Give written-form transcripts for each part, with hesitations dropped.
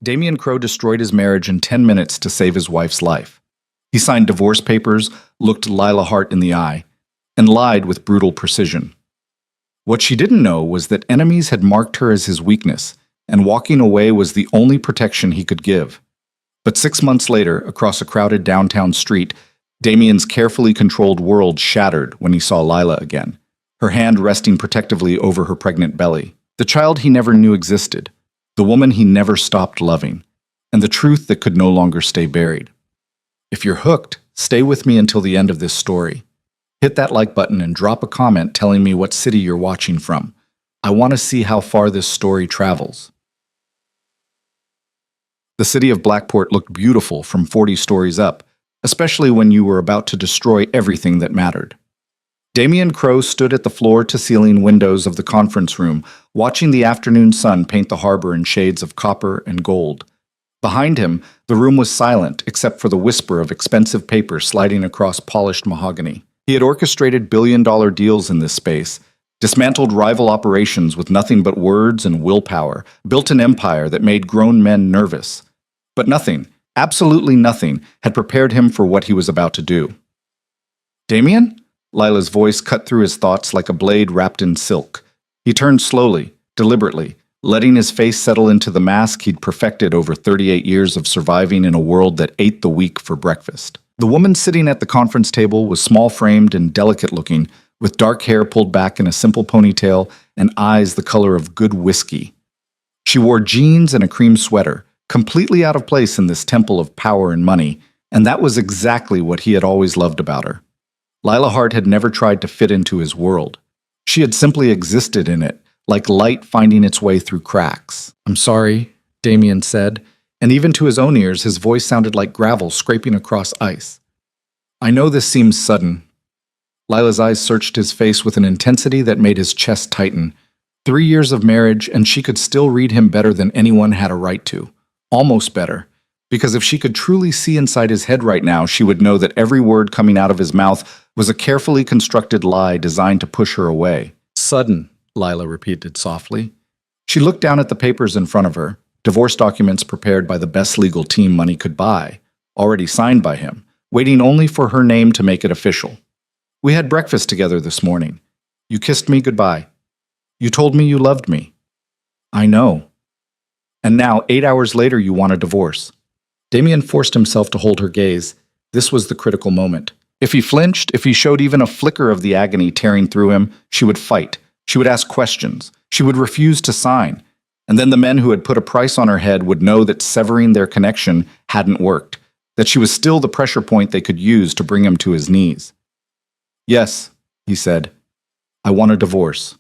Damian Crowe destroyed his marriage in 10 minutes to save his wife's life. He signed divorce papers, looked Lila Hart in the eye, and lied with brutal precision. What she didn't know was that enemies had marked her as his weakness, and walking away was the only protection he could give. But 6 months later, across a crowded downtown street, Damian's carefully controlled world shattered when he saw Lila again, her hand resting protectively over her pregnant belly. The child he never knew existed, the woman he never stopped loving, and the truth that could no longer stay buried. If you're hooked, stay with me until the end of this story. Hit that like button and drop a comment telling me what city you're watching from. I want to see how far this story travels. The city of Blackport looked beautiful from 40 stories up, especially when you were about to destroy everything that mattered. Damian Crowe stood at the floor-to-ceiling windows of the conference room, watching the afternoon sun paint the harbor in shades of copper and gold. Behind him, the room was silent except for the whisper of expensive paper sliding across polished mahogany. He had orchestrated billion-dollar deals in this space, dismantled rival operations with nothing but words and willpower, built an empire that made grown men nervous. But nothing, absolutely nothing, had prepared him for what he was about to do. "Damian?" Lila's voice cut through his thoughts like a blade wrapped in silk. He turned slowly, deliberately, letting his face settle into the mask he'd perfected over 38 years of surviving in a world that ate the weak for breakfast. The woman sitting at the conference table was small-framed and delicate-looking, with dark hair pulled back in a simple ponytail and eyes the color of good whiskey. She wore jeans and a cream sweater, completely out of place in this temple of power and money, and that was exactly what he had always loved about her. Lila Hart had never tried to fit into his world. She had simply existed in it, like light finding its way through cracks. "I'm sorry," Damian said, and even to his own ears his voice sounded like gravel scraping across ice. "I know this seems sudden." Lila's eyes searched his face with an intensity that made his chest tighten. 3 years of marriage, and she could still read him better than anyone had a right to. Almost better. Because if she could truly see inside his head right now, she would know that every word coming out of his mouth was a carefully constructed lie designed to push her away. "Sudden," Lila repeated softly. She looked down at the papers in front of her, divorce documents prepared by the best legal team money could buy, already signed by him, waiting only for her name to make it official. "We had breakfast together this morning. You kissed me goodbye. You told me you loved me." "I know." "And now, 8 hours later, you want a divorce." Damian forced himself to hold her gaze. This was the critical moment. If he flinched, if he showed even a flicker of the agony tearing through him, she would fight. She would ask questions. She would refuse to sign. And then the men who had put a price on her head would know that severing their connection hadn't worked, that she was still the pressure point they could use to bring him to his knees. "Yes," he said. "I want a divorce."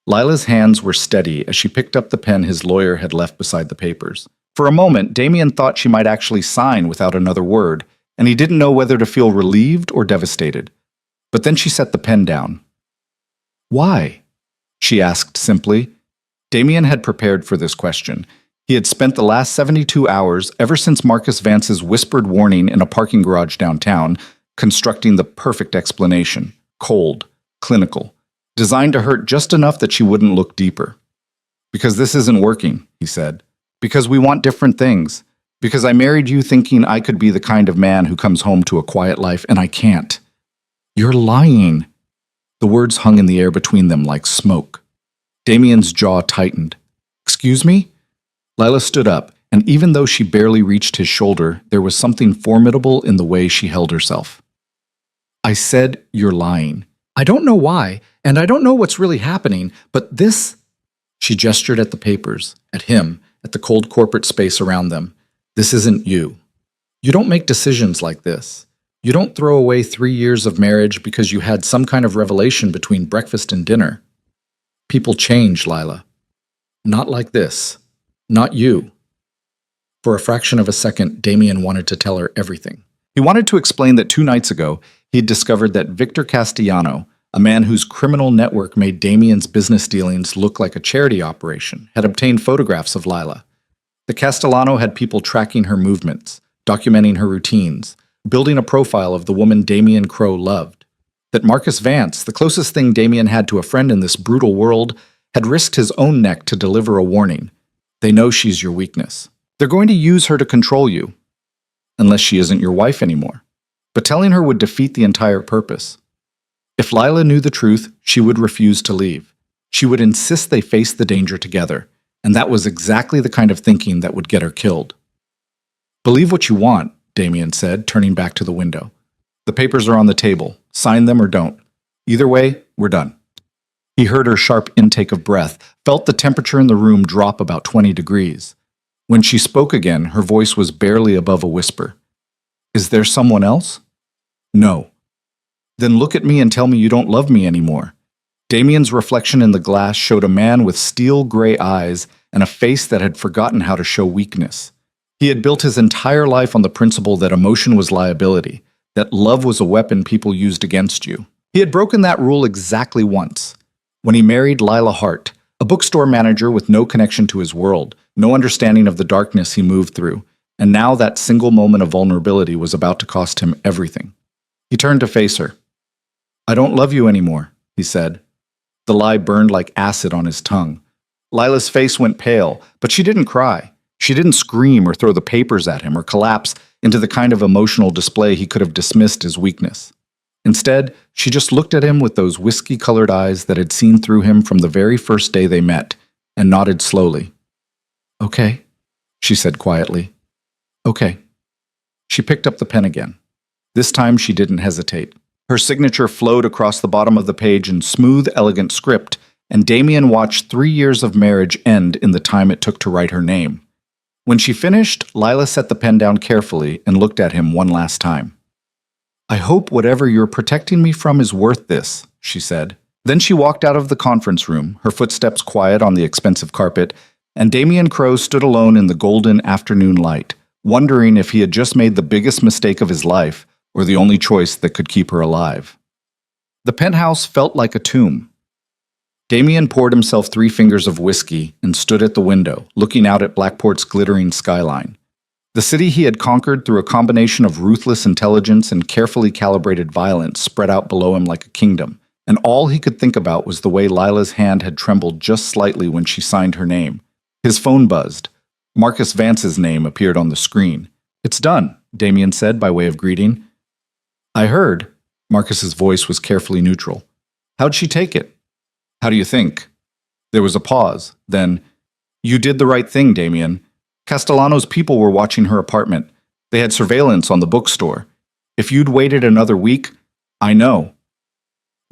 Lila's hands were steady as she picked up the pen his lawyer had left beside the papers. For a moment, Damian thought she might actually sign without another word, and he didn't know whether to feel relieved or devastated. But then she set the pen down. "Why?" she asked simply. Damian had prepared for this question. He had spent the last 72 hours, ever since Marcus Vance's whispered warning in a parking garage downtown, constructing the perfect explanation. Cold, clinical, designed to hurt just enough that she wouldn't look deeper. "Because this isn't working," he said. "Because we want different things. Because I married you thinking I could be the kind of man who comes home to a quiet life, and I can't." "You're lying." The words hung in the air between them like smoke. Damian's jaw tightened. "Excuse me?" Lila stood up, and even though she barely reached his shoulder, there was something formidable in the way she held herself. "I said you're lying. I don't know why, and I don't know what's really happening, but this—" She gestured at the papers, at him, at the cold corporate space around them. "This isn't you. You don't make decisions like this. You don't throw away 3 years of marriage because you had some kind of revelation between breakfast and dinner. People change, Lila. Not like this. Not you." For a fraction of a second, Damian wanted to tell her everything. He wanted to explain that 2 nights ago, he'd discovered that Victor Castellano, a man whose criminal network made Damian's business dealings look like a charity operation, had obtained photographs of Lila. The Castellano had people tracking her movements, documenting her routines, building a profile of the woman Damian Crowe loved. That Marcus Vance, the closest thing Damian had to a friend in this brutal world, had risked his own neck to deliver a warning. They know she's your weakness. They're going to use her to control you, unless she isn't your wife anymore. But telling her would defeat the entire purpose. If Lila knew the truth, she would refuse to leave. She would insist they face the danger together, and that was exactly the kind of thinking that would get her killed. Believe what you want, Damien said, turning back to the window. The papers are on the table. Sign them or don't. Either way, we're done. He heard her sharp intake of breath, felt the temperature in the room drop about 20 degrees. When she spoke again, her voice was barely above a whisper. Is there someone else? No. Then look at me and tell me you don't love me anymore. Damien's reflection in the glass showed a man with steel gray eyes and a face that had forgotten how to show weakness. He had built his entire life on the principle that emotion was liability, that love was a weapon people used against you. He had broken that rule exactly once, when he married Lila Hart, a bookstore manager with no connection to his world, no understanding of the darkness he moved through, and now that single moment of vulnerability was about to cost him everything. He turned to face her. I don't love you anymore, he said. The lie burned like acid on his tongue. Lila's face went pale, but she didn't cry. She didn't scream or throw the papers at him or collapse into the kind of emotional display he could have dismissed as weakness. Instead, she just looked at him with those whiskey-colored eyes that had seen through him from the very first day they met, and nodded slowly. Okay, she said quietly. Okay. She picked up the pen again. This time she didn't hesitate. Her signature flowed across the bottom of the page in smooth, elegant script, and Damien watched 3 years of marriage end in the time it took to write her name. When she finished, Lila set the pen down carefully and looked at him one last time. I hope whatever you're protecting me from is worth this, she said. Then she walked out of the conference room, her footsteps quiet on the expensive carpet, and Damien Crowe stood alone in the golden afternoon light, wondering if he had just made the biggest mistake of his life or the only choice that could keep her alive. The penthouse felt like a tomb. Damien poured himself 3 fingers of whiskey and stood at the window, looking out at Blackport's glittering skyline. The city he had conquered through a combination of ruthless intelligence and carefully calibrated violence spread out below him like a kingdom, and all he could think about was the way Lila's hand had trembled just slightly when she signed her name. His phone buzzed. Marcus Vance's name appeared on the screen. It's done, Damien said by way of greeting. I heard. Marcus's voice was carefully neutral. How'd she take it? How do you think? There was a pause. Then, you did the right thing, Damien. Castellano's people were watching her apartment. They had surveillance on the bookstore. If you'd waited another week, I know.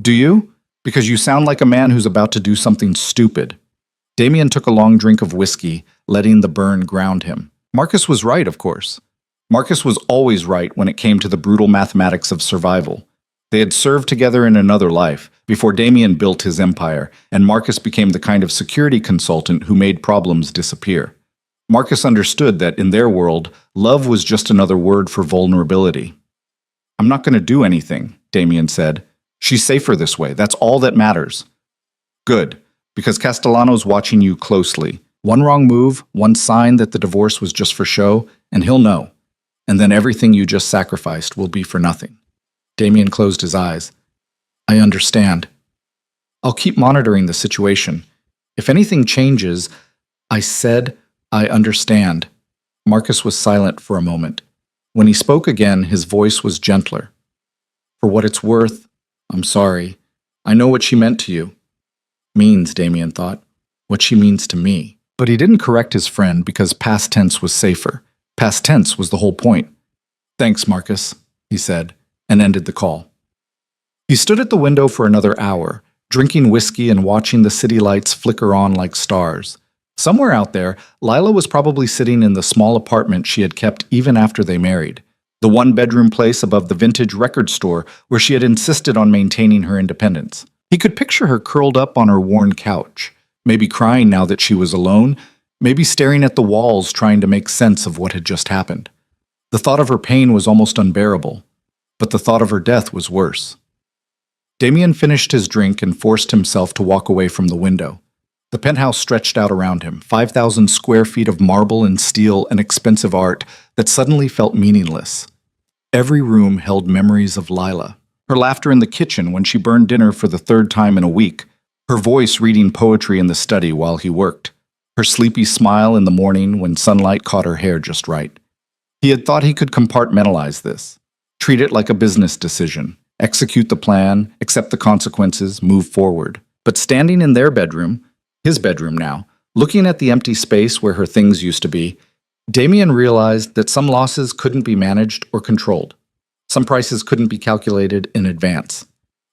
Do you? Because you sound like a man who's about to do something stupid. Damien took a long drink of whiskey, letting the burn ground him. Marcus was right, of course. Marcus was always right when it came to the brutal mathematics of survival. They had served together in another life, before Damien built his empire, and Marcus became the kind of security consultant who made problems disappear. Marcus understood that, in their world, love was just another word for vulnerability. I'm not going to do anything, Damien said. She's safer this way. That's all that matters. Good, because Castellano's watching you closely. One wrong move, one sign that the divorce was just for show, and he'll know. And then everything you just sacrificed will be for nothing. Damien closed his eyes. I understand. I'll keep monitoring the situation. If anything changes, I said, I understand. Marcus was silent for a moment. When he spoke again, his voice was gentler. For what it's worth, I'm sorry. I know what she meant to you. Means, Damien thought, what she means to me. But he didn't correct his friend because past tense was safer. Past tense was the whole point. Thanks, Marcus, he said, and ended the call. He stood at the window for another hour, drinking whiskey and watching the city lights flicker on like stars. Somewhere out there, Lila was probably sitting in the small apartment she had kept even after they married, the one-bedroom place above the vintage record store where she had insisted on maintaining her independence. He could picture her curled up on her worn couch, maybe crying now that she was alone, maybe staring at the walls trying to make sense of what had just happened. The thought of her pain was almost unbearable, but the thought of her death was worse. Damien finished his drink and forced himself to walk away from the window. The penthouse stretched out around him, 5,000 square feet of marble and steel and expensive art that suddenly felt meaningless. Every room held memories of Lila. Her laughter in the kitchen when she burned dinner for the 3rd time in a week. Her voice reading poetry in the study while he worked. her sleepy smile in the morning when sunlight caught her hair just right. He had thought he could compartmentalize this, treat it like a business decision, execute the plan, accept the consequences, move forward. But standing in their bedroom, his bedroom now, looking at the empty space where her things used to be, Damien realized that some losses couldn't be managed or controlled. Some prices couldn't be calculated in advance.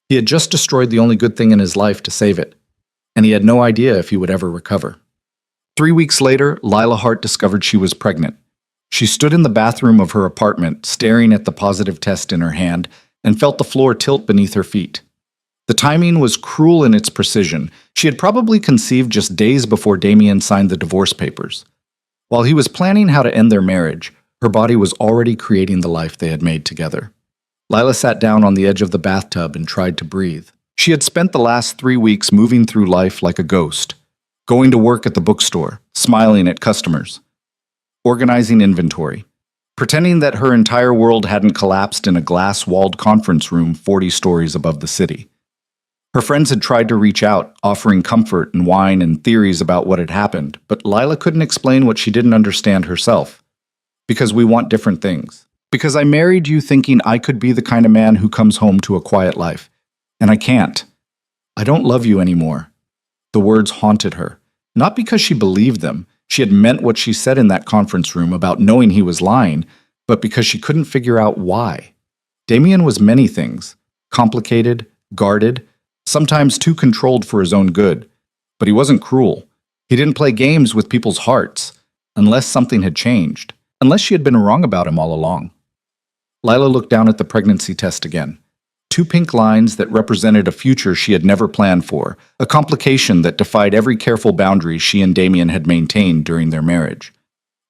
He had just destroyed the only good thing in his life to save it, and he had no idea if he would ever recover. 3 weeks later, Lila Hart discovered she was pregnant. She stood in the bathroom of her apartment, staring at the positive test in her hand, and felt the floor tilt beneath her feet. The timing was cruel in its precision. She had probably conceived just days before Damien signed the divorce papers. While he was planning how to end their marriage, her body was already creating the life they had made together. Lila sat down on the edge of the bathtub and tried to breathe. She had spent the last 3 weeks moving through life like a ghost, going to work at the bookstore, smiling at customers, organizing inventory, pretending that her entire world hadn't collapsed in a glass-walled conference room 40 stories above the city. Her friends had tried to reach out, offering comfort and wine and theories about what had happened, but Lila couldn't explain what she didn't understand herself. Because we want different things. Because I married you thinking I could be the kind of man who comes home to a quiet life. And I can't. I don't love you anymore. The words haunted her. Not because she believed them. She had meant what she said in that conference room about knowing he was lying, but because she couldn't figure out why. Damien was many things. Complicated, guarded, sometimes too controlled for his own good. But he wasn't cruel. He didn't play games with people's hearts, unless something had changed, unless she had been wrong about him all along. Lila looked down at the pregnancy test again. 2 pink lines that represented a future she had never planned for, a complication that defied every careful boundary she and Damien had maintained during their marriage.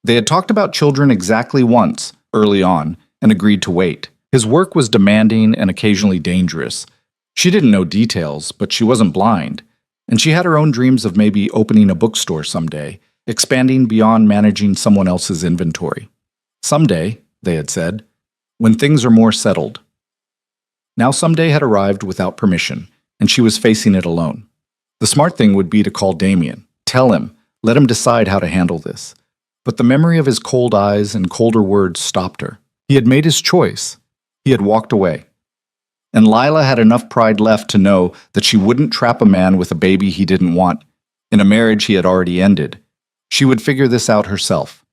They had talked about children exactly once, early on, and agreed to wait. His work was demanding and occasionally dangerous. She didn't know details, but she wasn't blind, and she had her own dreams of maybe opening a bookstore someday, expanding beyond managing someone else's inventory. Someday, they had said, when things are more settled. Now someday had arrived without permission, and she was facing it alone. The smart thing would be to call Damien, tell him, let him decide how to handle this. But the memory of his cold eyes and colder words stopped her. He had made his choice. He had walked away. And Lila had enough pride left to know that she wouldn't trap a man with a baby he didn't want, in a marriage he had already ended. She would figure this out herself.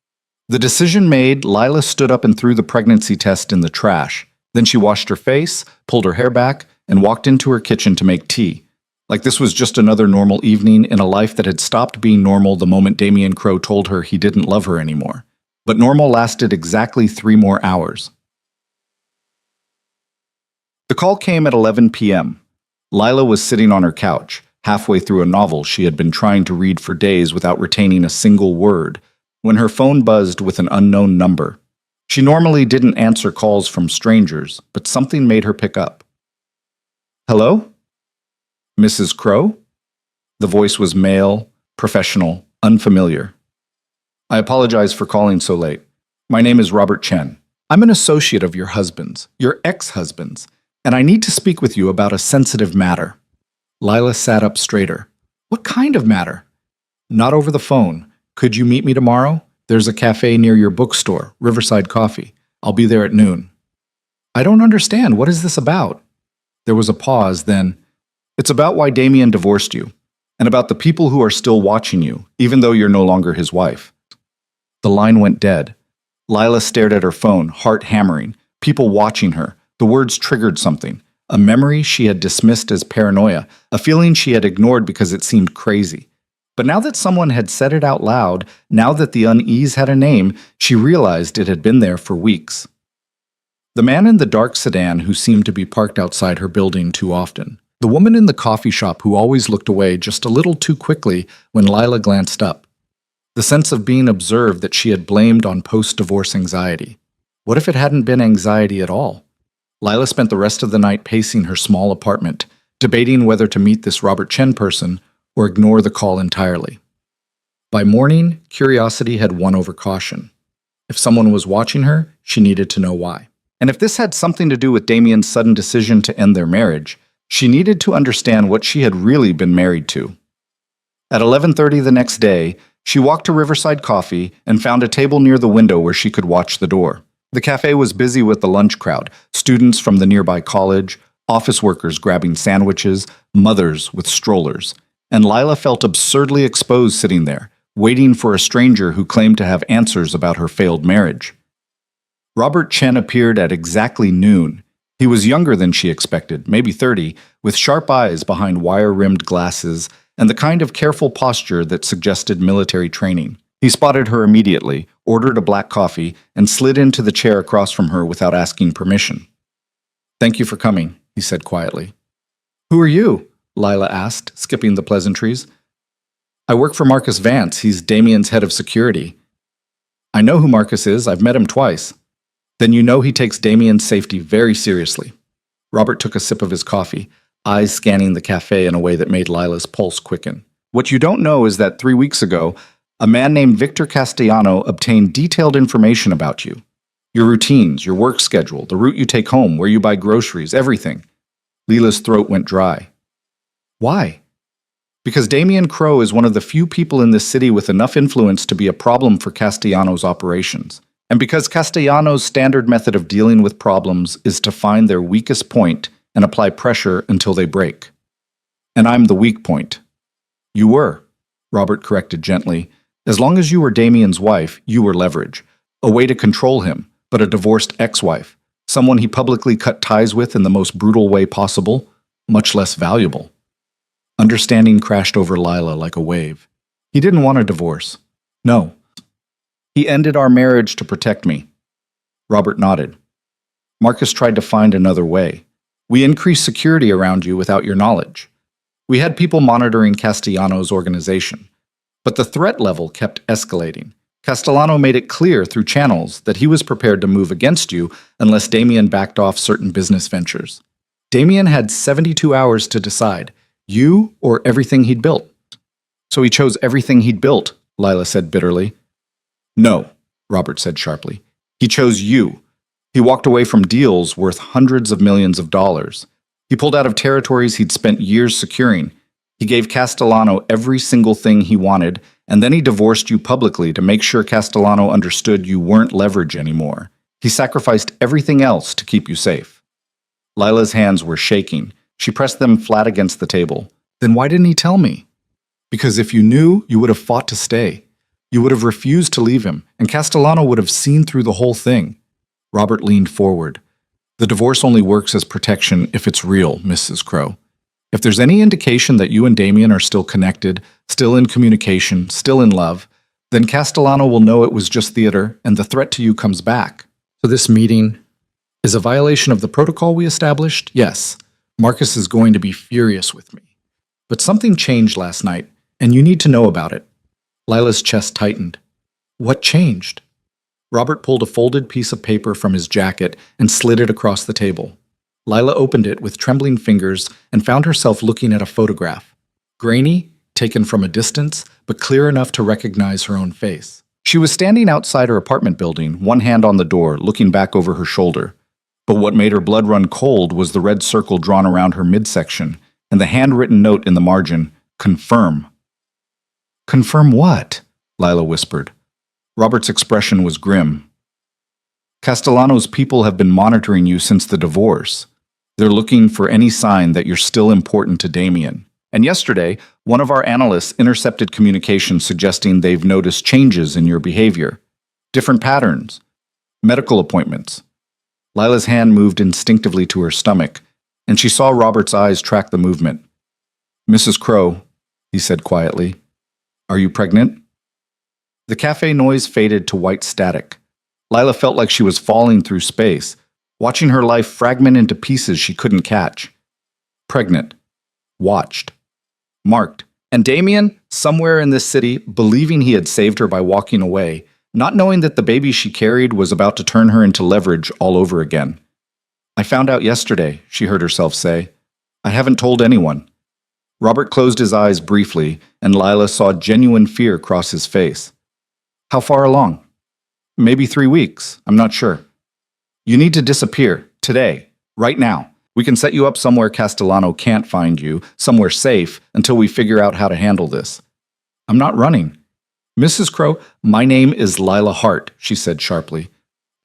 The decision made, Lila stood up and threw the pregnancy test in the trash. Then she washed her face, pulled her hair back, and walked into her kitchen to make tea. Like this was just another normal evening in a life that had stopped being normal the moment Damien Crowe told her he didn't love her anymore. But normal lasted exactly 3 more hours. The call came at 11 p.m. Lila was sitting on her couch, halfway through a novel she had been trying to read for days without retaining a single word, when her phone buzzed with an unknown number. She normally didn't answer calls from strangers, but something made her pick up. Hello? Mrs. Crowe? The voice was male, professional, unfamiliar. I apologize for calling so late. My name is Robert Chen. I'm an associate of your husband's, your ex-husband's, and I need to speak with you about a sensitive matter. Lila sat up straighter. What kind of matter? Not over the phone. Could you meet me tomorrow? There's a cafe near your bookstore, Riverside Coffee. I'll be there at noon. I don't understand. What is this about? There was a pause, then, it's about why Damien divorced you, and about the people who are still watching you, even though you're no longer his wife. The line went dead. Lila stared at her phone, heart hammering, people watching her. The words triggered something, a memory she had dismissed as paranoia, a feeling she had ignored because it seemed crazy. But now that someone had said it out loud, now that the unease had a name, she realized it had been there for weeks. The man in the dark sedan who seemed to be parked outside her building too often. The woman in the coffee shop who always looked away just a little too quickly when Lila glanced up. The sense of being observed that she had blamed on post-divorce anxiety. What if it hadn't been anxiety at all? Lila spent the rest of the night pacing her small apartment, debating whether to meet this Robert Chen person or ignore the call entirely. By morning, curiosity had won over caution. If someone was watching her, she needed to know why. And if this had something to do with Damien's sudden decision to end their marriage, she needed to understand what she had really been married to. At 11:30 the next day, She walked to Riverside Coffee and found a table near the window where she could watch the door. The cafe was busy with the lunch crowd, students from the nearby college, office workers grabbing sandwiches, mothers with strollers. And Lila felt absurdly exposed sitting there, waiting for a stranger who claimed to have answers about her failed marriage. Robert Chen appeared at exactly noon. He was younger than she expected, maybe 30, with sharp eyes behind wire-rimmed glasses and the kind of careful posture that suggested military training. He spotted her immediately, ordered a black coffee, and slid into the chair across from her without asking permission. "Thank you for coming," he said quietly. "Who are you?" Lila asked, skipping the pleasantries. "I work for Marcus Vance. He's Damien's head of security." "I know who Marcus is. I've met him twice." "Then you know he takes Damien's safety very seriously." Robert took a sip of his coffee, eyes scanning the cafe in a way that made Lila's pulse quicken. "What you don't know is that 3 weeks ago, a man named Victor Castellano obtained detailed information about you. Your routines, your work schedule, the route you take home, where you buy groceries, everything." Lila's throat went dry. "Why?" "Because Damien Crowe is one of the few people in this city with enough influence to be a problem for Castellano's operations. And because Castellano's standard method of dealing with problems is to find their weakest point and apply pressure until they break. And I'm the weak point." "You were," Robert corrected gently. "As long as you were Damien's wife, you were leverage. A way to control him, but a divorced ex-wife. Someone he publicly cut ties with in the most brutal way possible, much less valuable." Understanding crashed over Lila like a wave. "He didn't want a divorce." "No. He ended our marriage to protect me." Robert nodded. "Marcus tried to find another way. We increased security around you without your knowledge. We had people monitoring Castellano's organization. But the threat level kept escalating. Castellano made it clear through channels that he was prepared to move against you unless Damien backed off certain business ventures. Damien had 72 hours to decide, you or everything he'd built. So he chose everything he'd built," Lila said bitterly. "No," Robert said sharply. "He chose you. He walked away from deals worth hundreds of millions of dollars. He pulled out of territories he'd spent years securing. He gave Castellano every single thing he wanted, and then he divorced you publicly to make sure Castellano understood you weren't leverage anymore. He sacrificed everything else to keep you safe." Lila's hands were shaking. She pressed them flat against the table. "Then why didn't he tell me?" "Because if you knew, you would have fought to stay. You would have refused to leave him, and Castellano would have seen through the whole thing." Robert leaned forward. "The divorce only works as protection if it's real, Mrs. Crowe. If there's any indication that you and Damien are still connected, still in communication, still in love, then Castellano will know it was just theater and the threat to you comes back. So this meeting is a violation of the protocol we established? Yes. Marcus is going to be furious with me. But something changed last night, and you need to know about it." Lila's chest tightened. "What changed?" Robert pulled a folded piece of paper from his jacket and slid it across the table. Lila opened it with trembling fingers and found herself looking at a photograph. Grainy, taken from a distance, but clear enough to recognize her own face. She was standing outside her apartment building, one hand on the door, looking back over her shoulder. But what made her blood run cold was the red circle drawn around her midsection and the handwritten note in the margin, "Confirm." "Confirm what?" Lila whispered. Robert's expression was grim. "Castellano's people have been monitoring you since the divorce. They're looking for any sign that you're still important to Damien. And yesterday, one of our analysts intercepted communication suggesting they've noticed changes in your behavior. Different patterns. Medical appointments." Lila's hand moved instinctively to her stomach, and she saw Robert's eyes track the movement. "Mrs. Crowe," he said quietly, "are you pregnant?" The cafe noise faded to white static. Lila felt like she was falling through space, watching her life fragment into pieces she couldn't catch. Pregnant. Watched. Marked. And Damien, somewhere in this city, believing he had saved her by walking away, not knowing that the baby she carried was about to turn her into leverage all over again. "I found out yesterday," she heard herself say. "I haven't told anyone." Robert closed his eyes briefly, and Lila saw genuine fear cross his face. "How far along?" "Maybe 3 weeks. I'm not sure." "You need to disappear. Today. Right now. We can set you up somewhere Castellano can't find you, somewhere safe, until we figure out how to handle this." "I'm not running." Mrs. Crow, my name is Lila Hart, she said sharply.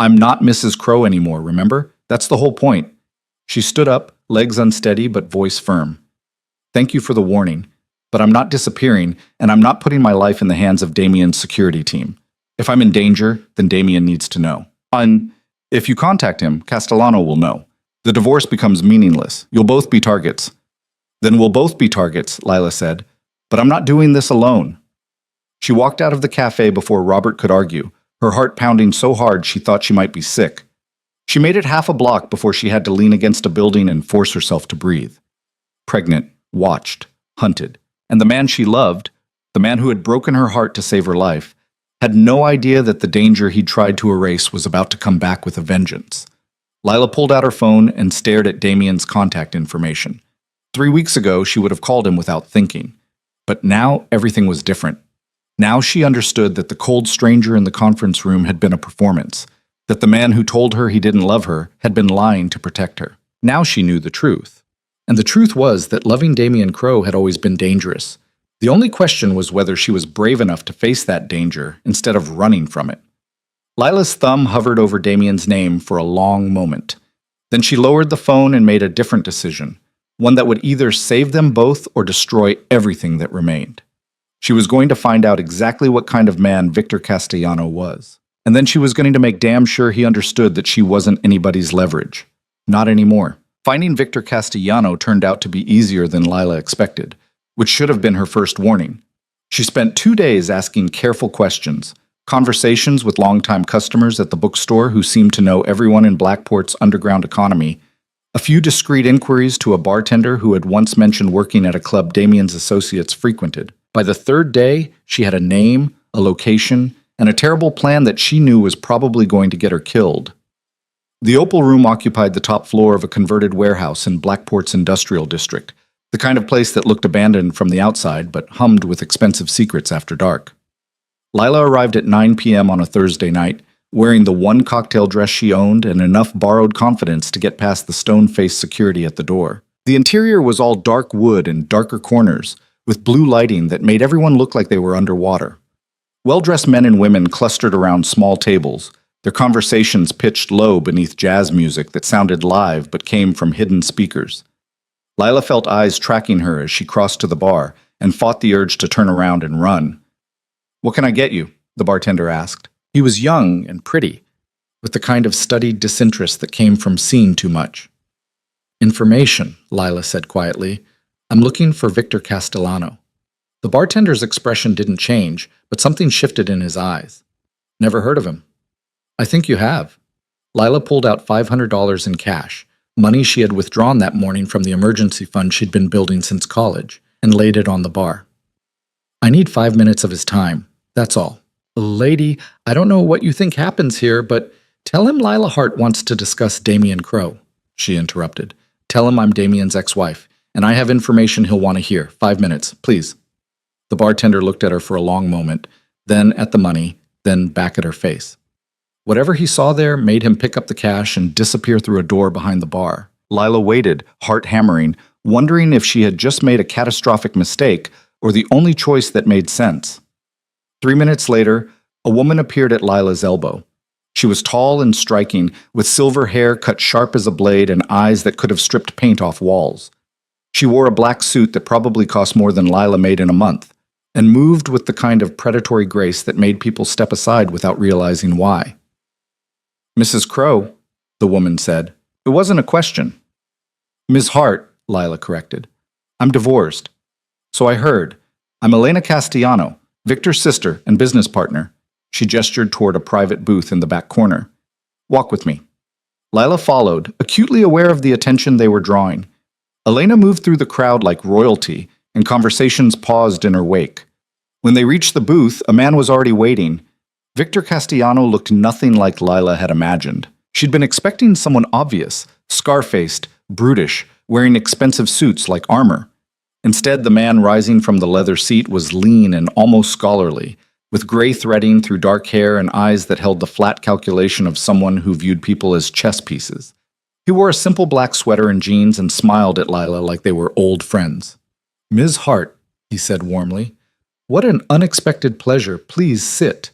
I'm not Mrs. Crow anymore, remember? That's the whole point. She stood up, legs unsteady but voice firm. Thank you for the warning, but I'm not disappearing, and I'm not putting my life in the hands of Damien's security team. If I'm in danger, then Damien needs to know. And if you contact him, Castellano will know. The divorce becomes meaningless. You'll both be targets. Then we'll both be targets, Lila said. But I'm not doing this alone. She walked out of the cafe before Robert could argue, her heart pounding so hard she thought she might be sick. She made it half a block before she had to lean against a building and force herself to breathe. Pregnant, watched, hunted, and the man she loved, the man who had broken her heart to save her life, had no idea that the danger he'd tried to erase was about to come back with a vengeance. Lila pulled out her phone and stared at Damien's contact information. 3 weeks ago, she would have called him without thinking. But now, everything was different. Now she understood that the cold stranger in the conference room had been a performance, that the man who told her he didn't love her had been lying to protect her. Now she knew the truth. And the truth was that loving Damien Crow had always been dangerous. The only question was whether she was brave enough to face that danger instead of running from it. Lila's thumb hovered over Damien's name for a long moment. Then she lowered the phone and made a different decision, one that would either save them both or destroy everything that remained. She was going to find out exactly what kind of man Victor Castellano was. And then she was going to make damn sure he understood that she wasn't anybody's leverage. Not anymore. Finding Victor Castellano turned out to be easier than Lila expected, which should have been her first warning. She spent 2 days asking careful questions, conversations with longtime customers at the bookstore who seemed to know everyone in Blackport's underground economy, a few discreet inquiries to a bartender who had once mentioned working at a club Damien's associates frequented. By the 3rd day, she had a name, a location, and a terrible plan that she knew was probably going to get her killed. The Opal Room occupied the top floor of a converted warehouse in Blackport's industrial district, the kind of place that looked abandoned from the outside but hummed with expensive secrets after dark. Lila arrived at 9 p.m. on a Thursday night, wearing the one cocktail dress she owned and enough borrowed confidence to get past the stone-faced security at the door. The interior was all dark wood and darker corners, with blue lighting that made everyone look like they were underwater. Well-dressed men and women clustered around small tables, their conversations pitched low beneath jazz music that sounded live but came from hidden speakers. Lila felt eyes tracking her as she crossed to the bar and fought the urge to turn around and run. "What can I get you?" the bartender asked. He was young and pretty, with the kind of studied disinterest that came from seeing too much. "Information," Lila said quietly. "I'm looking for Victor Castellano." The bartender's expression didn't change, but something shifted in his eyes. "Never heard of him." "I think you have." Lila pulled out $500 in cash, money she had withdrawn that morning from the emergency fund she'd been building since college, and laid it on the bar. "I need 5 minutes of his time, that's all." "Lady, I don't know what you think happens here, but tell him Lila Hart wants to discuss Damien Crow," she interrupted. "Tell him I'm Damien's ex-wife, and I have information he'll want to hear. 5 minutes, please." The bartender looked at her for a long moment, then at the money, then back at her face. Whatever he saw there made him pick up the cash and disappear through a door behind the bar. Lila waited, heart hammering, wondering if she had just made a catastrophic mistake or the only choice that made sense. 3 minutes later, a woman appeared at Lila's elbow. She was tall and striking, with silver hair cut sharp as a blade and eyes that could have stripped paint off walls. She wore a black suit that probably cost more than Lila made in a month, and moved with the kind of predatory grace that made people step aside without realizing why. "Mrs. Crow," the woman said. It wasn't a question. "Ms. Hart," Lila corrected. "I'm divorced." "So I heard. I'm Elena Castellano, Victor's sister and business partner." She gestured toward a private booth in the back corner. "Walk with me." Lila followed, acutely aware of the attention they were drawing. Elena moved through the crowd like royalty, and conversations paused in her wake. When they reached the booth, a man was already waiting. Victor Castellano looked nothing like Lila had imagined. She'd been expecting someone obvious, scar-faced, brutish, wearing expensive suits like armor. Instead, the man rising from the leather seat was lean and almost scholarly, with gray threading through dark hair and eyes that held the flat calculation of someone who viewed people as chess pieces. He wore a simple black sweater and jeans and smiled at Lila like they were old friends. "Ms. Hart," he said warmly, What an unexpected pleasure. Please sit.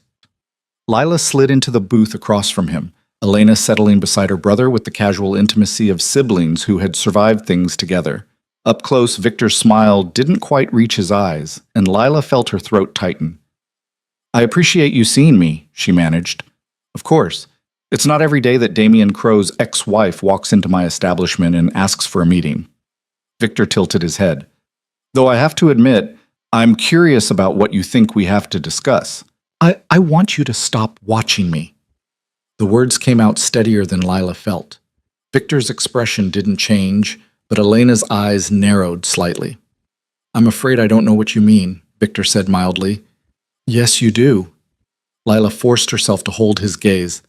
Lila slid into the booth across from him, Elena settling beside her brother with the casual intimacy of siblings who had survived things together. Up close, Victor's smile didn't quite reach his eyes, and Lila felt her throat tighten. I appreciate you seeing me, she managed. Of course. It's not every day that Damien Crow's ex-wife walks into my establishment and asks for a meeting. Victor tilted his head. Though I have to admit, I'm curious about what you think we have to discuss. I want you to stop watching me. The words came out steadier than Lila felt. Victor's expression didn't change, but Elena's eyes narrowed slightly. I'm afraid I don't know what you mean, Victor said mildly. Yes, you do. Lila forced herself to hold his gaze.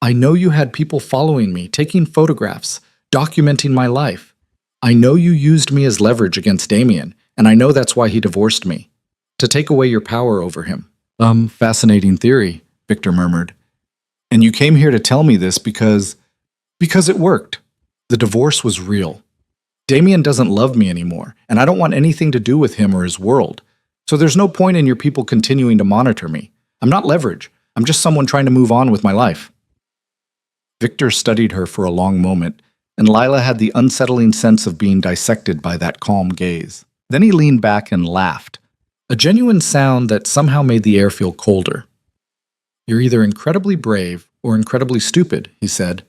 I know you had people following me, taking photographs, documenting my life. I know you used me as leverage against Damien, and I know that's why he divorced me. To take away your power over him. Fascinating theory, Victor murmured. And you came here to tell me this because it worked. The divorce was real. Damien doesn't love me anymore, and I don't want anything to do with him or his world. So there's no point in your people continuing to monitor me. I'm not leverage. I'm just someone trying to move on with my life. Victor studied her for a long moment, and Lila had the unsettling sense of being dissected by that calm gaze. Then he leaned back and laughed, a genuine sound that somehow made the air feel colder. You're either incredibly brave or incredibly stupid, he said.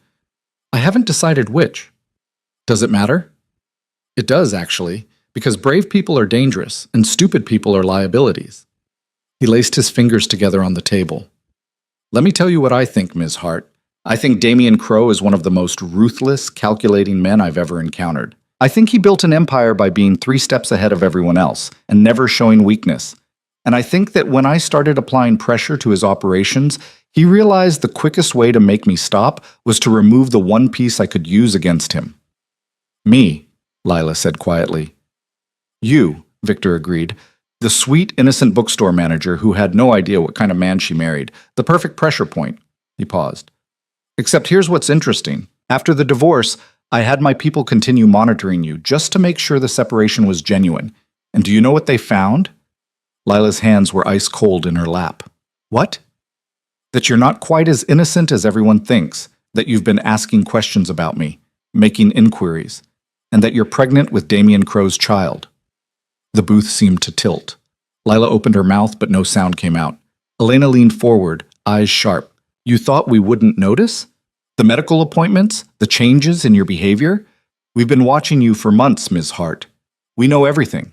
I haven't decided which. Does it matter? It does, actually, because brave people are dangerous and stupid people are liabilities. He laced his fingers together on the table. Let me tell you what I think, Ms. Hart. I think Damien Crow is one of the most ruthless, calculating men I've ever encountered. I think he built an empire by being 3 steps ahead of everyone else and never showing weakness. And I think that when I started applying pressure to his operations, he realized the quickest way to make me stop was to remove the one piece I could use against him. Me, Lila said quietly. You, Victor agreed. The sweet, innocent bookstore manager who had no idea what kind of man she married. The perfect pressure point. He paused. Except here's what's interesting. After the divorce, I had my people continue monitoring you just to make sure the separation was genuine. And do you know what they found? Lila's hands were ice cold in her lap. What? That you're not quite as innocent as everyone thinks, that you've been asking questions about me, making inquiries, and that you're pregnant with Damien Crow's child. The booth seemed to tilt. Lila opened her mouth, but no sound came out. Elena leaned forward, eyes sharp. You thought we wouldn't notice? The medical appointments? The changes in your behavior? We've been watching you for months, Ms. Hart. We know everything.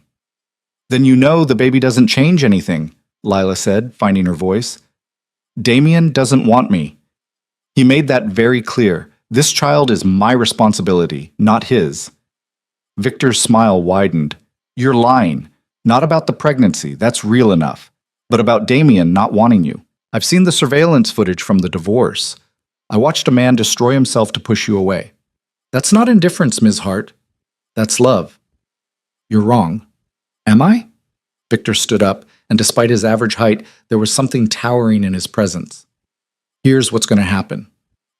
Then you know the baby doesn't change anything, Lila said, finding her voice. Damien doesn't want me. He made that very clear. This child is my responsibility, not his. Victor's smile widened. You're lying. Not about the pregnancy, that's real enough. But about Damien not wanting you. I've seen the surveillance footage from the divorce. I watched a man destroy himself to push you away. That's not indifference, Ms. Hart. That's love. You're wrong. Am I? Victor stood up, and despite his average height, there was something towering in his presence. Here's what's going to happen.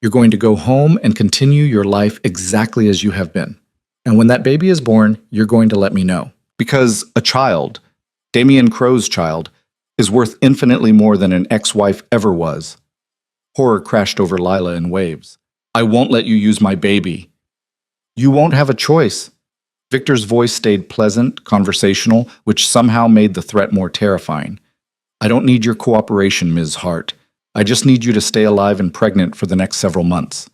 You're going to go home and continue your life exactly as you have been. And when that baby is born, you're going to let me know. Because a child, Damien Crow's child, is worth infinitely more than an ex-wife ever was. Horror crashed over Lila in waves. I won't let you use my baby. You won't have a choice. Victor's voice stayed pleasant, conversational, which somehow made the threat more terrifying. I don't need your cooperation, Ms. Hart. I just need you to stay alive and pregnant for the next several months.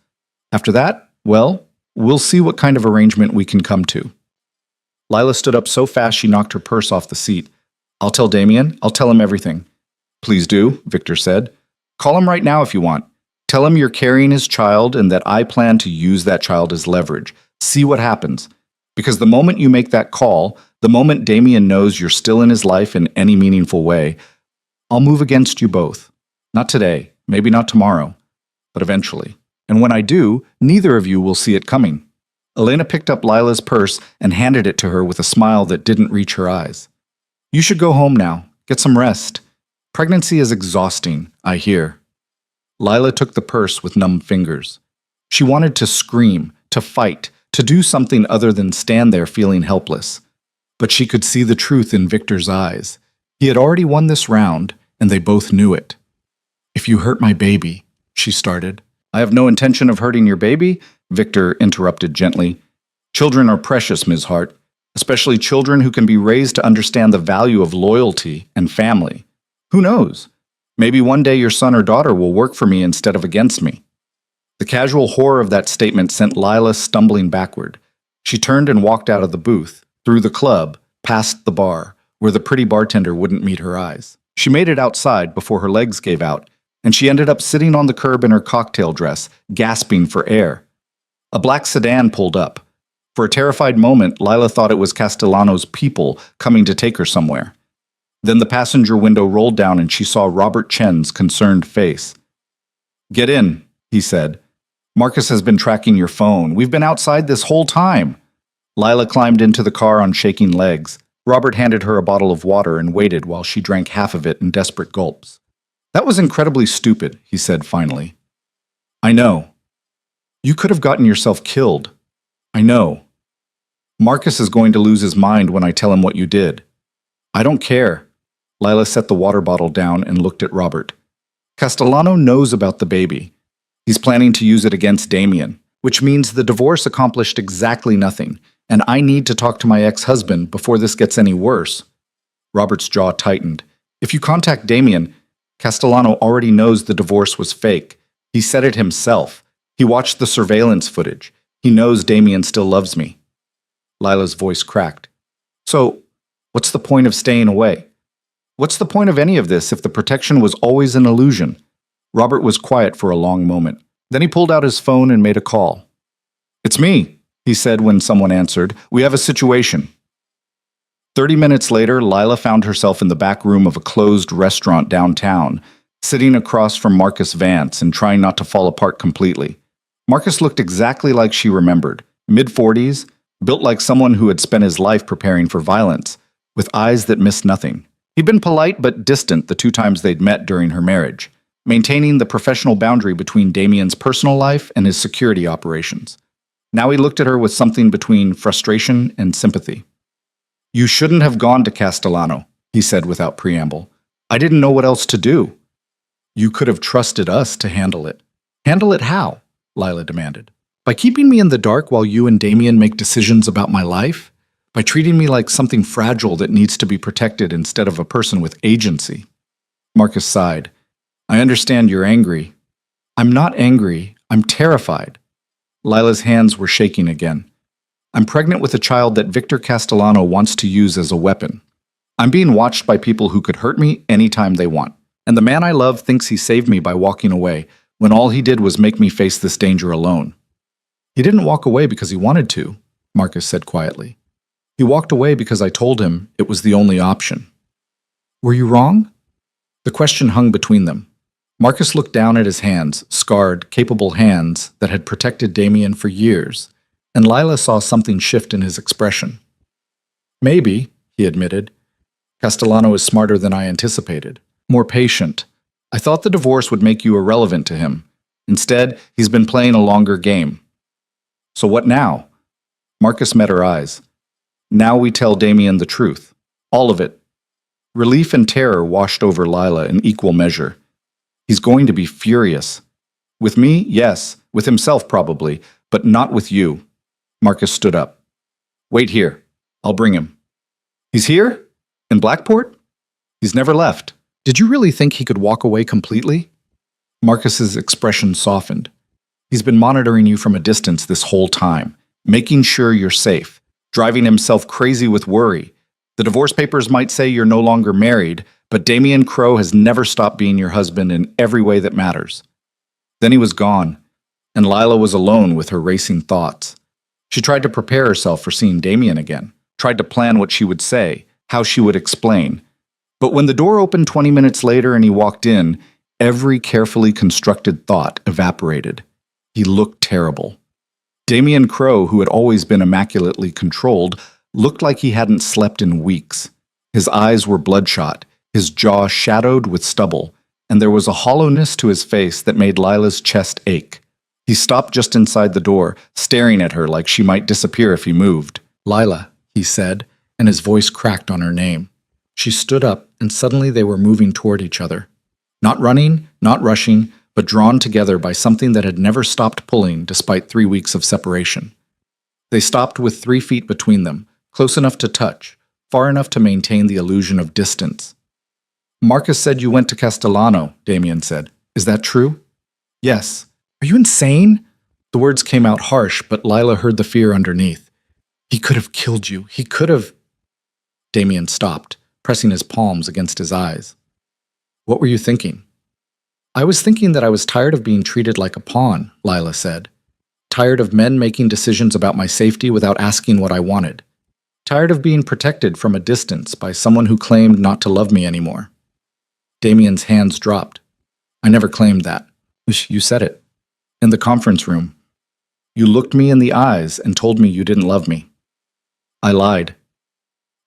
After that, well, we'll see what kind of arrangement we can come to. Lila stood up so fast she knocked her purse off the seat. I'll tell Damien. I'll tell him everything. Please do, Victor said. Call him right now if you want. Tell him you're carrying his child and that I plan to use that child as leverage. See what happens. Because the moment you make that call, the moment Damien knows you're still in his life in any meaningful way, I'll move against you both. Not today, maybe not tomorrow, but eventually. And when I do, neither of you will see it coming. Elena picked up Lila's purse and handed it to her with a smile that didn't reach her eyes. You should go home now. Get some rest. Pregnancy is exhausting, I hear. Lila took the purse with numb fingers. She wanted to scream, to fight, to do something other than stand there feeling helpless. But she could see the truth in Victor's eyes. He had already won this round, and they both knew it. "If you hurt my baby," she started. "I have no intention of hurting your baby," Victor interrupted gently. "Children are precious, Ms. Hart, especially children who can be raised to understand the value of loyalty and family. Who knows? Maybe one day your son or daughter will work for me instead of against me." The casual horror of that statement sent Lila stumbling backward. She turned and walked out of the booth, through the club, past the bar, where the pretty bartender wouldn't meet her eyes. She made it outside before her legs gave out, and she ended up sitting on the curb in her cocktail dress, gasping for air. A black sedan pulled up. For a terrified moment, Lila thought it was Castellano's people coming to take her somewhere. Then the passenger window rolled down and she saw Robert Chen's concerned face. "Get in," he said. "Marcus has been tracking your phone. We've been outside this whole time." Lila climbed into the car on shaking legs. Robert handed her a bottle of water and waited while she drank half of it in desperate gulps. "That was incredibly stupid," he said finally. "I know. You could have gotten yourself killed. I know. Marcus is going to lose his mind when I tell him what you did." "I don't care." Lila set the water bottle down and looked at Robert. "Castellano knows about the baby. He's planning to use it against Damien, which means the divorce accomplished exactly nothing, and I need to talk to my ex-husband before this gets any worse." Robert's jaw tightened. "If you contact Damien, Castellano already knows the divorce was fake. He said it himself. He watched the surveillance footage. He knows Damien still loves me." Lila's voice cracked. "So, what's the point of staying away? What's the point of any of this if the protection was always an illusion?" Robert was quiet for a long moment. Then he pulled out his phone and made a call. "It's me," he said when someone answered. "We have a situation." 30 minutes later, Lila found herself in the back room of a closed restaurant downtown, sitting across from Marcus Vance and trying not to fall apart completely. Marcus looked exactly like she remembered, mid-40s, built like someone who had spent his life preparing for violence, with eyes that missed nothing. He'd been polite but distant the 2 times they'd met during her marriage, maintaining the professional boundary between Damien's personal life and his security operations. Now he looked at her with something between frustration and sympathy. "You shouldn't have gone to Castellano," he said without preamble. "I didn't know what else to do." "You could have trusted us to handle it." "Handle it how?" Lila demanded. "By keeping me in the dark while you and Damien make decisions about my life? By treating me like something fragile that needs to be protected instead of a person with agency?" Marcus sighed. "I understand you're angry." "I'm not angry. I'm terrified." Lila's hands were shaking again. "I'm pregnant with a child that Victor Castellano wants to use as a weapon. I'm being watched by people who could hurt me anytime they want. And the man I love thinks he saved me by walking away, when all he did was make me face this danger alone." "He didn't walk away because he wanted to," Marcus said quietly. "He walked away because I told him it was the only option." "Were you wrong?" The question hung between them. Marcus looked down at his hands, scarred, capable hands that had protected Damien for years, and Lila saw something shift in his expression. "Maybe," he admitted. "Castellano is smarter than I anticipated, more patient. I thought the divorce would make you irrelevant to him. Instead, he's been playing a longer game." "So what now?" Marcus met her eyes. "Now we tell Damien the truth. All of it." Relief and terror washed over Lila in equal measure. "He's going to be furious. With me, yes. With himself, probably. But not with you." Marcus stood up. "Wait here. I'll bring him." "He's here? In Blackport?" "He's never left." "Did you really think he could walk away completely?" Marcus's expression softened. "He's been monitoring you from a distance this whole time, making sure you're safe, driving himself crazy with worry. The divorce papers might say you're no longer married, but Damien Crowe has never stopped being your husband in every way that matters." Then he was gone, and Lila was alone with her racing thoughts. She tried to prepare herself for seeing Damien again, tried to plan what she would say, how she would explain. But when the door opened 20 minutes later and he walked in, every carefully constructed thought evaporated. He looked terrible. Damien Crowe, who had always been immaculately controlled, looked like he hadn't slept in weeks. His eyes were bloodshot, his jaw shadowed with stubble, and there was a hollowness to his face that made Lila's chest ache. He stopped just inside the door, staring at her like she might disappear if he moved. "Lila," he said, and his voice cracked on her name. She stood up, and suddenly they were moving toward each other. Not running, not rushing, but drawn together by something that had never stopped pulling despite 3 weeks of separation. They stopped with 3 feet between them, close enough to touch, far enough to maintain the illusion of distance. Marcus said you went to Castellano, Damien said. Is that true? Yes. Are you insane? The words came out harsh, but Lila heard the fear underneath. He could have killed you. He could have... Damien stopped, pressing his palms against his eyes. What were you thinking? I was thinking that I was tired of being treated like a pawn, Lila said. Tired of men making decisions about my safety without asking what I wanted. Tired of being protected from a distance by someone who claimed not to love me anymore. Damien's hands dropped. I never claimed that. You said it. In the conference room. You looked me in the eyes and told me you didn't love me. I lied.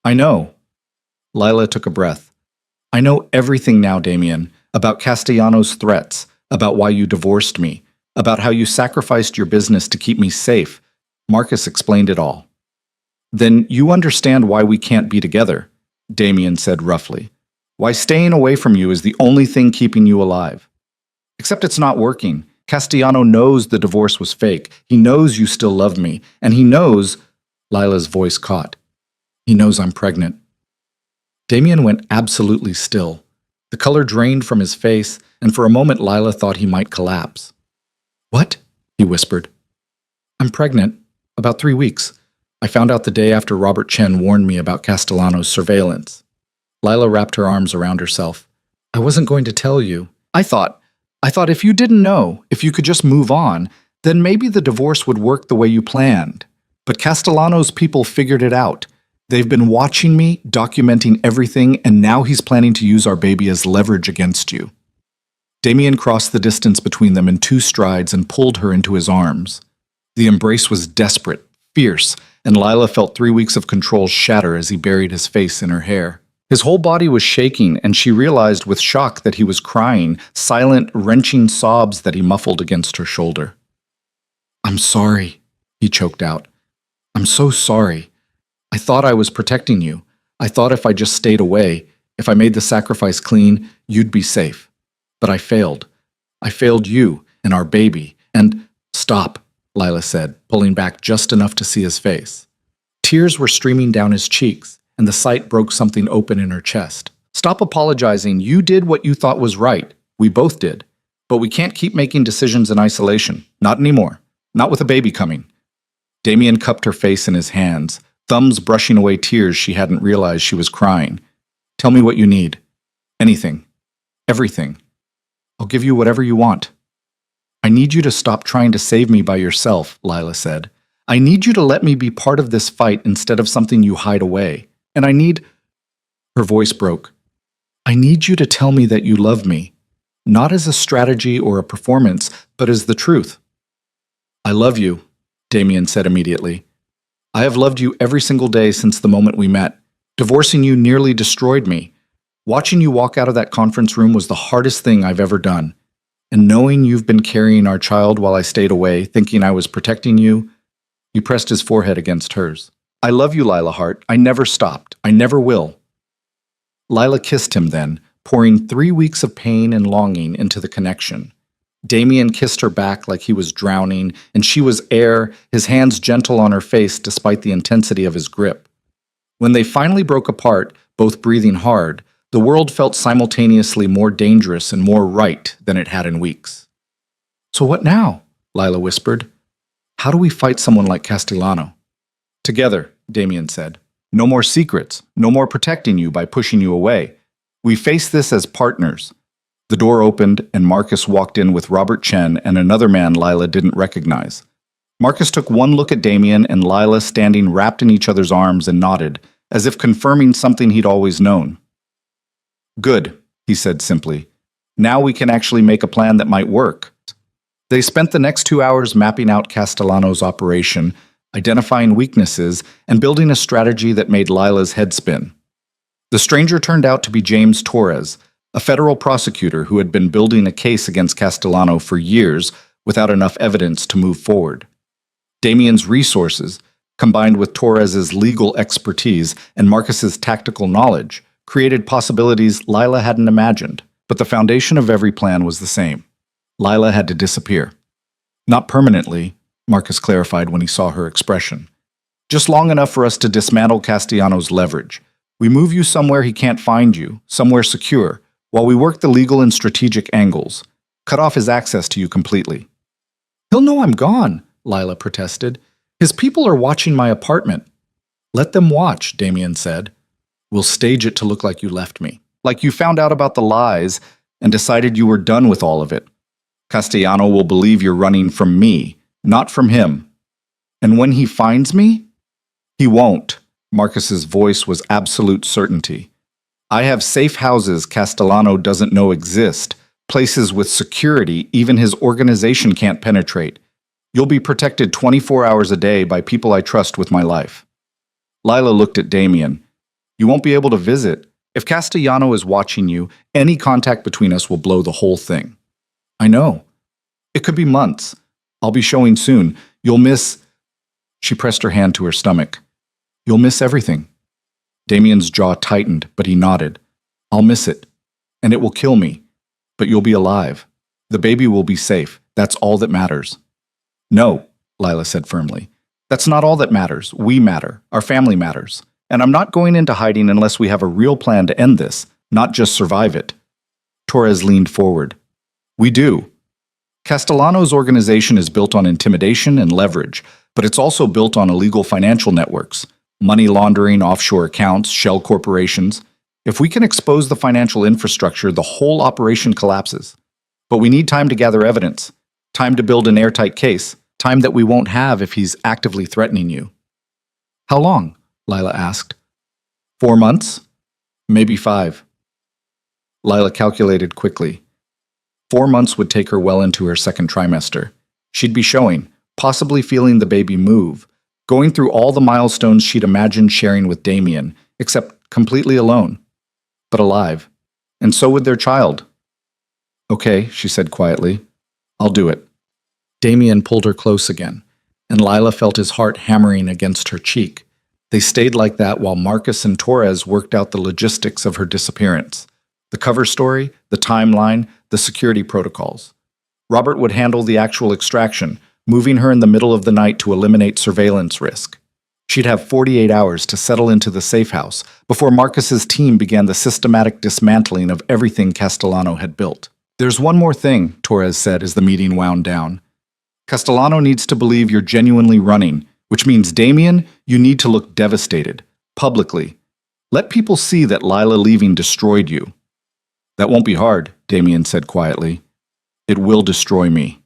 I know. Lila took a breath. I know everything now, Damien, about Castellano's threats, about why you divorced me, about how you sacrificed your business to keep me safe. Marcus explained it all. Then you understand why we can't be together, Damien said roughly. Why staying away from you is the only thing keeping you alive. Except it's not working. Castellano knows the divorce was fake. He knows you still love me. And he knows... Lila's voice caught. He knows I'm pregnant. Damien went absolutely still. The color drained from his face, and for a moment Lila thought he might collapse. What? He whispered. I'm pregnant. About 3 weeks. I found out the day after Robert Chen warned me about Castellano's surveillance. Lila wrapped her arms around herself. I wasn't going to tell you. I thought if you didn't know, if you could just move on, then maybe the divorce would work the way you planned. But Castellano's people figured it out. They've been watching me, documenting everything, and now he's planning to use our baby as leverage against you. Damien crossed the distance between them in 2 strides and pulled her into his arms. The embrace was desperate, fierce, and Lila felt 3 weeks of control shatter as he buried his face in her hair. His whole body was shaking, and she realized with shock that he was crying, silent, wrenching sobs that he muffled against her shoulder. I'm sorry, he choked out. I'm so sorry. I thought I was protecting you. I thought if I just stayed away, if I made the sacrifice clean, you'd be safe. But I failed. I failed you and our baby. And stop, Lila said, pulling back just enough to see his face. Tears were streaming down his cheeks, and the sight broke something open in her chest. Stop apologizing. You did what you thought was right. We both did. But we can't keep making decisions in isolation. Not anymore. Not with a baby coming. Damien cupped her face in his hands, thumbs brushing away tears she hadn't realized she was crying. Tell me what you need. Anything. Everything. I'll give you whatever you want. I need you to stop trying to save me by yourself, Lila said. I need you to let me be part of this fight instead of something you hide away. And I need... Her voice broke. I need you to tell me that you love me, not as a strategy or a performance, but as the truth. I love you, Damien said immediately. I have loved you every single day since the moment we met. Divorcing you nearly destroyed me. Watching you walk out of that conference room was the hardest thing I've ever done. And knowing you've been carrying our child while I stayed away, thinking I was protecting you, he pressed his forehead against hers. I love you, Lila Hart. I never stopped. I never will. Lila kissed him then, pouring 3 weeks of pain and longing into the connection. Damien kissed her back like he was drowning, and she was air, his hands gentle on her face despite the intensity of his grip. When they finally broke apart, both breathing hard, the world felt simultaneously more dangerous and more right than it had in weeks. So what now? Lila whispered. How do we fight someone like Castellano? Together, Damien said. No more secrets, no more protecting you by pushing you away. We face this as partners. The door opened, and Marcus walked in with Robert Chen and another man Lila didn't recognize. Marcus took one look at Damien and Lila standing wrapped in each other's arms and nodded, as if confirming something he'd always known. Good, he said simply. Now we can actually make a plan that might work. They spent the next 2 hours mapping out Castellano's operation, identifying weaknesses, and building a strategy that made Lila's head spin. The stranger turned out to be James Torres, a federal prosecutor who had been building a case against Castellano for years without enough evidence to move forward. Damien's resources, combined with Torres's legal expertise and Marcus's tactical knowledge, created possibilities Lila hadn't imagined. But the foundation of every plan was the same. Lila had to disappear. Not permanently, Marcus clarified when he saw her expression. Just long enough for us to dismantle Castellano's leverage. We move you somewhere he can't find you, somewhere secure, while we work the legal and strategic angles. Cut off his access to you completely. He'll know I'm gone, Lila protested. His people are watching my apartment. Let them watch, Damien said. We'll stage it to look like you left me. Like you found out about the lies and decided you were done with all of it. Castellano will believe you're running from me, not from him. And when he finds me, he won't. Marcus's voice was absolute certainty. I have safe houses Castellano doesn't know exist, places with security even his organization can't penetrate. You'll be protected 24 hours a day by people I trust with my life. Lila looked at Damien. You won't be able to visit. If Castellano is watching you, any contact between us will blow the whole thing. I know. It could be months. I'll be showing soon. You'll miss... She pressed her hand to her stomach. You'll miss everything. Damien's jaw tightened, but he nodded. I'll miss it. And it will kill me. But you'll be alive. The baby will be safe. That's all that matters. No, Lila said firmly. That's not all that matters. We matter. Our family matters. And I'm not going into hiding unless we have a real plan to end this, not just survive it. Torres leaned forward. We do. Castellano's organization is built on intimidation and leverage, but it's also built on illegal financial networks, money laundering, offshore accounts, shell corporations. If we can expose the financial infrastructure, the whole operation collapses. But we need time to gather evidence, time to build an airtight case, time that we won't have if he's actively threatening you. How long? Lila asked. 4 months? Maybe 5. Lila calculated quickly. 4 months would take her well into her second trimester. She'd be showing, possibly feeling the baby move, going through all the milestones she'd imagined sharing with Damien, except completely alone, but alive. And so would their child. Okay, she said quietly. I'll do it. Damien pulled her close again, and Lila felt his heart hammering against her cheek. They stayed like that while Marcus and Torres worked out the logistics of her disappearance. The cover story, the timeline, the security protocols. Robert would handle the actual extraction, moving her in the middle of the night to eliminate surveillance risk. She'd have 48 hours to settle into the safe house before Marcus's team began the systematic dismantling of everything Castellano had built. There's one more thing, Torres said as the meeting wound down. Castellano needs to believe you're genuinely running, which means, Damien, you need to look devastated, publicly. Let people see that Lila leaving destroyed you. That won't be hard, Damien said quietly. It will destroy me.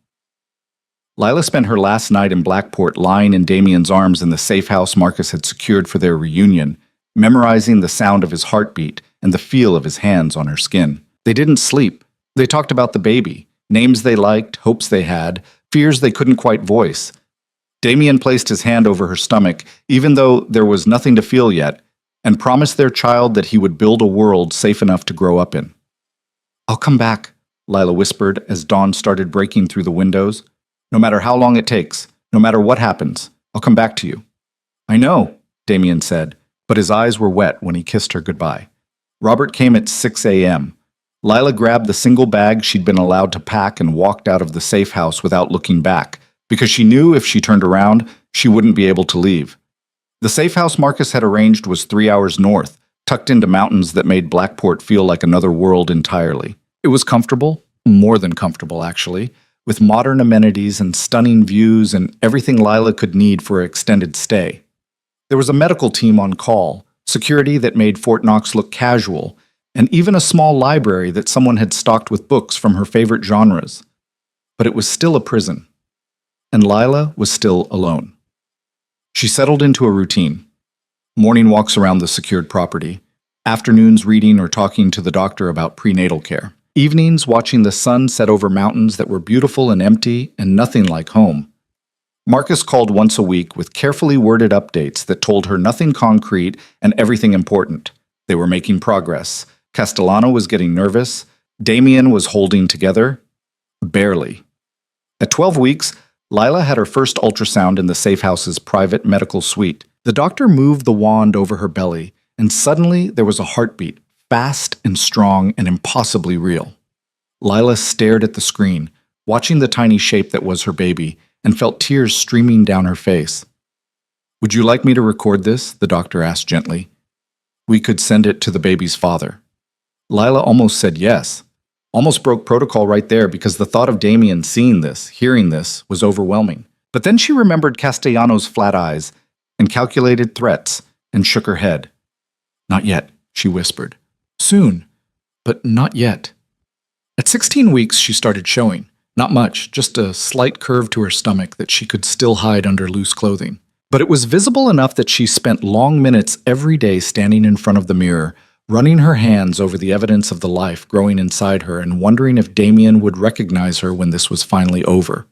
Lila spent her last night in Blackport lying in Damien's arms in the safe house Marcus had secured for their reunion, memorizing the sound of his heartbeat and the feel of his hands on her skin. They didn't sleep. They talked about the baby, names they liked, hopes they had, fears they couldn't quite voice. Damien placed his hand over her stomach, even though there was nothing to feel yet, and promised their child that he would build a world safe enough to grow up in. I'll come back, Lila whispered as dawn started breaking through the windows. No matter how long it takes, no matter what happens, I'll come back to you. I know, Damien said, but his eyes were wet when he kissed her goodbye. Robert came at 6 a.m. Lila grabbed the single bag she'd been allowed to pack and walked out of the safe house without looking back, because she knew if she turned around, she wouldn't be able to leave. The safe house Marcus had arranged was 3 hours north, tucked into mountains that made Blackport feel like another world entirely. It was comfortable, more than comfortable actually, with modern amenities and stunning views and everything Lila could need for an extended stay. There was a medical team on call, security that made Fort Knox look casual, and even a small library that someone had stocked with books from her favorite genres. But it was still a prison. And Lila was still alone. She settled into a routine. Morning walks around the secured property, afternoons reading or talking to the doctor about prenatal care, evenings watching the sun set over mountains that were beautiful and empty and nothing like home. Marcus called once a week with carefully worded updates that told her nothing concrete and everything important. They were making progress. Castellano was getting nervous. Damien was holding together. Barely. At 12 weeks, Lila had her first ultrasound in the safe house's private medical suite. The doctor moved the wand over her belly, and suddenly there was a heartbeat, fast and strong and impossibly real. Lila stared at the screen, watching the tiny shape that was her baby, and felt tears streaming down her face. "Would you like me to record this?" the doctor asked gently. "We could send it to the baby's father." Lila almost said yes. Almost broke protocol right there because the thought of Damien seeing this, hearing this, was overwhelming. But then she remembered Castellano's flat eyes and calculated threats and shook her head. "Not yet," she whispered. "Soon, but not yet." At 16 weeks, she started showing. Not much, just a slight curve to her stomach that she could still hide under loose clothing. But it was visible enough that she spent long minutes every day standing in front of the mirror, running her hands over the evidence of the life growing inside her and wondering if Damien would recognize her when this was finally over.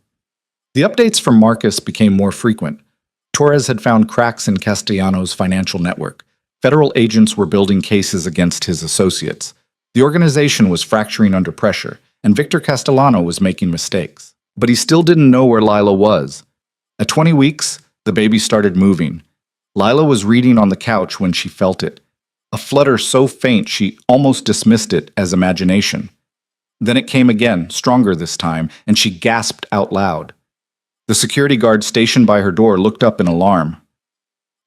The updates from Marcus became more frequent. Torres had found cracks in Castellano's financial network. Federal agents were building cases against his associates. The organization was fracturing under pressure, and Victor Castellano was making mistakes. But he still didn't know where Lila was. At 20 weeks, the baby started moving. Lila was reading on the couch when she felt it. A flutter so faint she almost dismissed it as imagination. Then it came again, stronger this time, and she gasped out loud. The security guard stationed by her door looked up in alarm.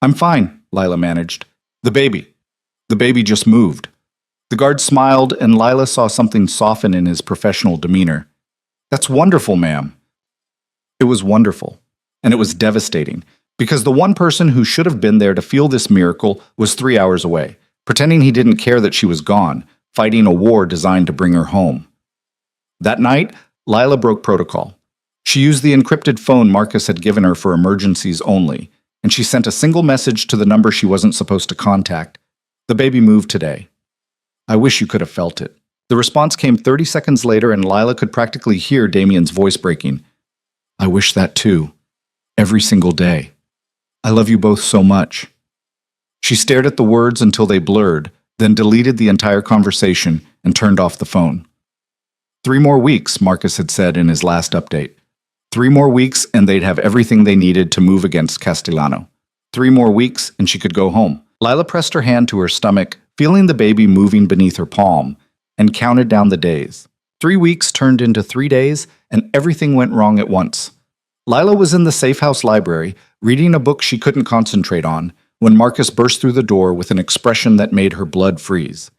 "I'm fine," Lila managed. The baby just moved." The guard smiled, and Lila saw something soften in his professional demeanor. "That's wonderful, ma'am." It was wonderful, and it was devastating, because the one person who should have been there to feel this miracle was 3 hours away, pretending he didn't care that she was gone, fighting a war designed to bring her home. That night, Lila broke protocol. She used the encrypted phone Marcus had given her for emergencies only, and she sent a single message to the number she wasn't supposed to contact. "The baby moved today. I wish you could have felt it." The response came 30 seconds later, and Lila could practically hear Damien's voice breaking. "I wish that too. Every single day. I love you both so much." She stared at the words until they blurred, then deleted the entire conversation and turned off the phone. 3 more weeks, Marcus had said in his last update. 3 more weeks and they'd have everything they needed to move against Castellano. 3 more weeks and she could go home. Lila pressed her hand to her stomach, feeling the baby moving beneath her palm, and counted down the days. 3 weeks turned into 3 days, and everything went wrong at once. Lila was in the safe house library, reading a book she couldn't concentrate on, when Marcus burst through the door with an expression that made her blood freeze.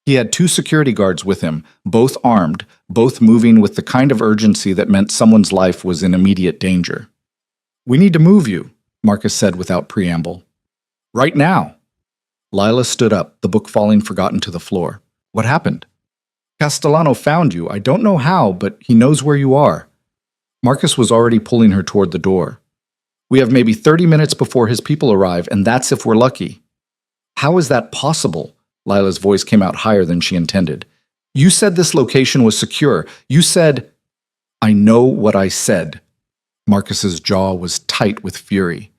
He had 2 security guards with him, both armed, both moving with the kind of urgency that meant someone's life was in immediate danger. "We need to move you," Marcus said without preamble. "Right now." Lila stood up, the book falling forgotten to the floor. "What happened?" "Castellano found you. I don't know how, but he knows where you are." Marcus was already pulling her toward the door. "We have maybe 30 minutes before his people arrive, and that's if we're lucky." "How is that possible?" Lila's voice came out higher than she intended. "You said this location was secure. You said—" "I know what I said." Marcus's jaw was tight with fury.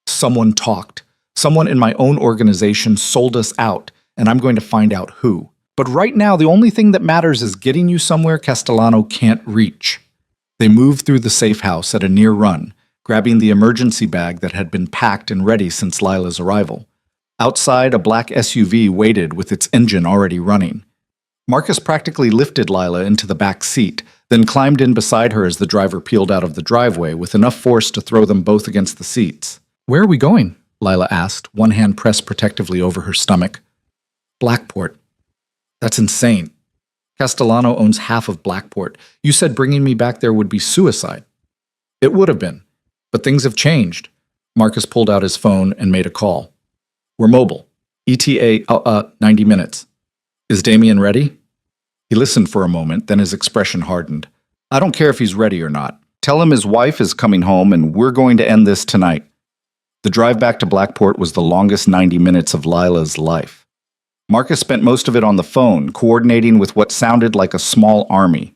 "Someone talked. Someone in my own organization sold us out, and I'm going to find out who. But right now, the only thing that matters is getting you somewhere Castellano can't reach." They moved through the safe house at a near run, grabbing the emergency bag that had been packed and ready since Lila's arrival. Outside, a black SUV waited with its engine already running. Marcus practically lifted Lila into the back seat, then climbed in beside her as the driver peeled out of the driveway with enough force to throw them both against the seats. "Where are we going?" Lila asked, one hand pressed protectively over her stomach. "Blackport." "That's insane. Castellano owns half of Blackport. You said bringing me back there would be suicide." "It would have been, but things have changed." Marcus pulled out his phone and made a call. "We're mobile. ETA, 90 minutes. Is Damien ready?" He listened for a moment, then his expression hardened. "I don't care if he's ready or not. Tell him his wife is coming home and we're going to end this tonight." The drive back to Blackport was the longest 90 minutes of Lila's life. Marcus spent most of it on the phone, coordinating with what sounded like a small army.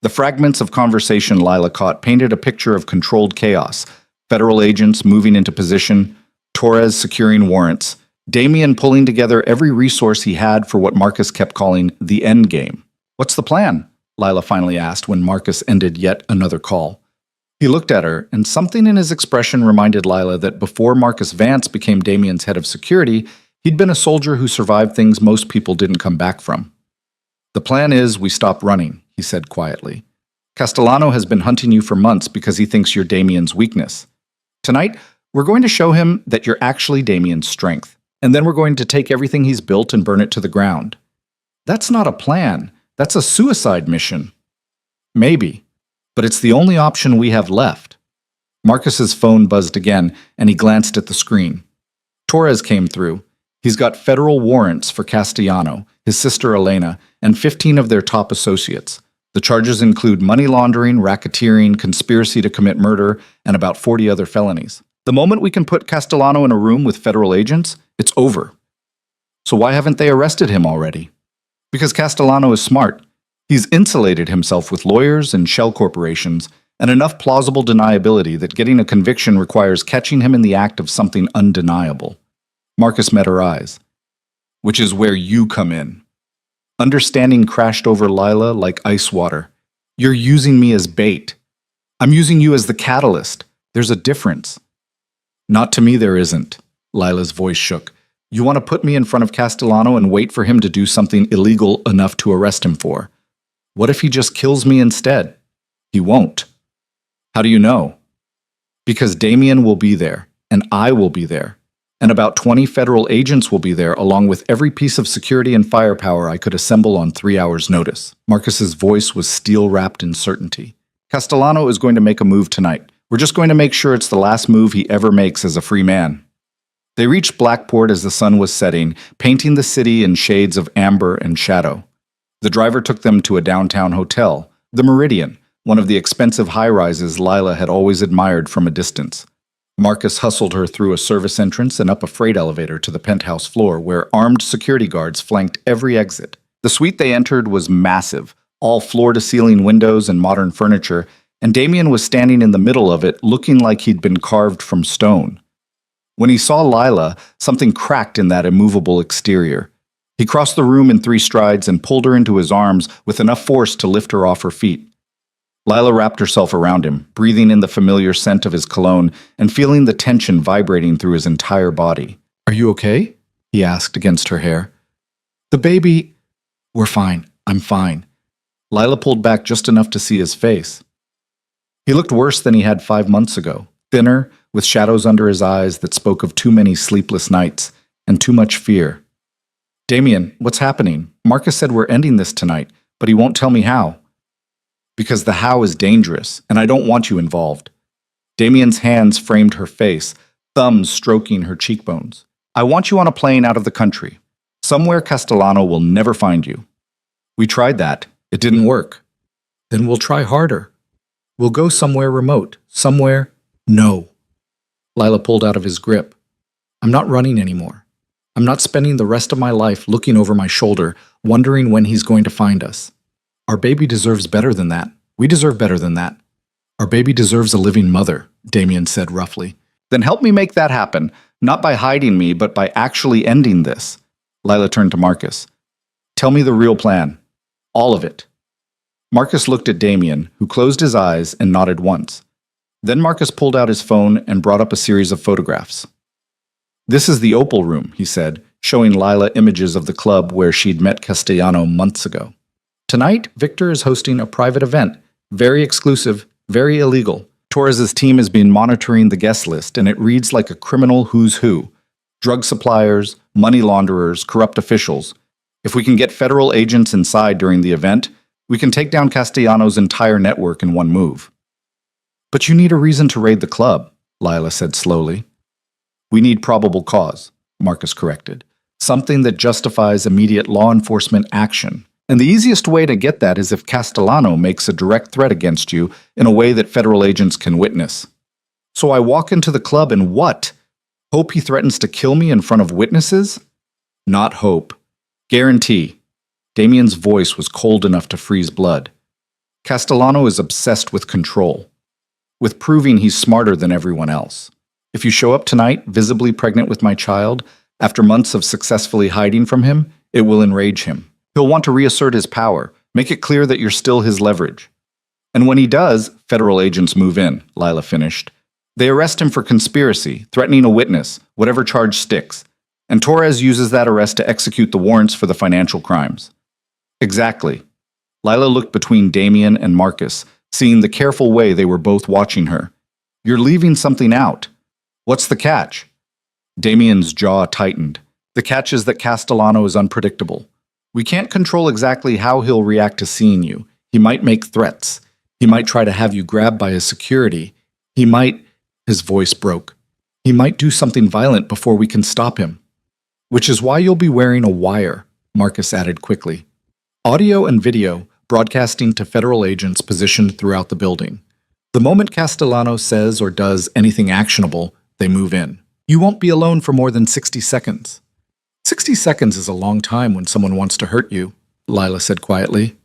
The fragments of conversation Lila caught painted a picture of controlled chaos, federal agents moving into position, Torres securing warrants, Damien pulling together every resource he had for what Marcus kept calling the end game. "What's the plan?" Lila finally asked when Marcus ended yet another call. He looked at her, and something in his expression reminded Lila that before Marcus Vance became Damien's head of security, He'd been a soldier who survived things most people didn't come back from. The plan is we stop running, he said quietly. Castellano has been hunting you for months because he thinks you're Damien's weakness. Tonight, we're going to show him that you're actually Damien's strength, and then we're going to take everything he's built and burn it to the ground. That's not a plan. That's a suicide mission. Maybe, but it's the only option we have left. Marcus's phone buzzed again, and he glanced at the screen. Torres came through. He's got federal warrants for Castellano, his sister Elena, and 15 of their top associates. The charges include money laundering, racketeering, conspiracy to commit murder, and about 40 other felonies. The moment we can put Castellano in a room with federal agents, it's over. So why haven't they arrested him already? Because Castellano is smart. He's insulated himself with lawyers and shell corporations, and enough plausible deniability that getting a conviction requires catching him in the act of something undeniable. Marcus met her eyes. Which is where you come in. Understanding crashed over Lila like ice water. You're using me as bait. I'm using you as the catalyst. There's a difference. Not to me there isn't. Lila's voice shook. You want to put me in front of Castellano and wait for him to do something illegal enough to arrest him for. What if he just kills me instead? He won't. How do you know? Because Damien will be there, and I will be there. And about 20 federal agents will be there, along with every piece of security and firepower I could assemble on 3 hours' notice. Marcus's voice was steel-wrapped in certainty. Castellano is going to make a move tonight. We're just going to make sure it's the last move he ever makes as a free man. They reached Blackport as the sun was setting, painting the city in shades of amber and shadow. The driver took them to a downtown hotel, the Meridian, one of the expensive high-rises Lila had always admired from a distance. Marcus hustled her through a service entrance and up a freight elevator to the penthouse floor, where armed security guards flanked every exit. The suite they entered was massive, all floor-to-ceiling windows and modern furniture, and Damien was standing in the middle of it, looking like he'd been carved from stone. When he saw Lila, something cracked in that immovable exterior. He crossed the room in 3 strides and pulled her into his arms with enough force to lift her off her feet. Lila wrapped herself around him, breathing in the familiar scent of his cologne and feeling the tension vibrating through his entire body. "Are you okay?" he asked against her hair. "The baby—" "We're fine. I'm fine." Lila pulled back just enough to see his face. He looked worse than he had 5 months ago, thinner, with shadows under his eyes that spoke of too many sleepless nights and too much fear. "Damien, what's happening? Marcus said we're ending this tonight, but he won't tell me how." "Because the how is dangerous, and I don't want you involved." Damien's hands framed her face, thumbs stroking her cheekbones. "I want you on a plane out of the country. Somewhere Castellano will never find you." "We tried that. It didn't work." "Then we'll try harder. We'll go somewhere remote. Somewhere—" "No." Lila pulled out of his grip. "I'm not running anymore. I'm not spending the rest of my life looking over my shoulder, wondering when he's going to find us. Our baby deserves better than that. We deserve better than that. Our baby deserves a living mother," Damien said roughly. "Then help me make that happen, not by hiding me, but by actually ending this." Lila turned to Marcus. "Tell me the real plan. All of it." Marcus looked at Damien, who closed his eyes and nodded once. Then Marcus pulled out his phone and brought up a series of photographs. "This is the Opal Room," he said, showing Lila images of the club where she'd met Castellano months ago. "Tonight, Victor is hosting a private event. Very exclusive, very illegal. Torres's team has been monitoring the guest list, and it reads like a criminal who's who. Drug suppliers, money launderers, corrupt officials. If we can get federal agents inside during the event, we can take down Castellano's entire network in one move." "But you need a reason to raid the club," Lila said slowly. "We need probable cause," Marcus corrected. "Something that justifies immediate law enforcement action. And the easiest way to get that is if Castellano makes a direct threat against you in a way that federal agents can witness. So I walk into the club and what? Hope he threatens to kill me in front of witnesses? Not hope. Guarantee." Damien's voice was cold enough to freeze blood. "Castellano is obsessed with control, with proving he's smarter than everyone else. If you show up tonight, visibly pregnant with my child, after months of successfully hiding from him, it will enrage him. He'll want to reassert his power, make it clear that you're still his leverage. And when he does, federal agents move in," Lila finished. "They arrest him for conspiracy, threatening a witness, whatever charge sticks. And Torres uses that arrest to execute the warrants for the financial crimes. Exactly. Lila looked between Damien and Marcus, seeing the careful way they were both watching her. You're leaving something out. What's the catch? Damien's jaw tightened. The catch is that Castellano is unpredictable. We can't control exactly how he'll react to seeing you. He might make threats. He might try to have you grabbed by his security. He might... His voice broke. He might do something violent before we can stop him. Which is why you'll be wearing a wire, Marcus added quickly. Audio and video broadcasting to federal agents positioned throughout the building. The moment Castellano says or does anything actionable, they move in. You won't be alone for more than 60 seconds. 60 seconds is a long time when someone wants to hurt you, Lila said quietly.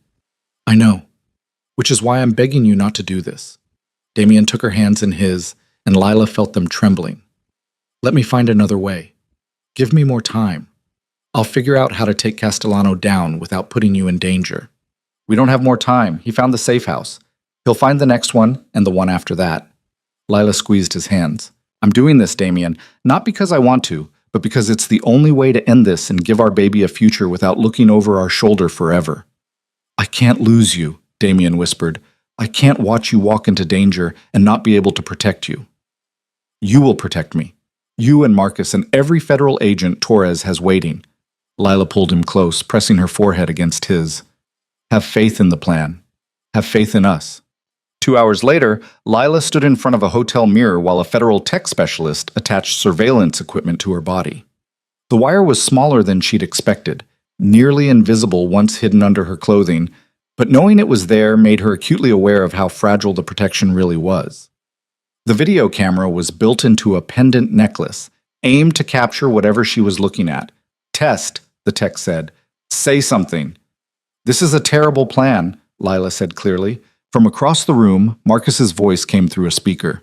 I know, which is why I'm begging you not to do this. Damien took her hands in his, and Lila felt them trembling. Let me find another way. Give me more time. I'll figure out how to take Castellano down without putting you in danger. We don't have more time. He found the safe house. He'll find the next one and the one after that. Lila squeezed his hands. I'm doing this, Damien, not because I want to, but because it's the only way to end this and give our baby a future without looking over our shoulder forever. I can't lose you, Damien whispered. I can't watch you walk into danger and not be able to protect you. You will protect me. You and Marcus and every federal agent Torres has waiting. Lila pulled him close, pressing her forehead against his. Have faith in the plan. Have faith in us. 2 hours later, Lila stood in front of a hotel mirror while a federal tech specialist attached surveillance equipment to her body. The wire was smaller than she'd expected, nearly invisible once hidden under her clothing, but knowing it was there made her acutely aware of how fragile the protection really was. The video camera was built into a pendant necklace, aimed to capture whatever she was looking at. Test, the tech said. Say something. This is a terrible plan, Lila said clearly. From across the room, Marcus's voice came through a speaker.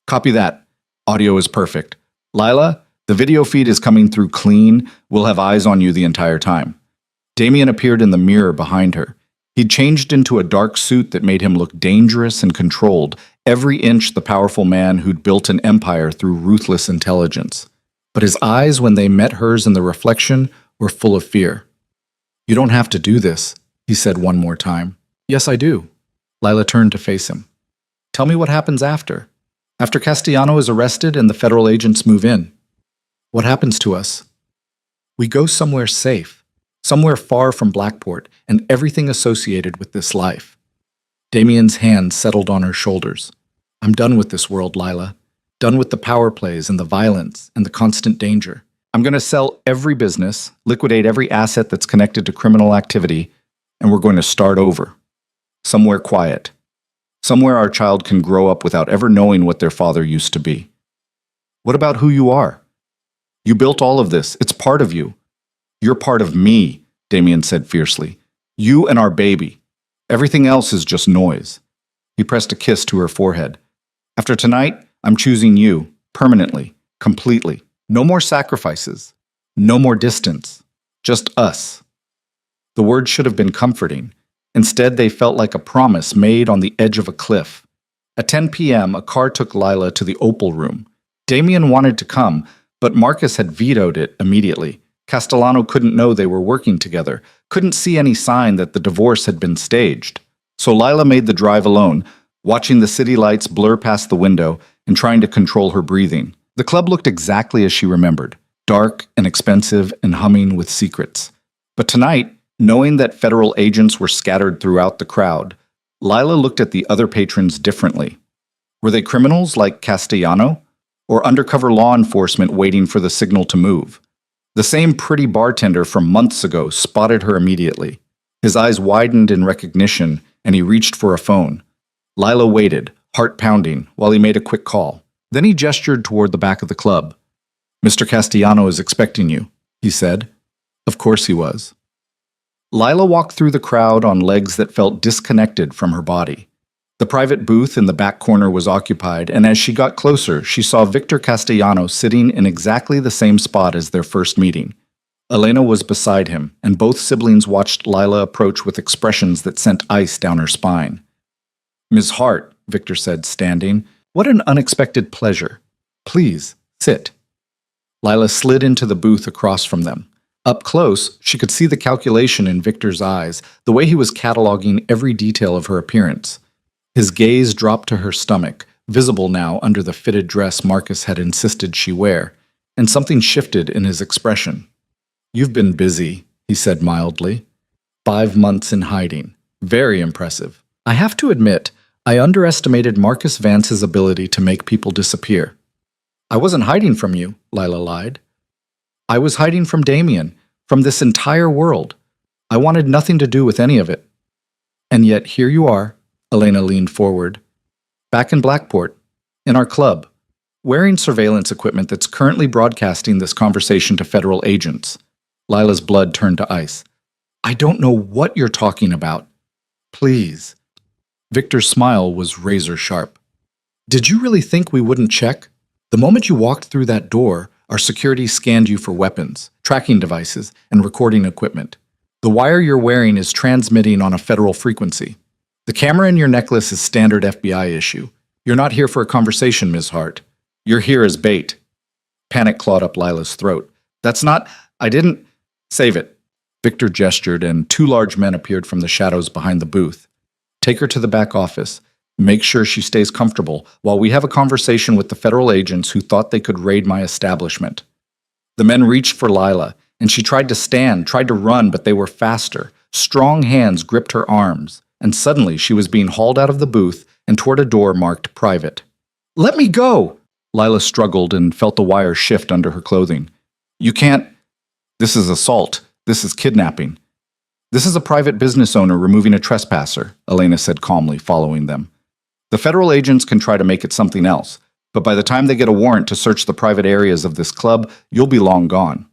Copy that. Audio is perfect. Lila, the video feed is coming through clean. We'll have eyes on you the entire time. Damien appeared in the mirror behind her. He'd changed into a dark suit that made him look dangerous and controlled, every inch the powerful man who'd built an empire through ruthless intelligence. But his eyes, when they met hers in the reflection, were full of fear. You don't have to do this, he said one more time. Yes, I do. Lila turned to face him. Tell me what happens after. After Castellano is arrested and the federal agents move in. What happens to us? We go somewhere safe, somewhere far from Blackport and everything associated with this life. Damien's hand settled on her shoulders. I'm done with this world, Lila. Done with the power plays and the violence and the constant danger. I'm going to sell every business, liquidate every asset that's connected to criminal activity, and we're going to start over. Somewhere quiet. Somewhere our child can grow up without ever knowing what their father used to be. What about who you are? You built all of this. It's part of you. You're part of me, Damien said fiercely. You and our baby. Everything else is just noise. He pressed a kiss to her forehead. After tonight, I'm choosing you, permanently, completely. No more sacrifices. No more distance. Just us. The words should have been comforting. Instead, they felt like a promise made on the edge of a cliff. At 10 p.m., a car took Lila to the Opal Room. Damien wanted to come, but Marcus had vetoed it immediately. Castellano couldn't know they were working together, couldn't see any sign that the divorce had been staged. So Lila made the drive alone, watching the city lights blur past the window and trying to control her breathing. The club looked exactly as she remembered, dark and expensive and humming with secrets. But tonight, knowing that federal agents were scattered throughout the crowd, Lila looked at the other patrons differently. Were they criminals like Castellano, or undercover law enforcement waiting for the signal to move? The same pretty bartender from months ago spotted her immediately. His eyes widened in recognition, and he reached for a phone. Lila waited, heart pounding, while he made a quick call. Then he gestured toward the back of the club. Mr. Castellano is expecting you, he said. Of course he was. Lila walked through the crowd on legs that felt disconnected from her body. The private booth in the back corner was occupied, and as she got closer, she saw Victor Castellano sitting in exactly the same spot as their first meeting. Elena was beside him, and both siblings watched Lila approach with expressions that sent ice down her spine. Ms. Hart, Victor said, standing, what an unexpected pleasure. Please, sit. Lila slid into the booth across from them. Up close, she could see the calculation in Victor's eyes, the way he was cataloging every detail of her appearance. His gaze dropped to her stomach, visible now under the fitted dress Marcus had insisted she wear, and something shifted in his expression. "You've been busy," he said mildly. 5 months in hiding. Very impressive. I have to admit, I underestimated Marcus Vance's ability to make people disappear. "I wasn't hiding from you," Lila lied. "I was hiding from Damien, from this entire world. I wanted nothing to do with any of it. And yet here you are," Elena leaned forward, "back in Blackport, in our club, wearing surveillance equipment that's currently broadcasting this conversation to federal agents." Lila's blood turned to ice. "I don't know what you're talking about. Please." Victor's smile was razor sharp. "Did you really think we wouldn't check? The moment you walked through that door, our security scanned you for weapons, tracking devices, and recording equipment. The wire you're wearing is transmitting on a federal frequency. The camera in your necklace is standard FBI issue. You're not here for a conversation, Ms. Hart. You're here as bait." Panic clawed up Lila's throat. "That's not... I didn't... Save it." Victor gestured, and 2 large men appeared from the shadows behind the booth. "Take her to the back office. Make sure she stays comfortable while we have a conversation with the federal agents who thought they could raid my establishment." The men reached for Lila, and she tried to stand, tried to run, but they were faster. Strong hands gripped her arms, and suddenly she was being hauled out of the booth and toward a door marked private. "Let me go!" Lila struggled and felt the wire shift under her clothing. "You can't... This is assault. This is kidnapping." "This is a private business owner removing a trespasser," Elena said calmly, following them. "The federal agents can try to make it something else, but by the time they get a warrant to search the private areas of this club, you'll be long gone."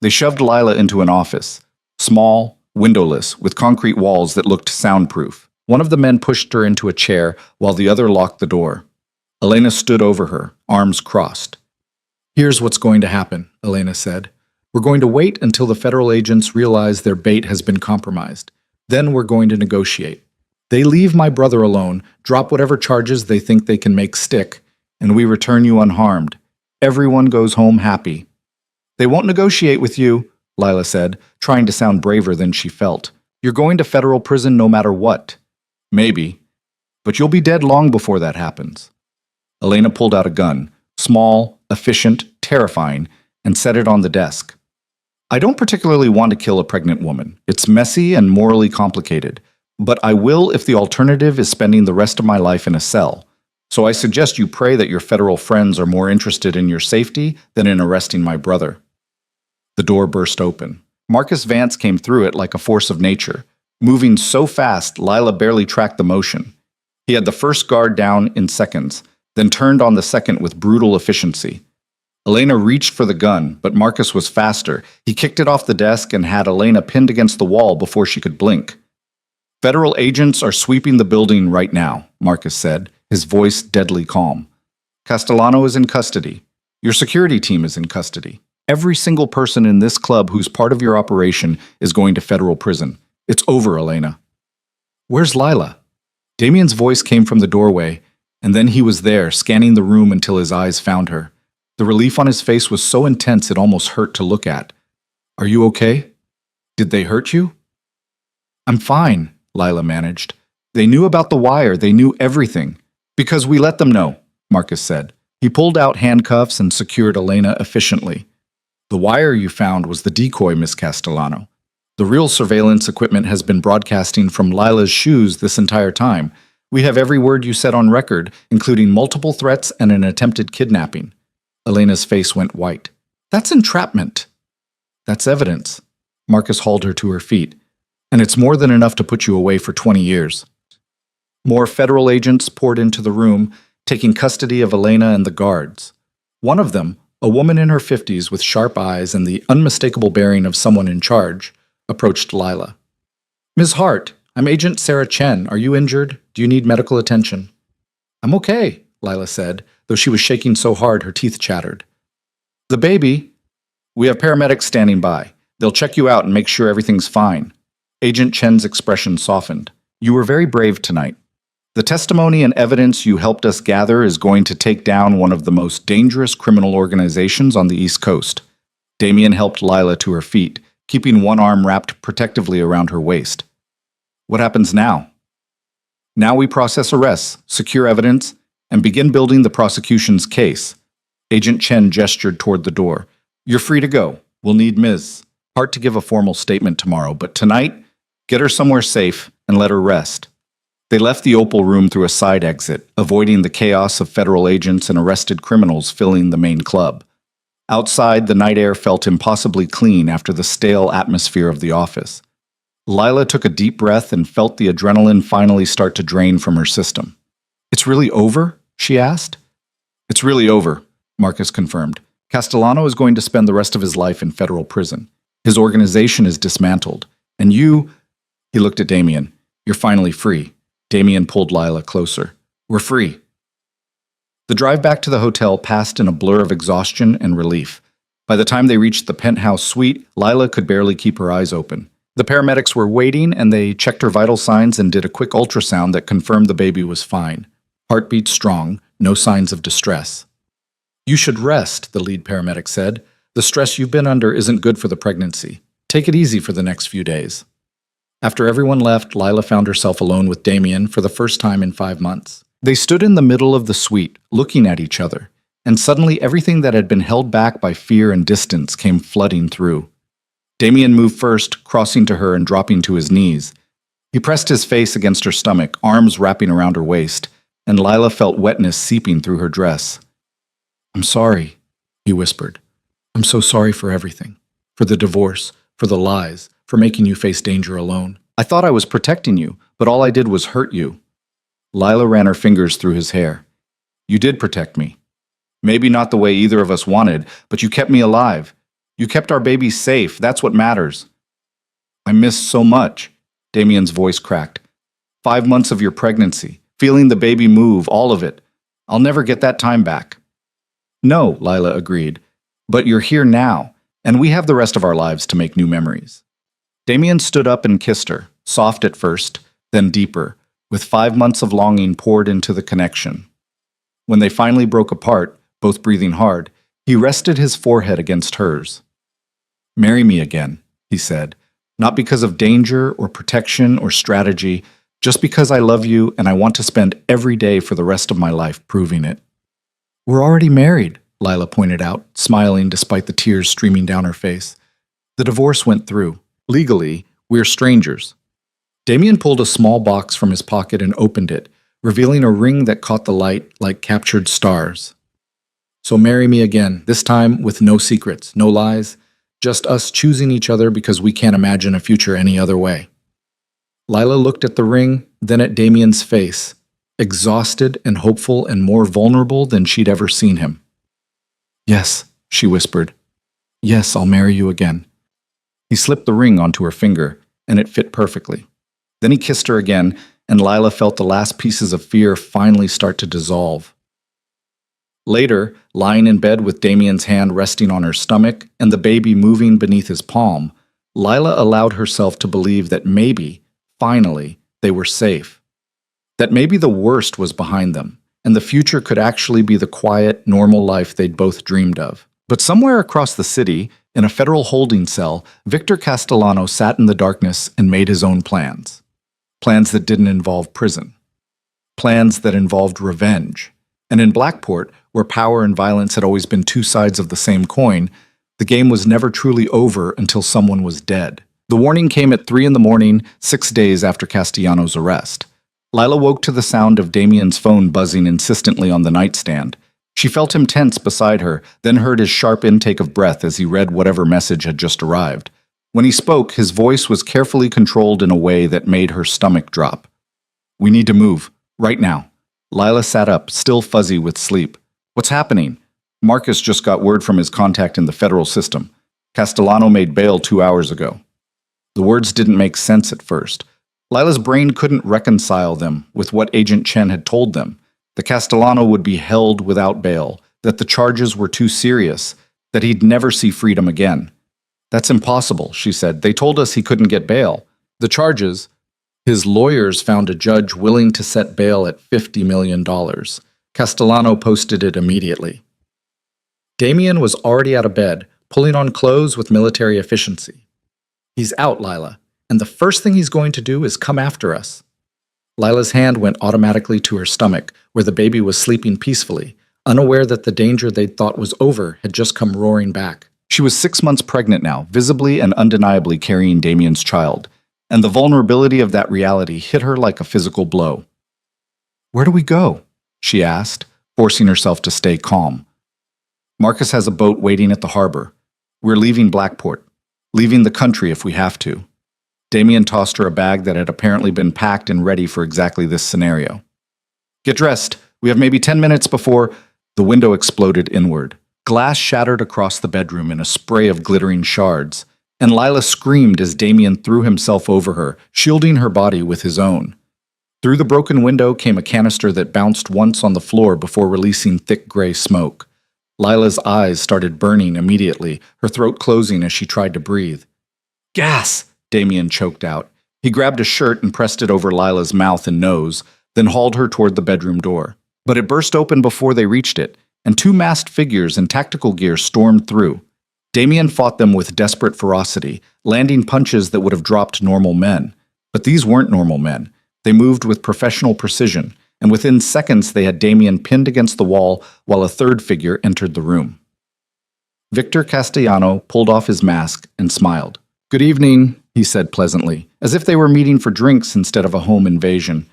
They shoved Lila into an office, small, windowless, with concrete walls that looked soundproof. One of the men pushed her into a chair while the other locked the door. Elena stood over her, arms crossed. "Here's what's going to happen," Elena said. "We're going to wait until the federal agents realize their bait has been compromised. Then we're going to negotiate. They leave my brother alone, drop whatever charges they think they can make stick, and we return you unharmed. Everyone goes home happy." "They won't negotiate with you," Lila said, trying to sound braver than she felt. "You're going to federal prison no matter what." "Maybe. But you'll be dead long before that happens." Elena pulled out a gun, small, efficient, terrifying, and set it on the desk. "I don't particularly want to kill a pregnant woman. It's messy and morally complicated. But I will if the alternative is spending the rest of my life in a cell. So I suggest you pray that your federal friends are more interested in your safety than in arresting my brother." The door burst open. Marcus Vance came through it like a force of nature. Moving so fast, Lila barely tracked the motion. He had the first guard down in seconds, then turned on the second with brutal efficiency. Elena reached for the gun, but Marcus was faster. He kicked it off the desk and had Elena pinned against the wall before she could blink. "Federal agents are sweeping the building right now," Marcus said, his voice deadly calm. "Castellano is in custody. Your security team is in custody. Every single person in this club who's part of your operation is going to federal prison. It's over, Elena." "Where's Lila?" Damien's voice came from the doorway, and then he was there, scanning the room until his eyes found her. The relief on his face was so intense it almost hurt to look at. "Are you okay? Did they hurt you?" "I'm fine," Lila managed. "They knew about the wire. They knew everything." "Because we let them know," Marcus said. He pulled out handcuffs and secured Elena efficiently. "The wire you found was the decoy, Miss Castellano. The real surveillance equipment has been broadcasting from Lila's shoes this entire time. We have every word you said on record, including multiple threats and an attempted kidnapping." Elena's face went white. "That's entrapment." "That's evidence." Marcus hauled her to her feet. "And it's more than enough to put you away for 20 years. More federal agents poured into the room, taking custody of Elena and the guards. One of them, a woman in her 50s with sharp eyes and the unmistakable bearing of someone in charge, approached Lila. "Ms. Hart, I'm Agent Sarah Chen. Are you injured? Do you need medical attention?" "I'm okay," Lila said, though she was shaking so hard her teeth chattered. "The baby?" "We have paramedics standing by. They'll check you out and make sure everything's fine." Agent Chen's expression softened. "You were very brave tonight." The testimony and evidence you helped us gather is going to take down one of the most dangerous criminal organizations on the East Coast. Damien helped Lila to her feet, keeping one arm wrapped protectively around her waist. What happens now? Now we process arrests, secure evidence, and begin building the prosecution's case. Agent Chen gestured toward the door. You're free to go. We'll need Ms. Hart to give a formal statement tomorrow, but tonight, get her somewhere safe and let her rest. They left the Opal room through a side exit, avoiding the chaos of federal agents and arrested criminals filling the main club. Outside, the night air felt impossibly clean after the stale atmosphere of the office. Lila took a deep breath and felt the adrenaline finally start to drain from her system. It's really over? She asked. It's really over, Marcus confirmed. Castellano is going to spend the rest of his life in federal prison. His organization is dismantled. And you, he looked at Damien, you're finally free. Damien pulled Lila closer. We're free. The drive back to the hotel passed in a blur of exhaustion and relief. By the time they reached the penthouse suite, Lila could barely keep her eyes open. The paramedics were waiting, and they checked her vital signs and did a quick ultrasound that confirmed the baby was fine. Heartbeat strong, no signs of distress. You should rest, the lead paramedic said. The stress you've been under isn't good for the pregnancy. Take it easy for the next few days. After everyone left, Lila found herself alone with Damien for the first time in 5 months. They stood in the middle of the suite, looking at each other, and suddenly everything that had been held back by fear and distance came flooding through. Damien moved first, crossing to her and dropping to his knees. He pressed his face against her stomach, arms wrapping around her waist, and Lila felt wetness seeping through her dress. I'm sorry, he whispered. I'm so sorry for everything. For the divorce, for the lies, for making you face danger alone. I thought I was protecting you, but all I did was hurt you. Lila ran her fingers through his hair. You did protect me. Maybe not the way either of us wanted, but you kept me alive. You kept our baby safe. That's what matters. I missed so much. Damien's voice cracked. 5 months of your pregnancy, feeling the baby move, all of it. I'll never get that time back. No, Lila agreed. But you're here now, and we have the rest of our lives to make new memories. Damien stood up and kissed her, soft at first, then deeper, with 5 months of longing poured into the connection. When they finally broke apart, both breathing hard, he rested his forehead against hers. Marry me again, he said, not because of danger or protection or strategy, just because I love you and I want to spend every day for the rest of my life proving it. We're already married, Lila pointed out, smiling despite the tears streaming down her face. The divorce went through. Legally, we're strangers. Damien pulled a small box from his pocket and opened it, revealing a ring that caught the light like captured stars. So marry me again, this time with no secrets, no lies, just us choosing each other because we can't imagine a future any other way. Lila looked at the ring, then at Damien's face, exhausted and hopeful and more vulnerable than she'd ever seen him. Yes, she whispered. Yes, I'll marry you again. He slipped the ring onto her finger, and it fit perfectly. Then he kissed her again, and Lila felt the last pieces of fear finally start to dissolve. Later, lying in bed with Damien's hand resting on her stomach and the baby moving beneath his palm, Lila allowed herself to believe that maybe, finally, they were safe. That maybe the worst was behind them, and the future could actually be the quiet, normal life they'd both dreamed of. But somewhere across the city, in a federal holding cell, Victor Castellano sat in the darkness and made his own plans. Plans that didn't involve prison. Plans that involved revenge. And in Blackport, where power and violence had always been two sides of the same coin, the game was never truly over until someone was dead. The warning came at 3 a.m, 6 days after Castellano's arrest. Lila woke to the sound of Damien's phone buzzing insistently on the nightstand. She felt him tense beside her, then heard his sharp intake of breath as he read whatever message had just arrived. When he spoke, his voice was carefully controlled in a way that made her stomach drop. We need to move, right now. Lila sat up, still fuzzy with sleep. What's happening? Marcus just got word from his contact in the federal system. Castellano made bail 2 hours ago. The words didn't make sense at first. Lila's brain couldn't reconcile them with what Agent Chen had told them. That Castellano would be held without bail, that the charges were too serious, that he'd never see freedom again. That's impossible, she said. They told us he couldn't get bail. The charges... His lawyers found a judge willing to set bail at $50 million. Castellano posted it immediately. Damien was already out of bed, pulling on clothes with military efficiency. He's out, Lila, and the first thing he's going to do is come after us. Lila's hand went automatically to her stomach, where the baby was sleeping peacefully, unaware that the danger they'd thought was over had just come roaring back. She was 6 months pregnant now, visibly and undeniably carrying Damien's child, and the vulnerability of that reality hit her like a physical blow. "Where do we go?" she asked, forcing herself to stay calm. "Marcus has a boat waiting at the harbor. We're leaving Blackport, leaving the country if we have to." Damien tossed her a bag that had apparently been packed and ready for exactly this scenario. "Get dressed. We have maybe 10 minutes before—" The window exploded inward. Glass shattered across the bedroom in a spray of glittering shards, and Lila screamed as Damien threw himself over her, shielding her body with his own. Through the broken window came a canister that bounced once on the floor before releasing thick gray smoke. Lila's eyes started burning immediately, her throat closing as she tried to breathe. "Gas!" Damien choked out. He grabbed a shirt and pressed it over Lila's mouth and nose, then hauled her toward the bedroom door. But it burst open before they reached it, and 2 masked figures in tactical gear stormed through. Damien fought them with desperate ferocity, landing punches that would have dropped normal men. But these weren't normal men. They moved with professional precision, and within seconds they had Damien pinned against the wall while a third figure entered the room. Victor Castellano pulled off his mask and smiled. "Good evening," he said pleasantly, as if they were meeting for drinks instead of a home invasion.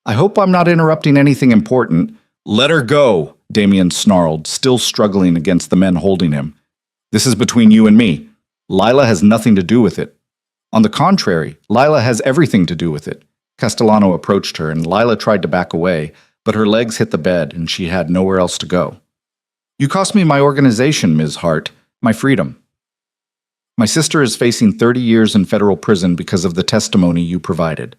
"I hope I'm not interrupting anything important." "Let her go," Damien snarled, still struggling against the men holding him. "This is between you and me. Lila has nothing to do with it." "On the contrary, Lila has everything to do with it." Castellano approached her, and Lila tried to back away, but her legs hit the bed, and she had nowhere else to go. "You cost me my organization, Ms. Hart, my freedom. My sister is facing 30 years in federal prison because of the testimony you provided.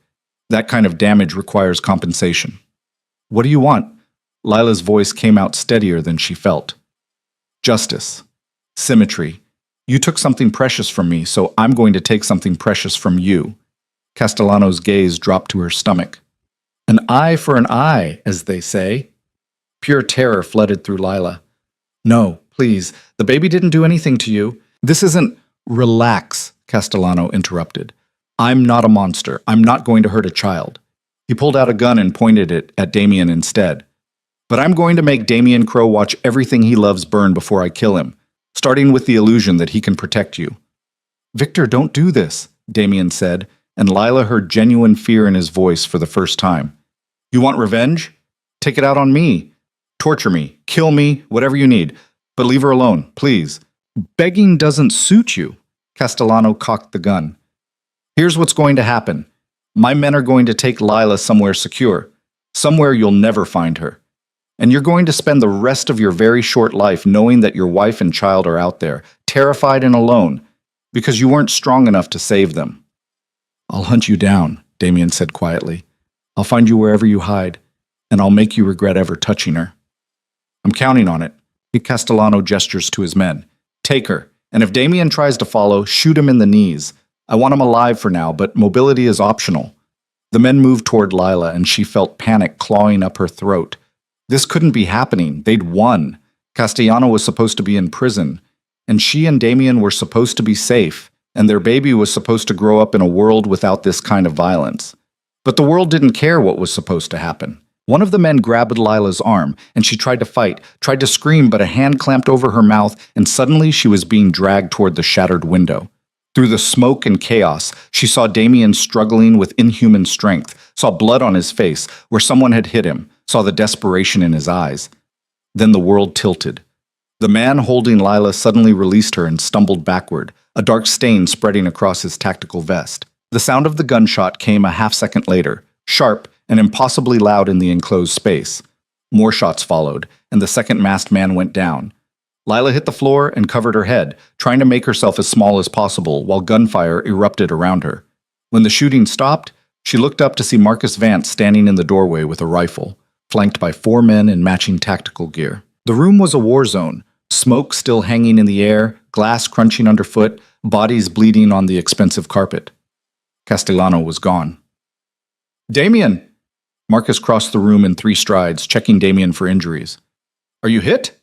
That kind of damage requires compensation." "What do you want?" Lila's voice came out steadier than she felt. "Justice. Symmetry. You took something precious from me, so I'm going to take something precious from you." Castellano's gaze dropped to her stomach. "An eye for an eye, as they say." Pure terror flooded through Lila. "No, please, the baby didn't do anything to you. This isn't—" "Relax," Castellano interrupted. "I'm not a monster. I'm not going to hurt a child." He pulled out a gun and pointed it at Damien instead. "But I'm going to make Damien Crowe watch everything he loves burn before I kill him, starting with the illusion that he can protect you." "Victor, don't do this," Damien said, and Lila heard genuine fear in his voice for the first time. "You want revenge? Take it out on me. Torture me, kill me, whatever you need. But leave her alone, please." "Begging doesn't suit you." Castellano cocked the gun. "Here's what's going to happen. My men are going to take Lila somewhere secure, somewhere you'll never find her. And you're going to spend the rest of your very short life knowing that your wife and child are out there, terrified and alone, because you weren't strong enough to save them." "I'll hunt you down," Damien said quietly. "I'll find you wherever you hide, and I'll make you regret ever touching her." "I'm counting on it." Castellano gestures to his men. "Take her, and if Damien tries to follow, shoot him in the knees. I want him alive for now, but mobility is optional." The men moved toward Lila, and she felt panic clawing up her throat. This couldn't be happening. They'd won. Castellano was supposed to be in prison, and she and Damien were supposed to be safe, and their baby was supposed to grow up in a world without this kind of violence. But the world didn't care what was supposed to happen. One of the men grabbed Lila's arm, and she tried to fight, tried to scream, but a hand clamped over her mouth, and suddenly she was being dragged toward the shattered window. Through the smoke and chaos, she saw Damien struggling with inhuman strength, saw blood on his face where someone had hit him, saw the desperation in his eyes. Then the world tilted. The man holding Lila suddenly released her and stumbled backward, a dark stain spreading across his tactical vest. The sound of the gunshot came a half-second later, sharp and impossibly loud in the enclosed space. More shots followed, and the second masked man went down. Lila hit the floor and covered her head, trying to make herself as small as possible while gunfire erupted around her. When the shooting stopped, she looked up to see Marcus Vance standing in the doorway with a rifle, flanked by 4 men in matching tactical gear. The room was a war zone, smoke still hanging in the air, glass crunching underfoot, bodies bleeding on the expensive carpet. Castellano was gone. Damien! Marcus crossed the room in 3 strides, checking Damien for injuries. Are you hit?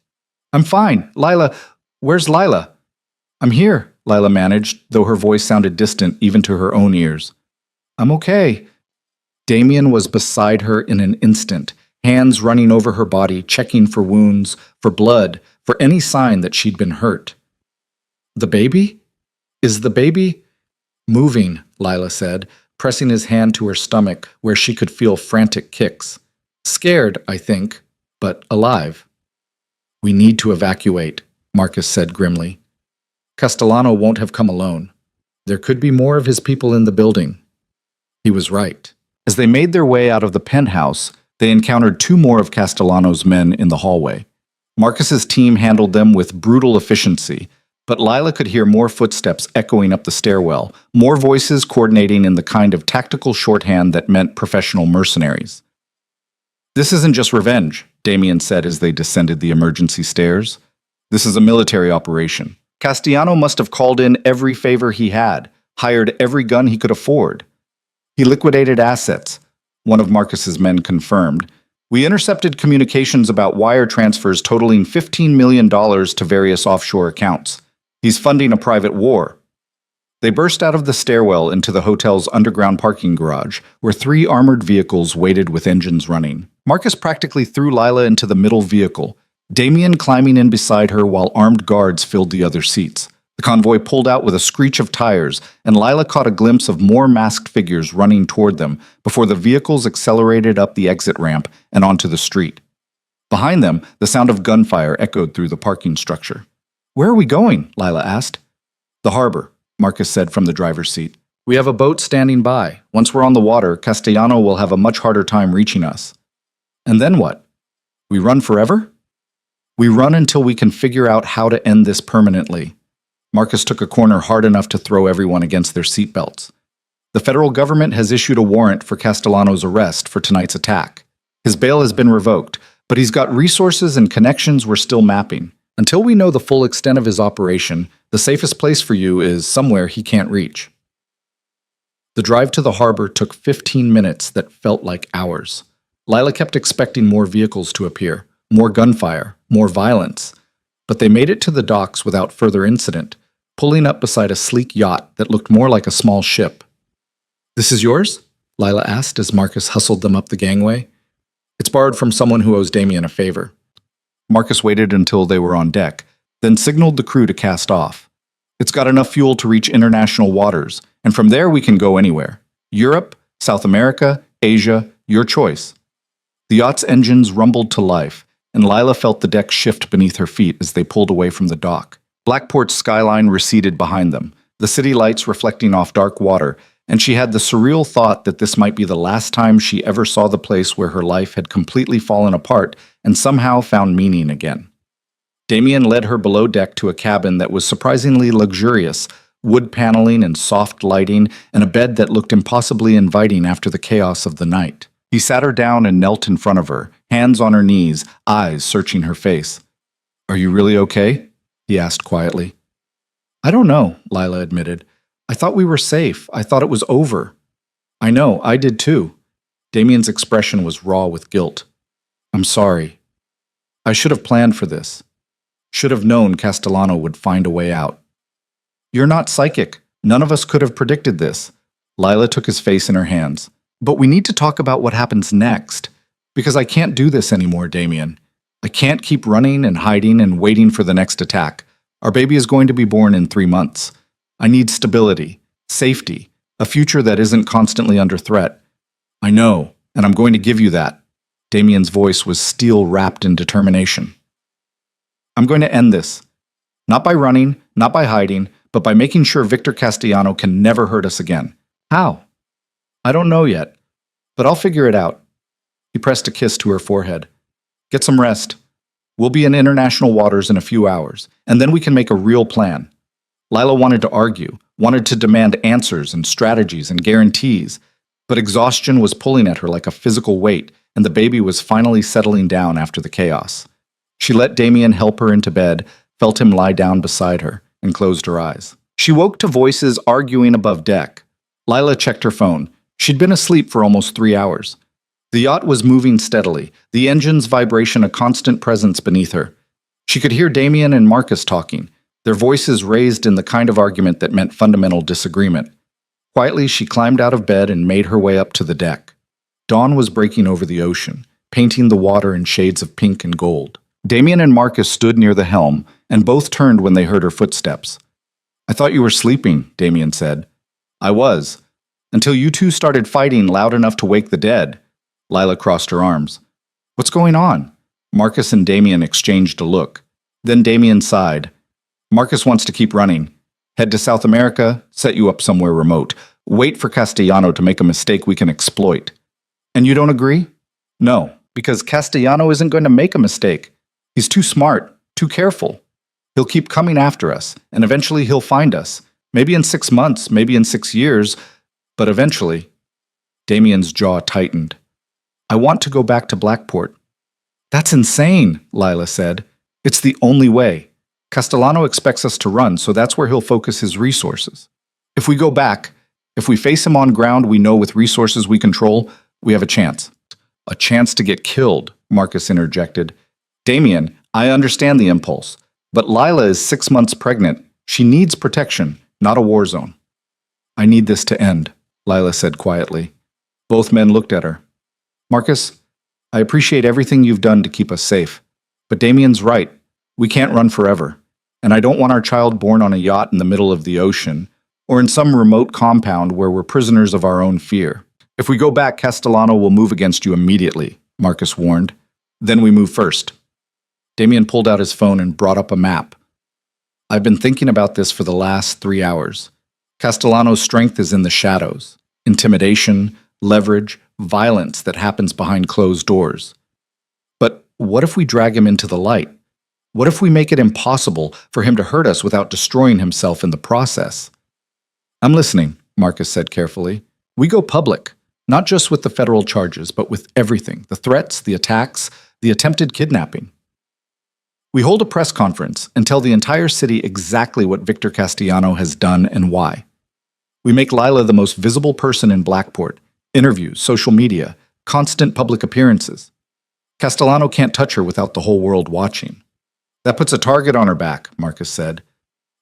I'm fine. Lila, where's Lila? I'm here, Lila managed, though her voice sounded distant even to her own ears. I'm okay. Damien was beside her in an instant, hands running over her body, checking for wounds, for blood, for any sign that she'd been hurt. The baby? Is the baby? Moving, Lila said, pressing his hand to her stomach where she could feel frantic kicks. Scared, I think, but alive. We need to evacuate, Marcus said grimly. Castellano won't have come alone. There could be more of his people in the building. He was right. As they made their way out of the penthouse, they encountered 2 more of Castellano's men in the hallway. Marcus's team handled them with brutal efficiency, but Lila could hear more footsteps echoing up the stairwell, more voices coordinating in the kind of tactical shorthand that meant professional mercenaries. This isn't just revenge, Damien said as they descended the emergency stairs. This is a military operation. Castellano must have called in every favor he had, hired every gun he could afford. He liquidated assets, one of Marcus's men confirmed. We intercepted communications about wire transfers totaling $15 million to various offshore accounts. He's funding a private war. They burst out of the stairwell into the hotel's underground parking garage, where 3 armored vehicles waited with engines running. Marcus practically threw Lila into the middle vehicle, Damien climbing in beside her while armed guards filled the other seats. The convoy pulled out with a screech of tires, and Lila caught a glimpse of more masked figures running toward them before the vehicles accelerated up the exit ramp and onto the street. Behind them, the sound of gunfire echoed through the parking structure. Where are we going? Lila asked. The harbor, Marcus said from the driver's seat. We have a boat standing by. Once we're on the water, Castellano will have a much harder time reaching us. And then what? We run forever? We run until we can figure out how to end this permanently. Marcus took a corner hard enough to throw everyone against their seatbelts. The federal government has issued a warrant for Castellano's arrest for tonight's attack. His bail has been revoked, but he's got resources and connections we're still mapping. Until we know the full extent of his operation, the safest place for you is somewhere he can't reach. The drive to the harbor took 15 minutes that felt like hours. Lila kept expecting more vehicles to appear, more gunfire, more violence. But they made it to the docks without further incident, pulling up beside a sleek yacht that looked more like a small ship. This is yours? Lila asked as Marcus hustled them up the gangway. It's borrowed from someone who owes Damien a favor. Marcus waited until they were on deck, then signaled the crew to cast off. It's got enough fuel to reach international waters, and from there we can go anywhere. Europe, South America, Asia, your choice. The yacht's engines rumbled to life, and Lila felt the deck shift beneath her feet as they pulled away from the dock. Blackport's skyline receded behind them, the city lights reflecting off dark water, and she had the surreal thought that this might be the last time she ever saw the place where her life had completely fallen apart and somehow found meaning again. Damien led her below deck to a cabin that was surprisingly luxurious, wood paneling and soft lighting, and a bed that looked impossibly inviting after the chaos of the night. He sat her down and knelt in front of her, hands on her knees, eyes searching her face. Are you really okay? He asked quietly. I don't know, Lila admitted. I thought we were safe. I thought it was over. I know, I did too. Damien's expression was raw with guilt. I'm sorry. I should have planned for this. Should have known Castellano would find a way out. You're not psychic. None of us could have predicted this. Lila took his face in her hands. But we need to talk about what happens next. Because I can't do this anymore, Damien. I can't keep running and hiding and waiting for the next attack. Our baby is going to be born in 3 months. I need stability, safety, a future that isn't constantly under threat. I know, and I'm going to give you that. Damien's voice was steel wrapped in determination. I'm going to end this. Not by running, not by hiding, but by making sure Victor Castellano can never hurt us again. How? I don't know yet, but I'll figure it out. He pressed a kiss to her forehead. Get some rest. We'll be in international waters in a few hours, and then we can make a real plan. Lila wanted to argue, wanted to demand answers and strategies and guarantees, but exhaustion was pulling at her like a physical weight, and the baby was finally settling down after the chaos. She let Damien help her into bed, felt him lie down beside her, and closed her eyes. She woke to voices arguing above deck. Lila checked her phone. She'd been asleep for almost 3 hours. The yacht was moving steadily, the engine's vibration a constant presence beneath her. She could hear Damien and Marcus talking, their voices raised in the kind of argument that meant fundamental disagreement. Quietly, she climbed out of bed and made her way up to the deck. Dawn was breaking over the ocean, painting the water in shades of pink and gold. Damien and Marcus stood near the helm, and both turned when they heard her footsteps. "I thought you were sleeping," Damien said. "I was. Until you two started fighting loud enough to wake the dead." Lila crossed her arms. "What's going on?" Marcus and Damien exchanged a look. Then Damien sighed. "Marcus wants to keep running. Head to South America, set you up somewhere remote. Wait for Castellano to make a mistake we can exploit." "And you don't agree?" "No, because Castellano isn't going to make a mistake. He's too smart, too careful. He'll keep coming after us, and eventually he'll find us. Maybe in 6 months, maybe in 6 years, but eventually." Damien's jaw tightened. "I want to go back to Blackport." "That's insane," Lila said. "It's the only way. Castellano expects us to run, so that's where he'll focus his resources. If we go back, if we face him on ground we know with resources we control, we have a chance." "A chance to get killed," Marcus interjected. "Damien, I understand the impulse, but Lila is 6 months pregnant. She needs protection, not a war zone." "I need this to end," Lila said quietly. Both men looked at her. "Marcus, I appreciate everything you've done to keep us safe. But Damien's right. We can't run forever. And I don't want our child born on a yacht in the middle of the ocean, or in some remote compound where we're prisoners of our own fear. If we go back, Castellano will move against you immediately," Marcus warned. "Then we move first." Damien pulled out his phone and brought up a map. "I've been thinking about this for the last 3 hours. Castellano's strength is in the shadows. Intimidation, leverage, violence that happens behind closed doors. But what if we drag him into the light? What if we make it impossible for him to hurt us without destroying himself in the process?" "I'm listening," Marcus said carefully. "We go public, not just with the federal charges, but with everything, the threats, the attacks, the attempted kidnapping. We hold a press conference and tell the entire city exactly what Victor Castellano has done and why. We make Lila the most visible person in Blackport. Interviews, social media, constant public appearances. Castellano can't touch her without the whole world watching." "That puts a target on her back," Marcus said.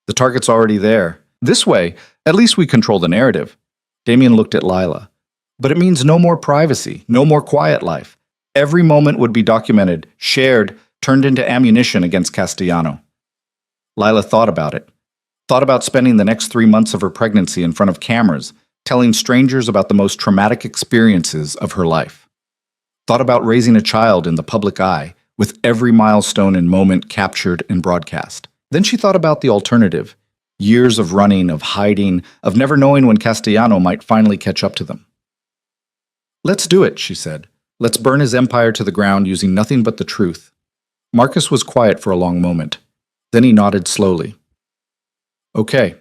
"The target's already there. This way, at least we control the narrative." Damien looked at Lila. "But it means no more privacy, no more quiet life. Every moment would be documented, shared, turned into ammunition against Castellano." Lila thought about it. Thought about spending the next 3 months of her pregnancy in front of cameras, telling strangers about the most traumatic experiences of her life. Thought about raising a child in the public eye, with every milestone and moment captured and broadcast. Then she thought about the alternative. Years of running, of hiding, of never knowing when Castellano might finally catch up to them. "Let's do it," she said. "Let's burn his empire to the ground using nothing but the truth." Marcus was quiet for a long moment. Then he nodded slowly. "Okay.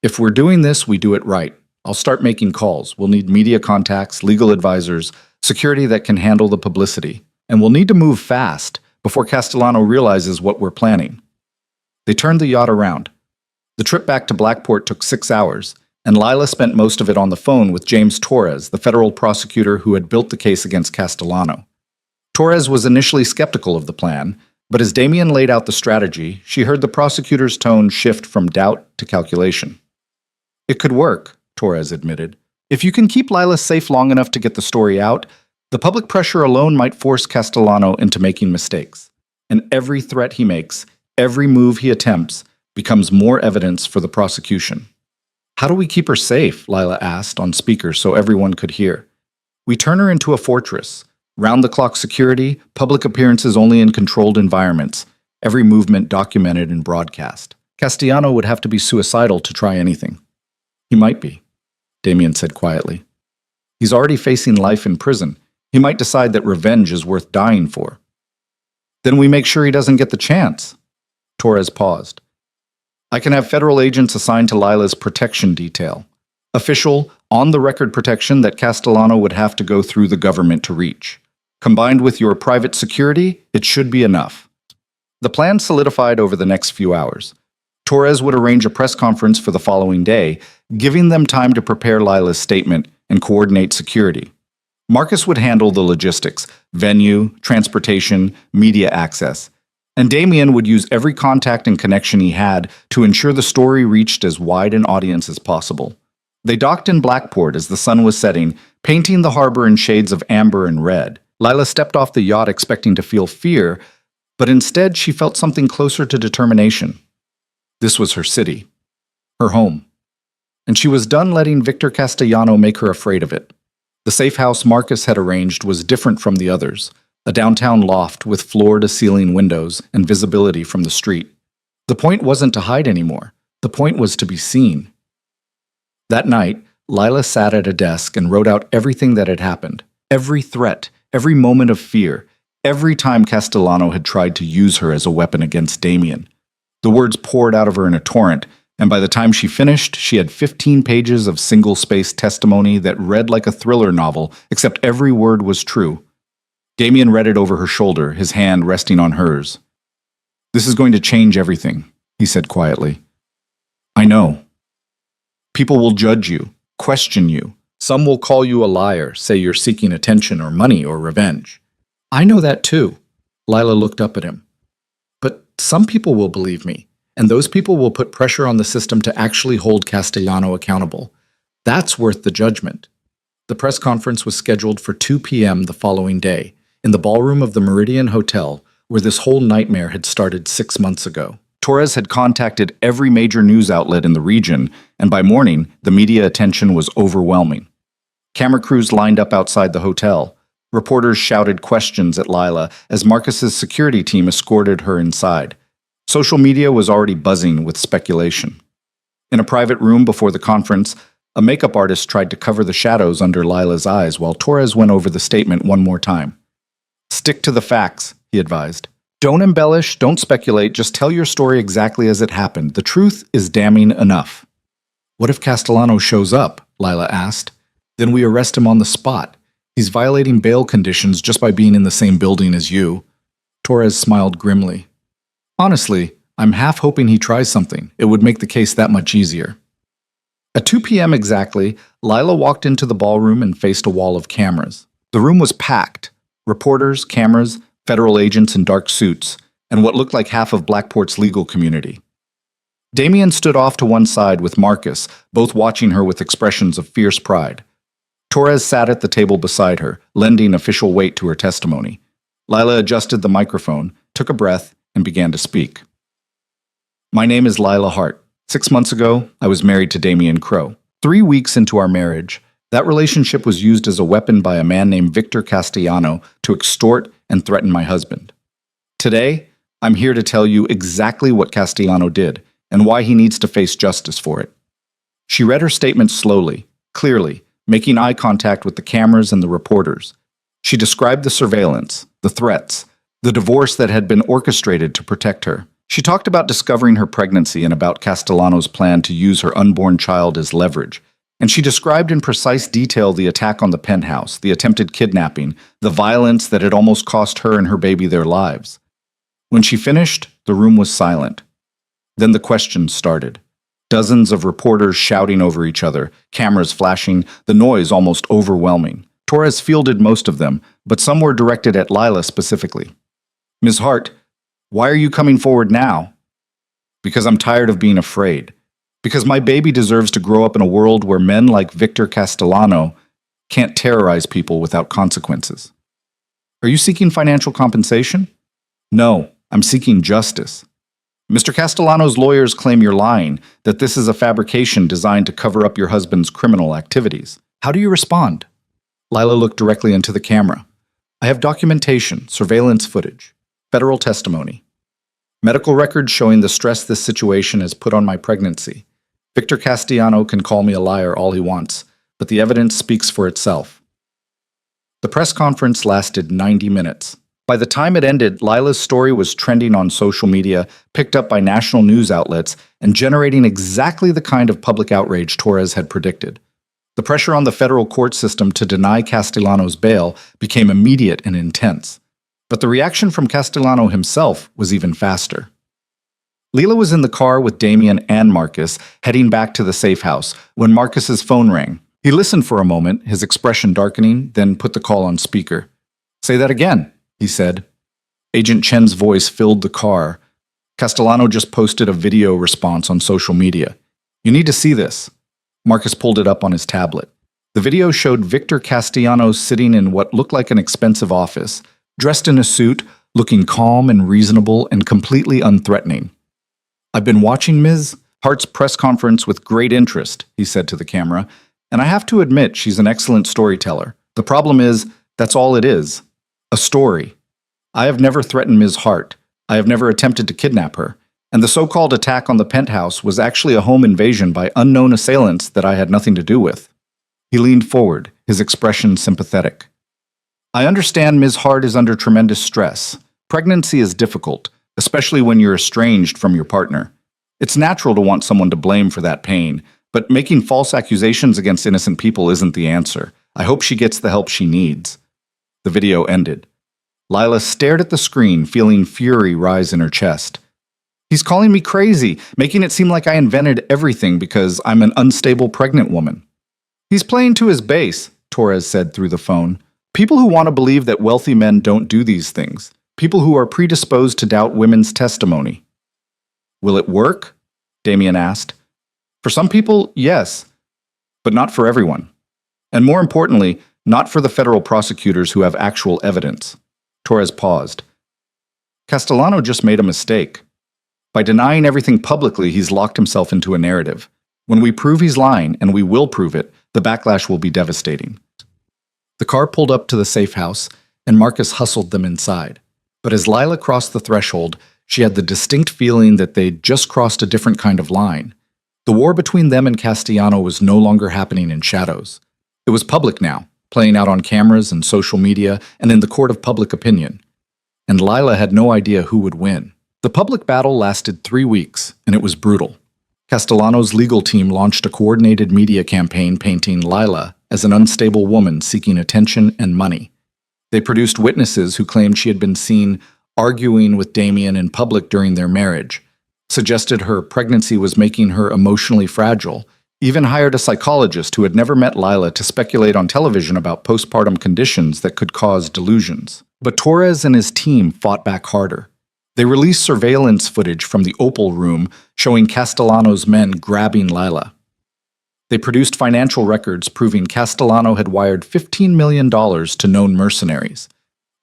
If we're doing this, we do it right. I'll start making calls. We'll need media contacts, legal advisors, security that can handle the publicity. And we'll need to move fast before Castellano realizes what we're planning." They turned the yacht around. The trip back to Blackport took 6 hours, and Lila spent most of it on the phone with James Torres, the federal prosecutor who had built the case against Castellano. Torres was initially skeptical of the plan, but as Damien laid out the strategy, she heard the prosecutor's tone shift from doubt to calculation. "It could work," Torres admitted. "If you can keep Lila safe long enough to get the story out, the public pressure alone might force Castellano into making mistakes. And every threat he makes, every move he attempts, becomes more evidence for the prosecution." "How do we keep her safe?" Lila asked on speaker so everyone could hear. "We turn her into a fortress. Round-the-clock security, public appearances only in controlled environments, every movement documented and broadcast. Castellano would have to be suicidal to try anything." "He might be," Damien said quietly. "He's already facing life in prison. He might decide that revenge is worth dying for." "Then we make sure he doesn't get the chance." Torres paused. "I can have federal agents assigned to Lila's protection detail. Official, on-the-record protection that Castellano would have to go through the government to reach. Combined with your private security, it should be enough." The plan solidified over the next few hours. Torres would arrange a press conference for the following day, giving them time to prepare Lila's statement, and coordinate security. Marcus would handle the logistics, venue, transportation, media access, and Damien would use every contact and connection he had to ensure the story reached as wide an audience as possible. They docked in Blackport as the sun was setting, painting the harbor in shades of amber and red. Lila stepped off the yacht expecting to feel fear, but instead she felt something closer to determination. This was her city, her home, and she was done letting Victor Castellano make her afraid of it. The safe house Marcus had arranged was different from the others, a downtown loft with floor-to-ceiling windows and visibility from the street. The point wasn't to hide anymore. The point was to be seen. That night, Lila sat at a desk and wrote out everything that had happened, every threat, every moment of fear, every time Castellano had tried to use her as a weapon against Damien. The words poured out of her in a torrent, and by the time she finished, she had 15 pages of single-spaced testimony that read like a thriller novel, except every word was true. Damien read it over her shoulder, his hand resting on hers. "This is going to change everything," he said quietly. "I know. People will judge you, question you. Some will call you a liar, say you're seeking attention or money or revenge. I know that too." Lila looked up at him. "But some people will believe me, and those people will put pressure on the system to actually hold Castellano accountable. That's worth the judgment." The press conference was scheduled for 2 p.m. the following day, in the ballroom of the Meridian Hotel, where this whole nightmare had started 6 months ago. Torres had contacted every major news outlet in the region, and by morning, the media attention was overwhelming. Camera crews lined up outside the hotel. Reporters shouted questions at Lila as Marcus's security team escorted her inside. Social media was already buzzing with speculation. In a private room before the conference, a makeup artist tried to cover the shadows under Lila's eyes while Torres went over the statement one more time. "Stick to the facts," he advised. "Don't embellish, don't speculate, just tell your story exactly as it happened. The truth is damning enough." "What if Castellano shows up?" Lila asked. "Then we arrest him on the spot. He's violating bail conditions just by being in the same building as you." Torres smiled grimly. "Honestly, I'm half hoping he tries something. It would make the case that much easier." At 2 p.m. exactly, Lila walked into the ballroom and faced a wall of cameras. The room was packed. Reporters, cameras, federal agents in dark suits, and what looked like half of Blackport's legal community. Damien stood off to one side with Marcus, both watching her with expressions of fierce pride. Torres sat at the table beside her, lending official weight to her testimony. Lila adjusted the microphone, took a breath, and began to speak. "My name is Lila Hart. 6 months ago, I was married to Damien Crow. 3 weeks into our marriage, that relationship was used as a weapon by a man named Victor Castellano to extort and threaten my husband. Today, I'm here to tell you exactly what Castellano did and why he needs to face justice for it." She read her statement slowly, clearly, making eye contact with the cameras and the reporters. She described the surveillance, the threats, the divorce that had been orchestrated to protect her. She talked about discovering her pregnancy and about Castellano's plan to use her unborn child as leverage. And she described in precise detail the attack on the penthouse, the attempted kidnapping, the violence that had almost cost her and her baby their lives. When she finished, the room was silent. Then the questions started. Dozens of reporters shouting over each other, cameras flashing, the noise almost overwhelming. Torres fielded most of them, but some were directed at Lila specifically. "Ms. Hart, why are you coming forward now?" "Because I'm tired of being afraid. Because my baby deserves to grow up in a world where men like Victor Castellano can't terrorize people without consequences." "Are you seeking financial compensation?" "No, I'm seeking justice. Mr. Castellano's lawyers claim you're lying, that this is a fabrication designed to cover up your husband's criminal activities. How do you respond?" Lila looked directly into the camera. "I have documentation, surveillance footage, federal testimony, medical records showing the stress this situation has put on my pregnancy. Victor Castellano can call me a liar all he wants, but the evidence speaks for itself." The press conference lasted 90 minutes. By the time it ended, Lila's story was trending on social media, picked up by national news outlets, and generating exactly the kind of public outrage Torres had predicted. The pressure on the federal court system to deny Castellano's bail became immediate and intense. But the reaction from Castellano himself was even faster. Lila was in the car with Damien and Marcus, heading back to the safe house, when Marcus's phone rang. He listened for a moment, his expression darkening, then put the call on speaker. "Say that again," he said. Agent Chen's voice filled the car. Castellano just posted a video response on social media. "You need to see this." Marcus pulled it up on his tablet. The video showed Victor Castellanos sitting in what looked like an expensive office, dressed in a suit, looking calm and reasonable and completely unthreatening. "I've been watching Ms. Hart's press conference with great interest," he said to the camera, "and I have to admit she's an excellent storyteller. The problem is, that's all it is. A story. I have never threatened Ms. Hart. I have never attempted to kidnap her. And the so-called attack on the penthouse was actually a home invasion by unknown assailants that I had nothing to do with." He leaned forward, his expression sympathetic. "I understand Ms. Hart is under tremendous stress. Pregnancy is difficult, especially when you're estranged from your partner. It's natural to want someone to blame for that pain, but making false accusations against innocent people isn't the answer. I hope she gets the help she needs." The video ended. Lila stared at the screen, feeling fury rise in her chest. "He's calling me crazy, making it seem like I invented everything because I'm an unstable pregnant woman." "He's playing to his base," Torres said through the phone. "People who want to believe that wealthy men don't do these things. People who are predisposed to doubt women's testimony." "Will it work?" Damien asked. "For some people, yes, but not for everyone. And more importantly, not for the federal prosecutors who have actual evidence." Torres paused. "Castellano just made a mistake. By denying everything publicly, he's locked himself into a narrative. When we prove he's lying, and we will prove it, the backlash will be devastating." The car pulled up to the safe house, and Marcus hustled them inside. But as Lila crossed the threshold, she had the distinct feeling that they'd just crossed a different kind of line. The war between them and Castellano was no longer happening in shadows. It was public now, playing out on cameras and social media and in the court of public opinion. And Lila had no idea who would win. The public battle lasted 3 weeks, and it was brutal. Castellano's legal team launched a coordinated media campaign painting Lila as an unstable woman seeking attention and money. They produced witnesses who claimed she had been seen arguing with Damien in public during their marriage, suggested her pregnancy was making her emotionally fragile, even hired a psychologist who had never met Lila to speculate on television about postpartum conditions that could cause delusions. But Torres and his team fought back harder. They released surveillance footage from the Opal Room showing Castellano's men grabbing Lila. They produced financial records proving Castellano had wired $15 million to known mercenaries.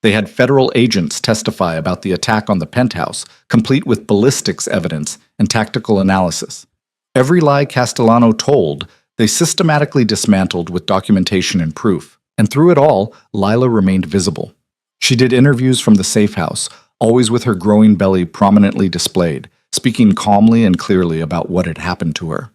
They had federal agents testify about the attack on the penthouse, complete with ballistics evidence and tactical analysis. Every lie Castellano told, they systematically dismantled with documentation and proof. And through it all, Lila remained visible. She did interviews from the safe house, always with her growing belly prominently displayed, speaking calmly and clearly about what had happened to her.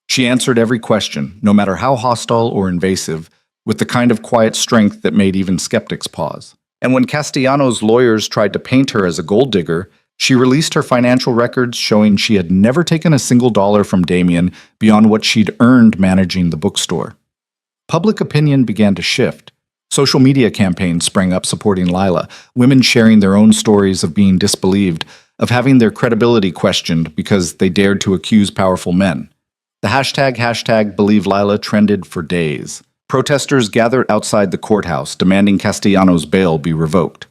She answered every question, no matter how hostile or invasive, with the kind of quiet strength that made even skeptics pause. And when Castellano's lawyers tried to paint her as a gold digger, she released her financial records showing she had never taken a single dollar from Damien beyond what she'd earned managing the bookstore. Public opinion began to shift. Social media campaigns sprang up supporting Lila, women sharing their own stories of being disbelieved, of having their credibility questioned because they dared to accuse powerful men. The hashtag Believe Lila trended for days. Protesters gathered outside the courthouse demanding Castellano's bail be revoked.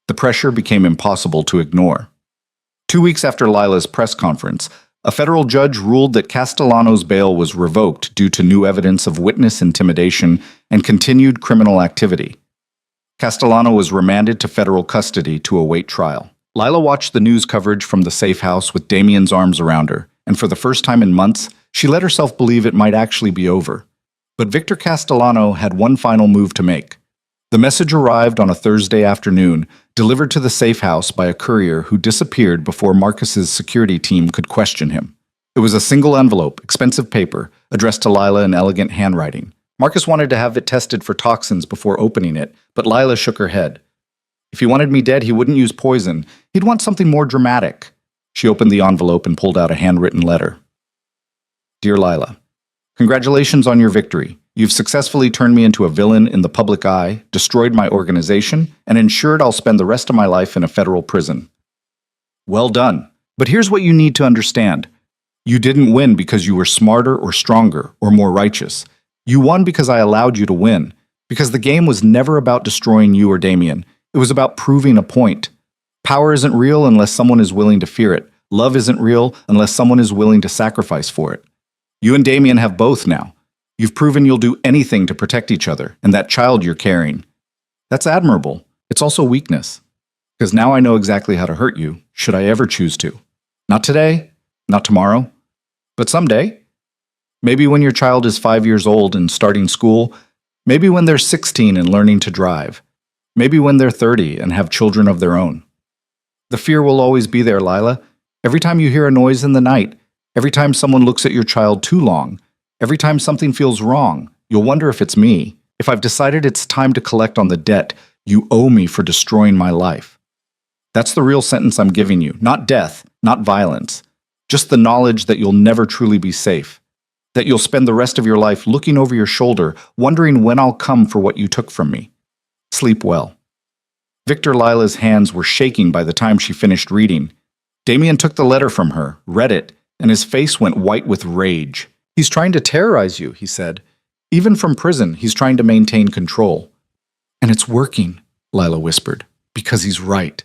The pressure became impossible to ignore. 2 weeks after Lila's press conference, a federal judge ruled that Castellano's bail was revoked due to new evidence of witness intimidation and continued criminal activity. Castellano was remanded to federal custody to await trial. Lila watched the news coverage from the safe house with Damien's arms around her, and for the first time in months, she let herself believe it might actually be over. But Victor Castellano had one final move to make. The message arrived on a Thursday afternoon, delivered to the safe house by a courier who disappeared before Marcus's security team could question him. It was a single envelope, expensive paper, addressed to Lila in elegant handwriting. Marcus wanted to have it tested for toxins before opening it, but Lila shook her head. If he wanted me dead, he wouldn't use poison. He'd want something more dramatic. She opened the envelope and pulled out a handwritten letter. Dear Lila, congratulations on your victory. You've successfully turned me into a villain in the public eye, destroyed my organization, and ensured I'll spend the rest of my life in a federal prison. Well done. But here's what you need to understand. You didn't win because you were smarter or stronger or more righteous. You won because I allowed you to win. Because the game was never about destroying you or Damien. It was about proving a point. Power isn't real unless someone is willing to fear it. Love isn't real unless someone is willing to sacrifice for it. You and Damien have both now. You've proven you'll do anything to protect each other and that child you're carrying. That's admirable. It's also weakness. Because now I know exactly how to hurt you, should I ever choose to. Not today, not tomorrow, but someday. Maybe when your child is 5 years old and starting school. Maybe when they're 16 and learning to drive. Maybe when they're 30 and have children of their own. The fear will always be there, Lila. Every time you hear a noise in the night, every time someone looks at your child too long, every time something feels wrong, you'll wonder if it's me, if I've decided it's time to collect on the debt you owe me for destroying my life. That's the real sentence I'm giving you, not death, not violence, just the knowledge that you'll never truly be safe, that you'll spend the rest of your life looking over your shoulder, wondering when I'll come for what you took from me. Sleep well. Victor Lila's hands were shaking by the time she finished reading. Damien took the letter from her, read it, and his face went white with rage. He's trying to terrorize you, he said. Even from prison, he's trying to maintain control. And it's working, Lila whispered, because he's right.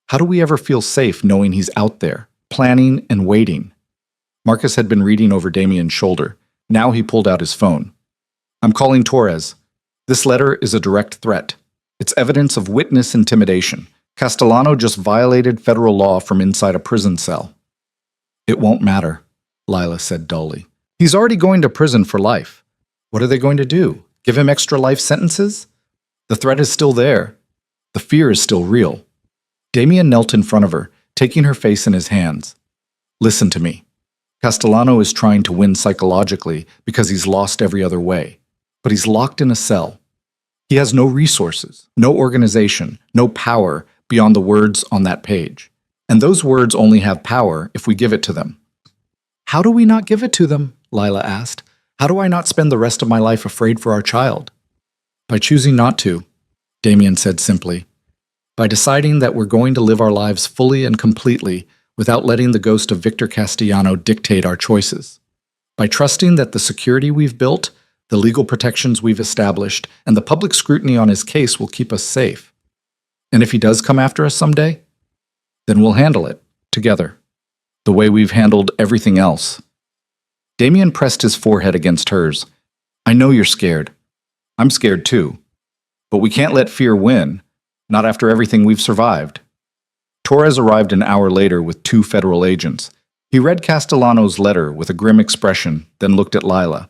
How do we ever feel safe knowing he's out there, planning and waiting? Marcus had been reading over Damien's shoulder. Now he pulled out his phone. I'm calling Torres. This letter is a direct threat. It's evidence of witness intimidation. Castellano just violated federal law from inside a prison cell. It won't matter, Lila said dully. He's already going to prison for life. What are they going to do? Give him extra life sentences? The threat is still there. The fear is still real. Damien knelt in front of her, taking her face in his hands. Listen to me. Castellano is trying to win psychologically because he's lost every other way. But he's locked in a cell. He has no resources, no organization, no power beyond the words on that page. And those words only have power if we give it to them. How do we not give it to them? Lila asked. How do I not spend the rest of my life afraid for our child? By choosing not to, Damien said simply. By deciding that we're going to live our lives fully and completely without letting the ghost of Victor Castellano dictate our choices. By trusting that the security we've built, the legal protections we've established, and the public scrutiny on his case will keep us safe. And if he does come after us someday, then we'll handle it, together, the way we've handled everything else. Damien pressed his forehead against hers. I know you're scared. I'm scared too. But we can't let fear win, not after everything we've survived. Torres arrived an hour later with 2 federal agents. He read Castellano's letter with a grim expression, then looked at Lila.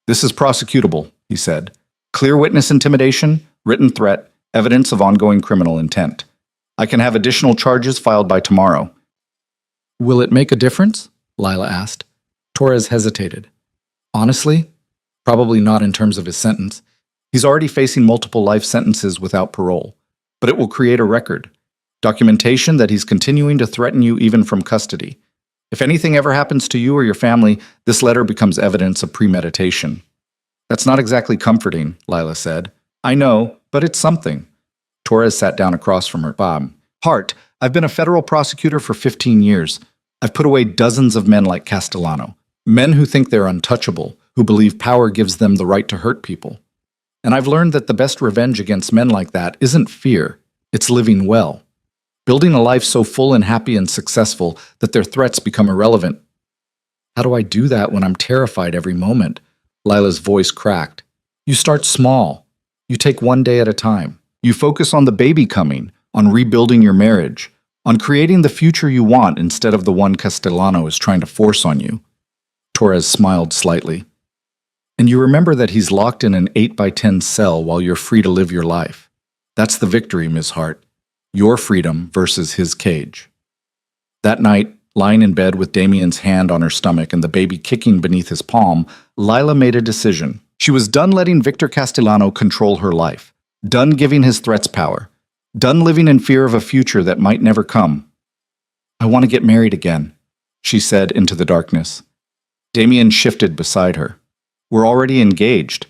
This is prosecutable, he said. Clear witness intimidation, written threat, evidence of ongoing criminal intent. I can have additional charges filed by tomorrow. Will it make a difference? Lila asked. Torres hesitated. Honestly, probably not in terms of his sentence. He's already facing multiple life sentences without parole. But it will create a record. Documentation that he's continuing to threaten you even from custody. If anything ever happens to you or your family, this letter becomes evidence of premeditation. That's not exactly comforting, Lila said. I know, but it's something. Torres sat down across from her. Bob. Hart, I've been a federal prosecutor for 15 years. I've put away dozens of men like Castellano. Men who think they're untouchable, who believe power gives them the right to hurt people. And I've learned that the best revenge against men like that isn't fear, it's living well. Building a life so full and happy and successful that their threats become irrelevant. How do I do that when I'm terrified every moment? Lila's voice cracked. You start small. You take one day at a time. You focus on the baby coming, on rebuilding your marriage, on creating the future you want instead of the one Castellano is trying to force on you. Torres smiled slightly. And you remember that he's locked in an 8x10 cell while you're free to live your life. That's the victory, Ms. Hart. Your freedom versus his cage. That night, lying in bed with Damien's hand on her stomach and the baby kicking beneath his palm, Lila made a decision. She was done letting Victor Castellano control her life, done giving his threats power, done living in fear of a future that might never come. I want to get married again, she said into the darkness. Damien shifted beside her. We're already engaged.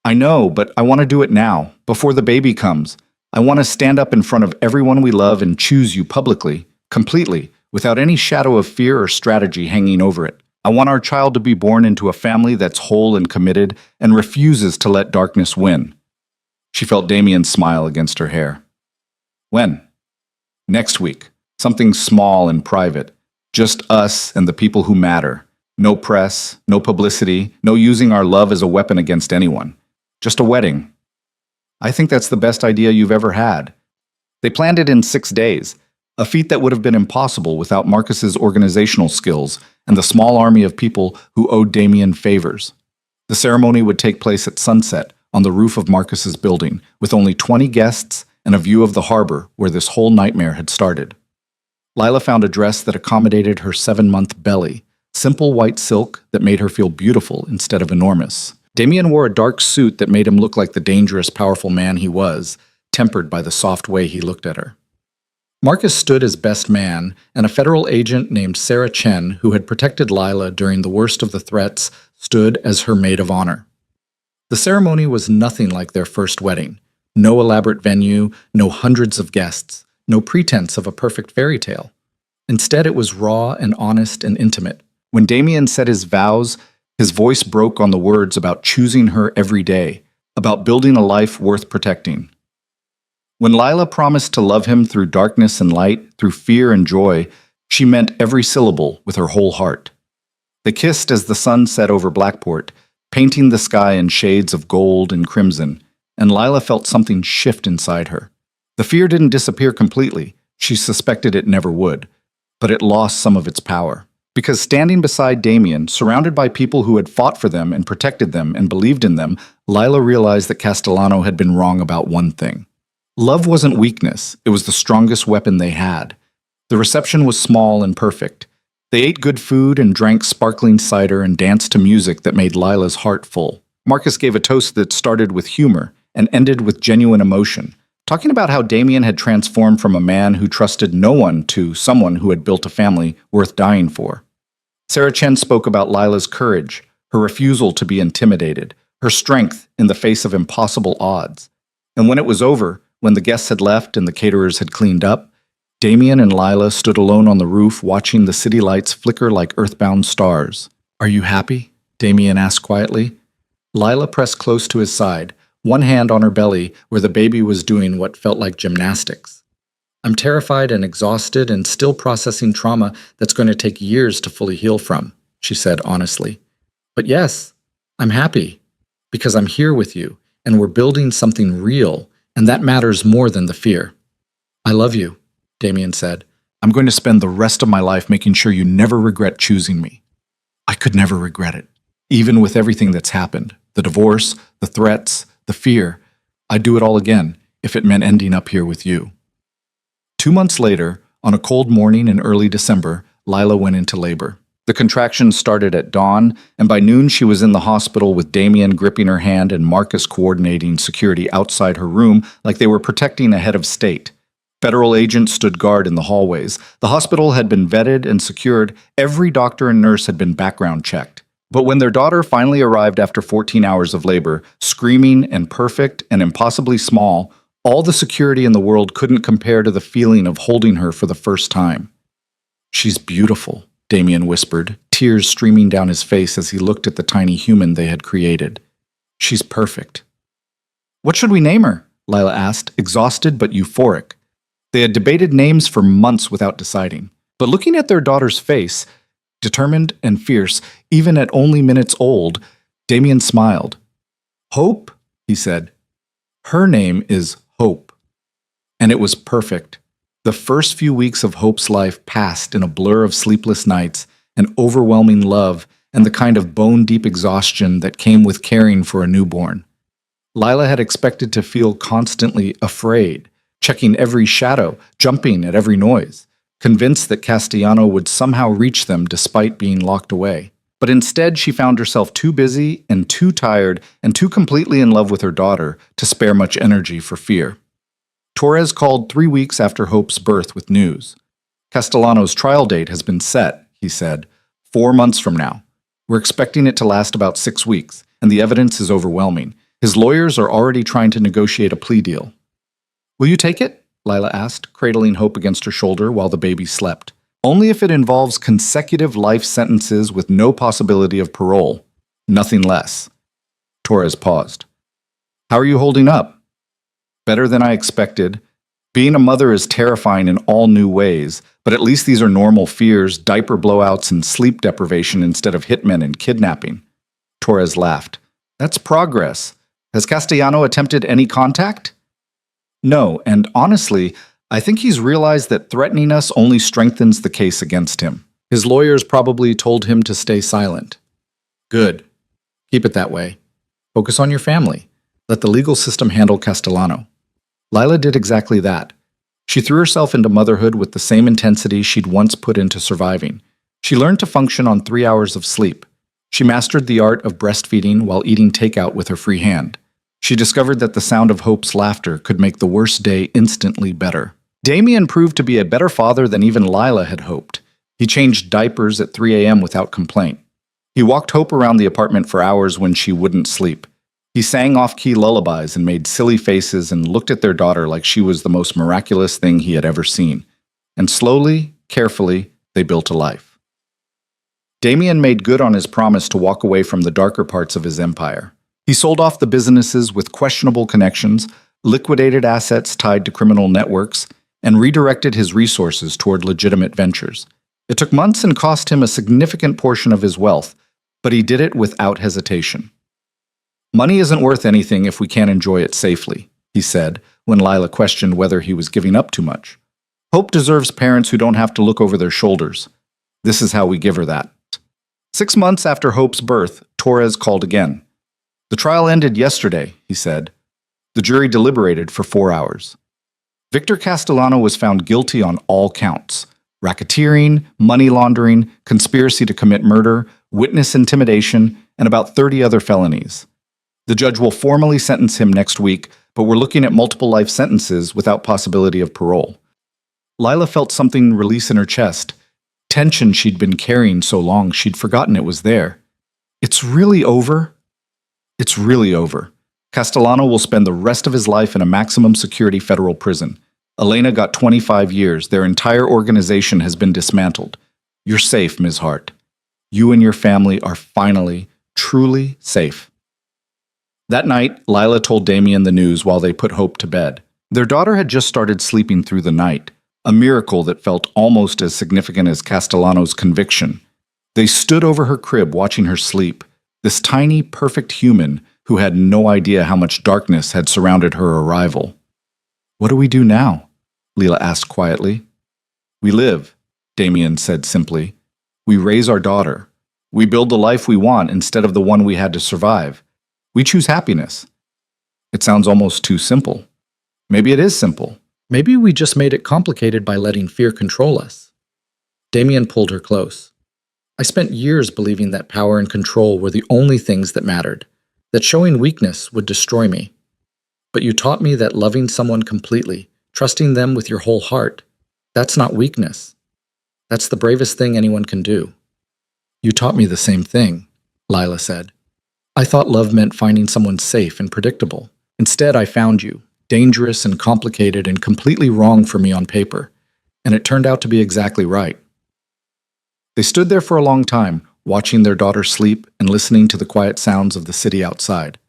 I know, but I want to do it now, before the baby comes. I want to stand up in front of everyone we love and choose you publicly, completely, without any shadow of fear or strategy hanging over it. I want our child to be born into a family that's whole and committed and refuses to let darkness win. She felt Damien's smile against her hair. When? Next week. Something small and private. Just us and the people who matter. No press, no publicity, no using our love as a weapon against anyone. Just a wedding. I think that's the best idea you've ever had. They planned it in 6 days, a feat that would have been impossible without Marcus's organizational skills and the small army of people who owed Damien favors. The ceremony would take place at sunset on the roof of Marcus's building, with only 20 guests and a view of the harbor where this whole nightmare had started. Lila found a dress that accommodated her 7-month belly, simple white silk that made her feel beautiful instead of enormous. Damien wore a dark suit that made him look like the dangerous, powerful man he was, tempered by the soft way he looked at her. Marcus stood as best man, and a federal agent named Sarah Chen, who had protected Lila during the worst of the threats, stood as her maid of honor. The ceremony was nothing like their first wedding. No elaborate venue, no hundreds of guests, no pretense of a perfect fairy tale. Instead, it was raw and honest and intimate. When Damien said his vows, his voice broke on the words about choosing her every day, about building a life worth protecting. When Lila promised to love him through darkness and light, through fear and joy, she meant every syllable with her whole heart. They kissed as the sun set over Blackport, painting the sky in shades of gold and crimson, and Lila felt something shift inside her. The fear didn't disappear completely. She suspected it never would, but it lost some of its power. Because standing beside Damien, surrounded by people who had fought for them and protected them and believed in them, Lila realized that Castellano had been wrong about one thing. Love wasn't weakness, it was the strongest weapon they had. The reception was small and perfect. They ate good food and drank sparkling cider and danced to music that made Lila's heart full. Marcus gave a toast that started with humor and ended with genuine emotion, talking about how Damien had transformed from a man who trusted no one to someone who had built a family worth dying for. Sarah Chen spoke about Lila's courage, her refusal to be intimidated, her strength in the face of impossible odds. And when it was over, when the guests had left and the caterers had cleaned up, Damien and Lila stood alone on the roof watching the city lights flicker like earthbound stars. "Are you happy?" Damien asked quietly. Lila pressed close to his side, one hand on her belly where the baby was doing what felt like gymnastics. "I'm terrified and exhausted and still processing trauma that's going to take years to fully heal from," she said honestly. "But yes, I'm happy because I'm here with you and we're building something real, and that matters more than the fear." "I love you," Damien said. "I'm going to spend the rest of my life making sure you never regret choosing me." I could never regret it. Even with everything that's happened, the divorce, the threats, the fear, I'd do it all again if it meant ending up here with you. 2 months later, on a cold morning in early December, Lila went into labor. The contractions started at dawn, and by noon she was in the hospital with Damien gripping her hand and Marcus coordinating security outside her room like they were protecting a head of state. Federal agents stood guard in the hallways. The hospital had been vetted and secured. Every doctor and nurse had been background checked. But when their daughter finally arrived after 14 hours of labor, screaming and perfect and impossibly small, all the security in the world couldn't compare to the feeling of holding her for the first time. "She's beautiful," Damien whispered, tears streaming down his face as he looked at the tiny human they had created. "She's perfect." "What should we name her?" Lila asked, exhausted but euphoric. They had debated names for months without deciding. But looking at their daughter's face, determined and fierce, even at only minutes old, Damien smiled. "Hope," he said. "Her name is Hope." And it was perfect. The first few weeks of Hope's life passed in a blur of sleepless nights and overwhelming love and the kind of bone-deep exhaustion that came with caring for a newborn. Lila had expected to feel constantly afraid, checking every shadow, jumping at every noise, convinced that Castellano would somehow reach them despite being locked away. But instead, she found herself too busy and too tired and too completely in love with her daughter to spare much energy for fear. Torres called 3 weeks after Hope's birth with news. "Castellano's trial date has been set," he said, 4 months from now. "We're expecting it to last about 6 weeks, and the evidence is overwhelming. His lawyers are already trying to negotiate a plea deal." "Will you take it?" Lila asked, cradling Hope against her shoulder while the baby slept. Only if it involves consecutive life sentences with no possibility of parole. Nothing less. Torres paused. How are you holding up? Better than I expected. Being a mother is terrifying in all new ways, but at least these are normal fears, diaper blowouts and sleep deprivation instead of hitmen and kidnapping. Torres laughed. That's progress. Has Castellano attempted any contact? No, and honestly, I think he's realized that threatening us only strengthens the case against him. His lawyers probably told him to stay silent. Good. Keep it that way. Focus on your family. Let the legal system handle Castellano. Lila did exactly that. She threw herself into motherhood with the same intensity she'd once put into surviving. She learned to function on 3 hours of sleep. She mastered the art of breastfeeding while eating takeout with her free hand. She discovered that the sound of Hope's laughter could make the worst day instantly better. Damien proved to be a better father than even Lila had hoped. He changed diapers at 3 a.m. without complaint. He walked Hope around the apartment for hours when she wouldn't sleep. He sang off-key lullabies and made silly faces and looked at their daughter like she was the most miraculous thing he had ever seen. And slowly, carefully, they built a life. Damien made good on his promise to walk away from the darker parts of his empire. He sold off the businesses with questionable connections, liquidated assets tied to criminal networks, and redirected his resources toward legitimate ventures. It took months and cost him a significant portion of his wealth, but he did it without hesitation. Money isn't worth anything if we can't enjoy it safely, he said, when Lila questioned whether he was giving up too much. Hope deserves parents who don't have to look over their shoulders. This is how we give her that. 6 months after Hope's birth, Torres called again. The trial ended yesterday, he said. The jury deliberated for 4 hours. Victor Castellano was found guilty on all counts: racketeering, money laundering, conspiracy to commit murder, witness intimidation, and about 30 other felonies. The judge will formally sentence him next week, but we're looking at multiple life sentences without possibility of parole. Lila felt something release in her chest. Tension she'd been carrying so long she'd forgotten it was there. It's really over? It's really over. Castellano will spend the rest of his life in a maximum security federal prison. Elena got 25 years. Their entire organization has been dismantled. You're safe, Ms. Hart. You and your family are finally, truly safe. That night, Lila told Damien the news while they put Hope to bed. Their daughter had just started sleeping through the night, a miracle that felt almost as significant as Castellano's conviction. They stood over her crib watching her sleep, this tiny, perfect human who had no idea how much darkness had surrounded her arrival. What do we do now? Lila asked quietly. We live, Damien said simply. We raise our daughter. We build the life we want instead of the one we had to survive. We choose happiness. It sounds almost too simple. Maybe it is simple. Maybe we just made it complicated by letting fear control us. Damien pulled her close. I spent years believing that power and control were the only things that mattered, that showing weakness would destroy me. But you taught me that loving someone completely, trusting them with your whole heart, that's not weakness. That's the bravest thing anyone can do. You taught me the same thing, Lila said. I thought love meant finding someone safe and predictable. Instead, I found you, dangerous and complicated and completely wrong for me on paper, and it turned out to be exactly right. They stood there for a long time, watching their daughter sleep and listening to the quiet sounds of the city outside.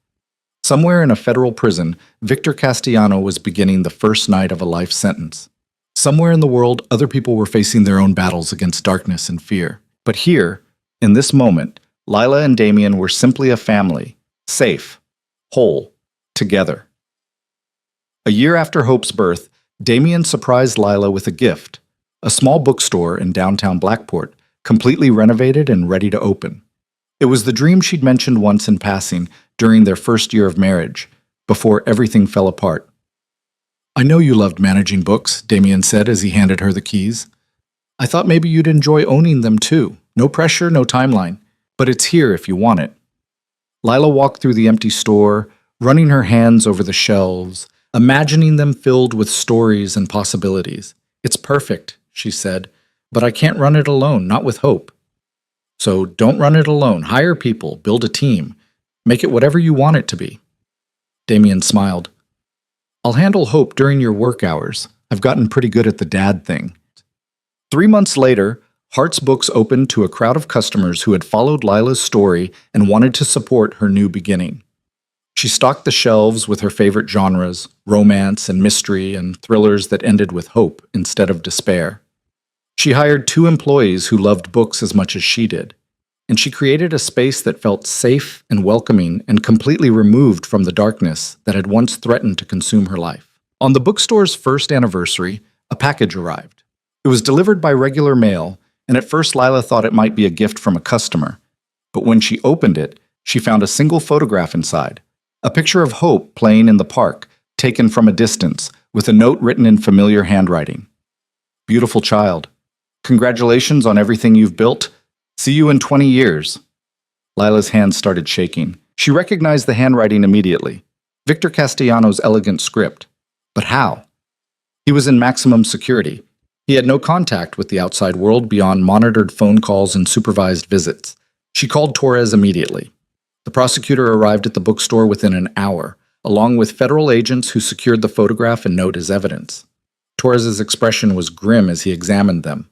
Somewhere in a federal prison, Victor Castellano was beginning the first night of a life sentence. Somewhere in the world, other people were facing their own battles against darkness and fear. But here, in this moment, Lila and Damien were simply a family, safe, whole, together. A year after Hope's birth, Damien surprised Lila with a gift, a small bookstore in downtown Blackport, completely renovated and ready to open. It was the dream she'd mentioned once in passing during their first year of marriage, before everything fell apart. I know you loved managing books, Damien said as he handed her the keys. I thought maybe you'd enjoy owning them too. No pressure, no timeline. But it's here if you want it. Lila walked through the empty store, running her hands over the shelves, imagining them filled with stories and possibilities. It's perfect, she said, but I can't run it alone, not with Hope. So don't run it alone. Hire people, build a team. Make it whatever you want it to be. Damien smiled. I'll handle Hope during your work hours. I've gotten pretty good at the dad thing. 3 months later, Hart's Books opened to a crowd of customers who had followed Lila's story and wanted to support her new beginning. She stocked the shelves with her favorite genres, romance and mystery and thrillers that ended with hope instead of despair. She hired 2 employees who loved books as much as she did, and she created a space that felt safe and welcoming and completely removed from the darkness that had once threatened to consume her life. On the bookstore's first anniversary, a package arrived. It was delivered by regular mail, and at first Lila thought it might be a gift from a customer. But when she opened it, she found a single photograph inside, a picture of Hope playing in the park, taken from a distance, with a note written in familiar handwriting. "Beautiful child. Congratulations on everything you've built. See you in 20 years. Lila's hands started shaking. She recognized the handwriting immediately. Victor Castellanos' elegant script. But how? He was in maximum security. He had no contact with the outside world beyond monitored phone calls and supervised visits. She called Torres immediately. The prosecutor arrived at the bookstore within an hour, along with federal agents who secured the photograph and note as evidence. Torres's expression was grim as he examined them.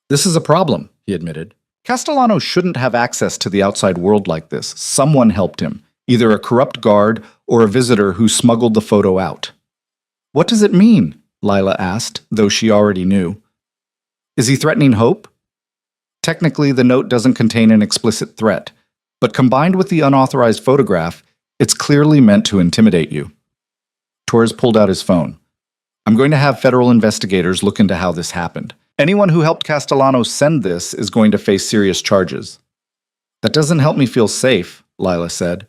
"This is a problem," he admitted. "Castellanos shouldn't have access to the outside world like this. Someone helped him, either a corrupt guard or a visitor who smuggled the photo out." "What does it mean?" Lila asked, though she already knew. "Is he threatening Hope?" Technically, the note doesn't contain an explicit threat, but combined with the unauthorized photograph, it's clearly meant to intimidate you. Torres pulled out his phone. "I'm going to have federal investigators look into how this happened. Anyone who helped Castellanos send this is going to face serious charges." "That doesn't help me feel safe," Lila said.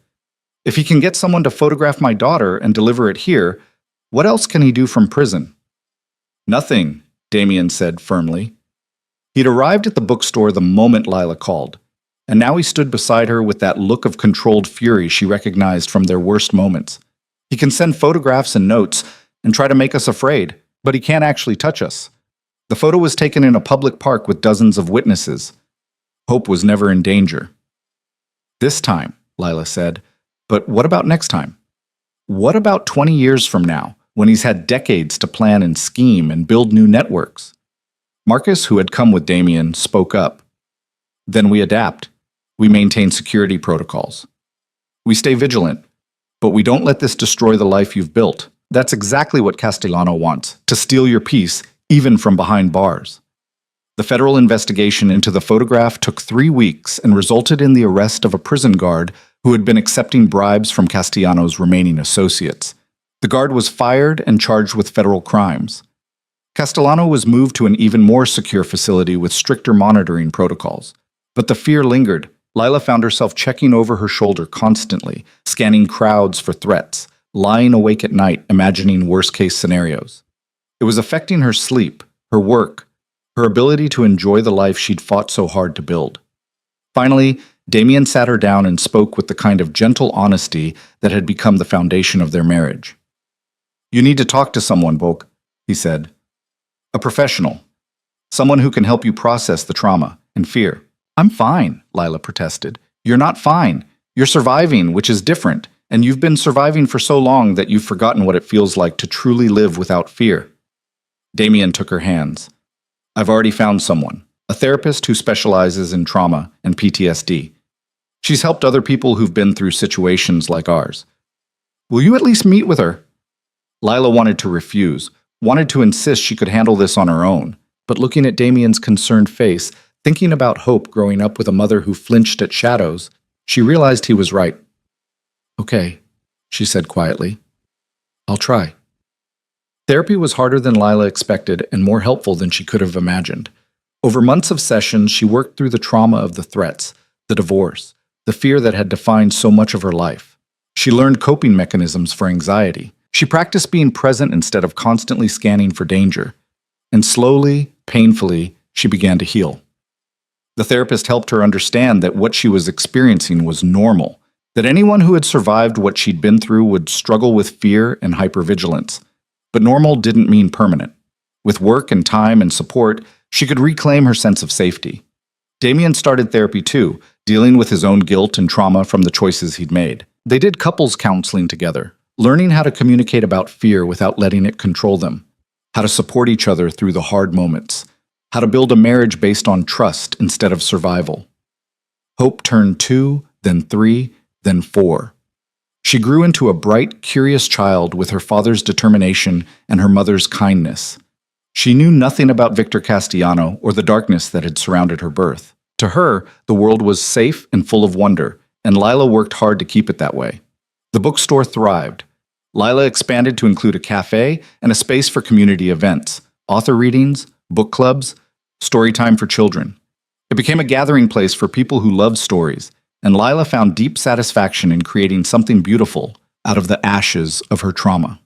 "If he can get someone to photograph my daughter and deliver it here, what else can he do from prison?" "Nothing," Damien said firmly. He'd arrived at the bookstore the moment Lila called, and now he stood beside her with that look of controlled fury she recognized from their worst moments. "He can send photographs and notes and try to make us afraid, but he can't actually touch us. The photo was taken in a public park with dozens of witnesses. Hope was never in danger." "This time," Lila said. "But what about next time? What about 20 years from now, when he's had decades to plan and scheme and build new networks?" Marcus, who had come with Damien, spoke up. "Then we adapt. We maintain security protocols. We stay vigilant, but we don't let this destroy the life you've built. That's exactly what Castellano wants, to steal your peace, even from behind bars." The federal investigation into the photograph took 3 weeks and resulted in the arrest of a prison guard who had been accepting bribes from Castellanos' remaining associates. The guard was fired and charged with federal crimes. Castellano was moved to an even more secure facility with stricter monitoring protocols. But the fear lingered. Lila found herself checking over her shoulder constantly, scanning crowds for threats, lying awake at night imagining worst-case scenarios. It was affecting her sleep, her work, her ability to enjoy the life she'd fought so hard to build. Finally, Damien sat her down and spoke with the kind of gentle honesty that had become the foundation of their marriage. "You need to talk to someone, Volk," he said. "A professional. Someone who can help you process the trauma and fear." "I'm fine," Lila protested. "You're not fine. You're surviving, which is different, and you've been surviving for so long that you've forgotten what it feels like to truly live without fear." Damien took her hands. "I've already found someone, a therapist who specializes in trauma and PTSD. She's helped other people who've been through situations like ours. Will you at least meet with her?" Lila wanted to refuse, wanted to insist she could handle this on her own, but looking at Damien's concerned face, thinking about Hope growing up with a mother who flinched at shadows, she realized he was right. "Okay," she said quietly. "I'll try." Therapy was harder than Lila expected and more helpful than she could have imagined. Over months of sessions, she worked through the trauma of the threats, the divorce, the fear that had defined so much of her life. She learned coping mechanisms for anxiety. She practiced being present instead of constantly scanning for danger. And slowly, painfully, she began to heal. The therapist helped her understand that what she was experiencing was normal, that anyone who had survived what she'd been through would struggle with fear and hypervigilance. But normal didn't mean permanent. With work and time and support, she could reclaim her sense of safety. Damien started therapy too, dealing with his own guilt and trauma from the choices he'd made. They did couples counseling together, learning how to communicate about fear without letting it control them, how to support each other through the hard moments. how to build a marriage based on trust instead of survival. Hope turned 2, then 3, then 4. She grew into a bright, curious child with her father's determination and her mother's kindness. She knew nothing about Victor Castellano or the darkness that had surrounded her birth. To her, the world was safe and full of wonder, and Lila worked hard to keep it that way. The bookstore thrived. Lila expanded to include a cafe and a space for community events, author readings, book clubs, story time for children. It became a gathering place for people who loved stories, and Lila found deep satisfaction in creating something beautiful out of the ashes of her trauma.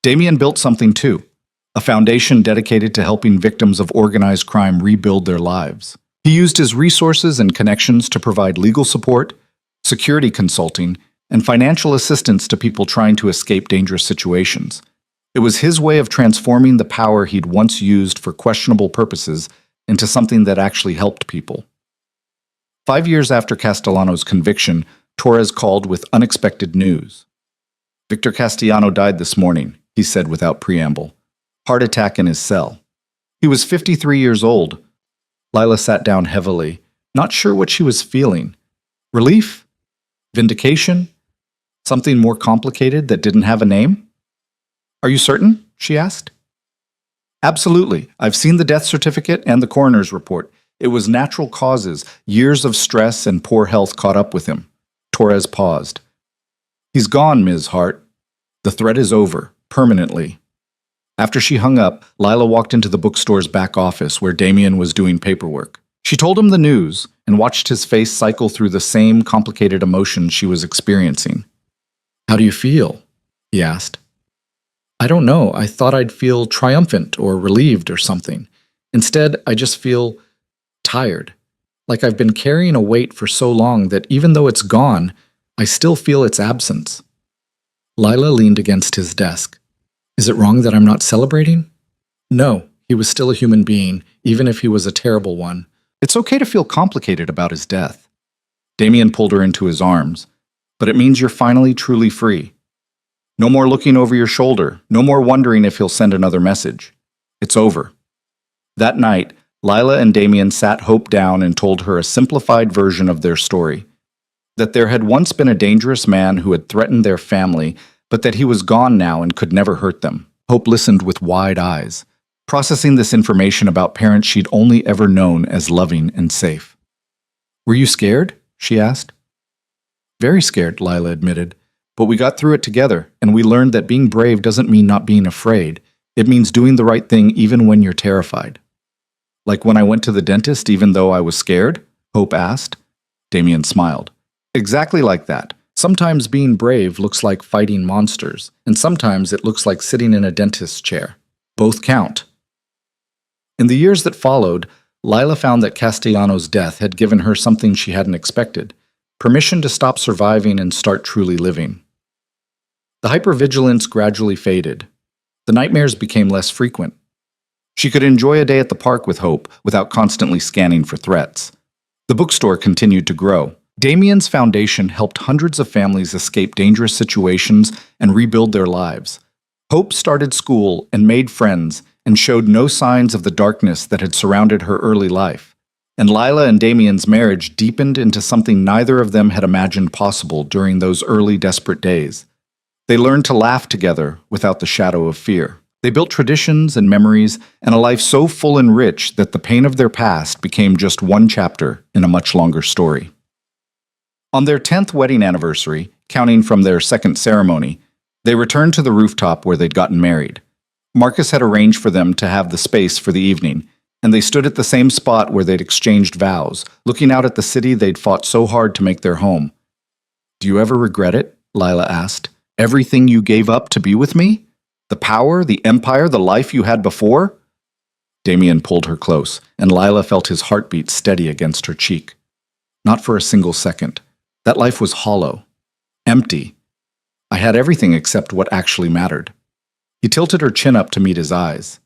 Damien built something too, a foundation dedicated to helping victims of organized crime rebuild their lives. He used his resources and connections to provide legal support, security consulting, and financial assistance to people trying to escape dangerous situations. It was his way of transforming the power he'd once used for questionable purposes into something that actually helped people. 5 years after Castellano's conviction, Torres called with unexpected news. "Victor Castellano died this morning," he said without preamble. "Heart attack in his cell." He was 53 years old. Lila sat down heavily, not sure what she was feeling. Relief? Vindication? Something more complicated that didn't have a name? "Are you certain?" she asked. "Absolutely. I've seen the death certificate and the coroner's report. It was natural causes. Years of stress and poor health caught up with him." Torres paused. "He's gone, Ms. Hart. The threat is over, permanently." After she hung up, Lila walked into the bookstore's back office where Damien was doing paperwork. She told him the news and watched his face cycle through the same complicated emotions she was experiencing. "How do you feel?" he asked. "I don't know. I thought I'd feel triumphant or relieved or something. Instead, I just feel tired. Like I've been carrying a weight for so long that even though it's gone, I still feel its absence." Lila leaned against his desk. "Is it wrong that I'm not celebrating?" No, he was still a human being, even if he was a terrible one. It's okay to feel complicated about his death. Damien pulled her into his arms. But it means you're finally truly free. No more looking over your shoulder, no more wondering if he'll send another message. It's over. That night, Lila and Damien sat Hope down and told her a simplified version of their story. That there had once been a dangerous man who had threatened their family, but that he was gone now and could never hurt them. Hope listened with wide eyes, processing this information about parents she'd only ever known as loving and safe. "Were you scared?" she asked. "Very scared," Lila admitted. "But we got through it together, and we learned that being brave doesn't mean not being afraid. It means doing the right thing even when you're terrified." "Like when I went to the dentist even though I was scared?" Hope asked. Damien smiled. "Exactly like that. Sometimes being brave looks like fighting monsters, and sometimes it looks like sitting in a dentist's chair. Both count." In the years that followed, Lila found that Castellano's death had given her something she hadn't expected: permission to stop surviving and start truly living. The hypervigilance gradually faded. The nightmares became less frequent. She could enjoy a day at the park with Hope without constantly scanning for threats. The bookstore continued to grow. Damien's foundation helped hundreds of families escape dangerous situations and rebuild their lives. Hope started school and made friends and showed no signs of the darkness that had surrounded her early life. And Lila and Damien's marriage deepened into something neither of them had imagined possible during those early desperate days. They learned to laugh together without the shadow of fear. They built traditions and memories and a life so full and rich that the pain of their past became just one chapter in a much longer story. On their 10th wedding anniversary, counting from their second ceremony, they returned to the rooftop where they'd gotten married. Marcus had arranged for them to have the space for the evening, and they stood at the same spot where they'd exchanged vows, looking out at the city they'd fought so hard to make their home. "Do you ever regret it?" Lila asked. "Everything you gave up to be with me? The power, the empire, the life you had before?" Damien pulled her close, and Lila felt his heartbeat steady against her cheek. Not for a single second. That life was hollow, empty. "I had everything except what actually mattered." He tilted her chin up to meet his eyes.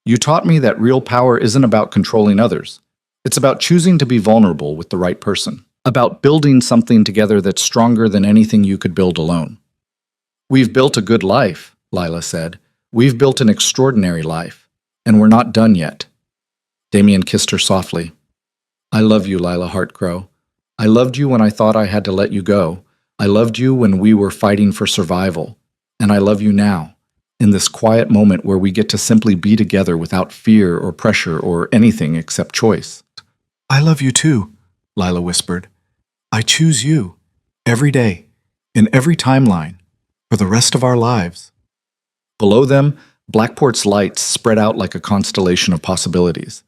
"You taught me that real power isn't about controlling others. It's about choosing to be vulnerable with the right person. About building something together that's stronger than anything you could build alone." "We've built a good life," Lila said. "We've built an extraordinary life, and we're not done yet." Damien kissed her softly. I love you, Lila Heartcrow. I loved you when I thought I had to let you go. I loved you when we were fighting for survival. And I love you now, in this quiet moment where we get to simply be together without fear or pressure or anything except choice. I love you too, Lila whispered. I choose you, every day, in every timeline, for the rest of our lives. Below them, Blackport's lights spread out like a constellation of possibilities.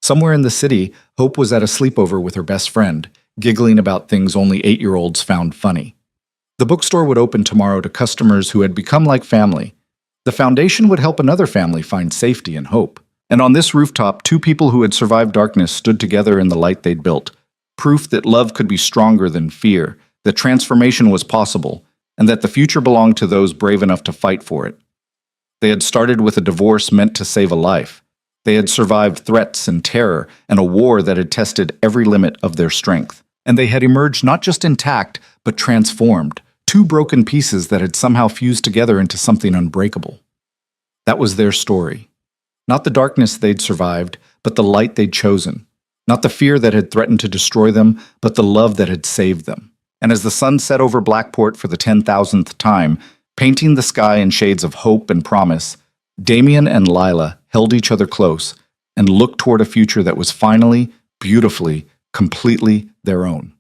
Somewhere in the city, Hope was at a sleepover with her best friend, giggling about things only 8-year-olds found funny. The bookstore would open tomorrow to customers who had become like family. The foundation would help another family find safety and hope. And on this rooftop, 2 people who had survived darkness stood together in the light they'd built, proof that love could be stronger than fear, that transformation was possible, and that the future belonged to those brave enough to fight for it. They had started with a divorce meant to save a life. They had survived threats and terror and a war that had tested every limit of their strength. And they had emerged not just intact, but transformed, 2 broken pieces that had somehow fused together into something unbreakable. That was their story. Not the darkness they'd survived, but the light they'd chosen. Not the fear that had threatened to destroy them, but the love that had saved them. And as the sun set over Blackport for the 10,000th time, painting the sky in shades of hope and promise, Damien and Lila held each other close and looked toward a future that was finally, beautifully, completely their own.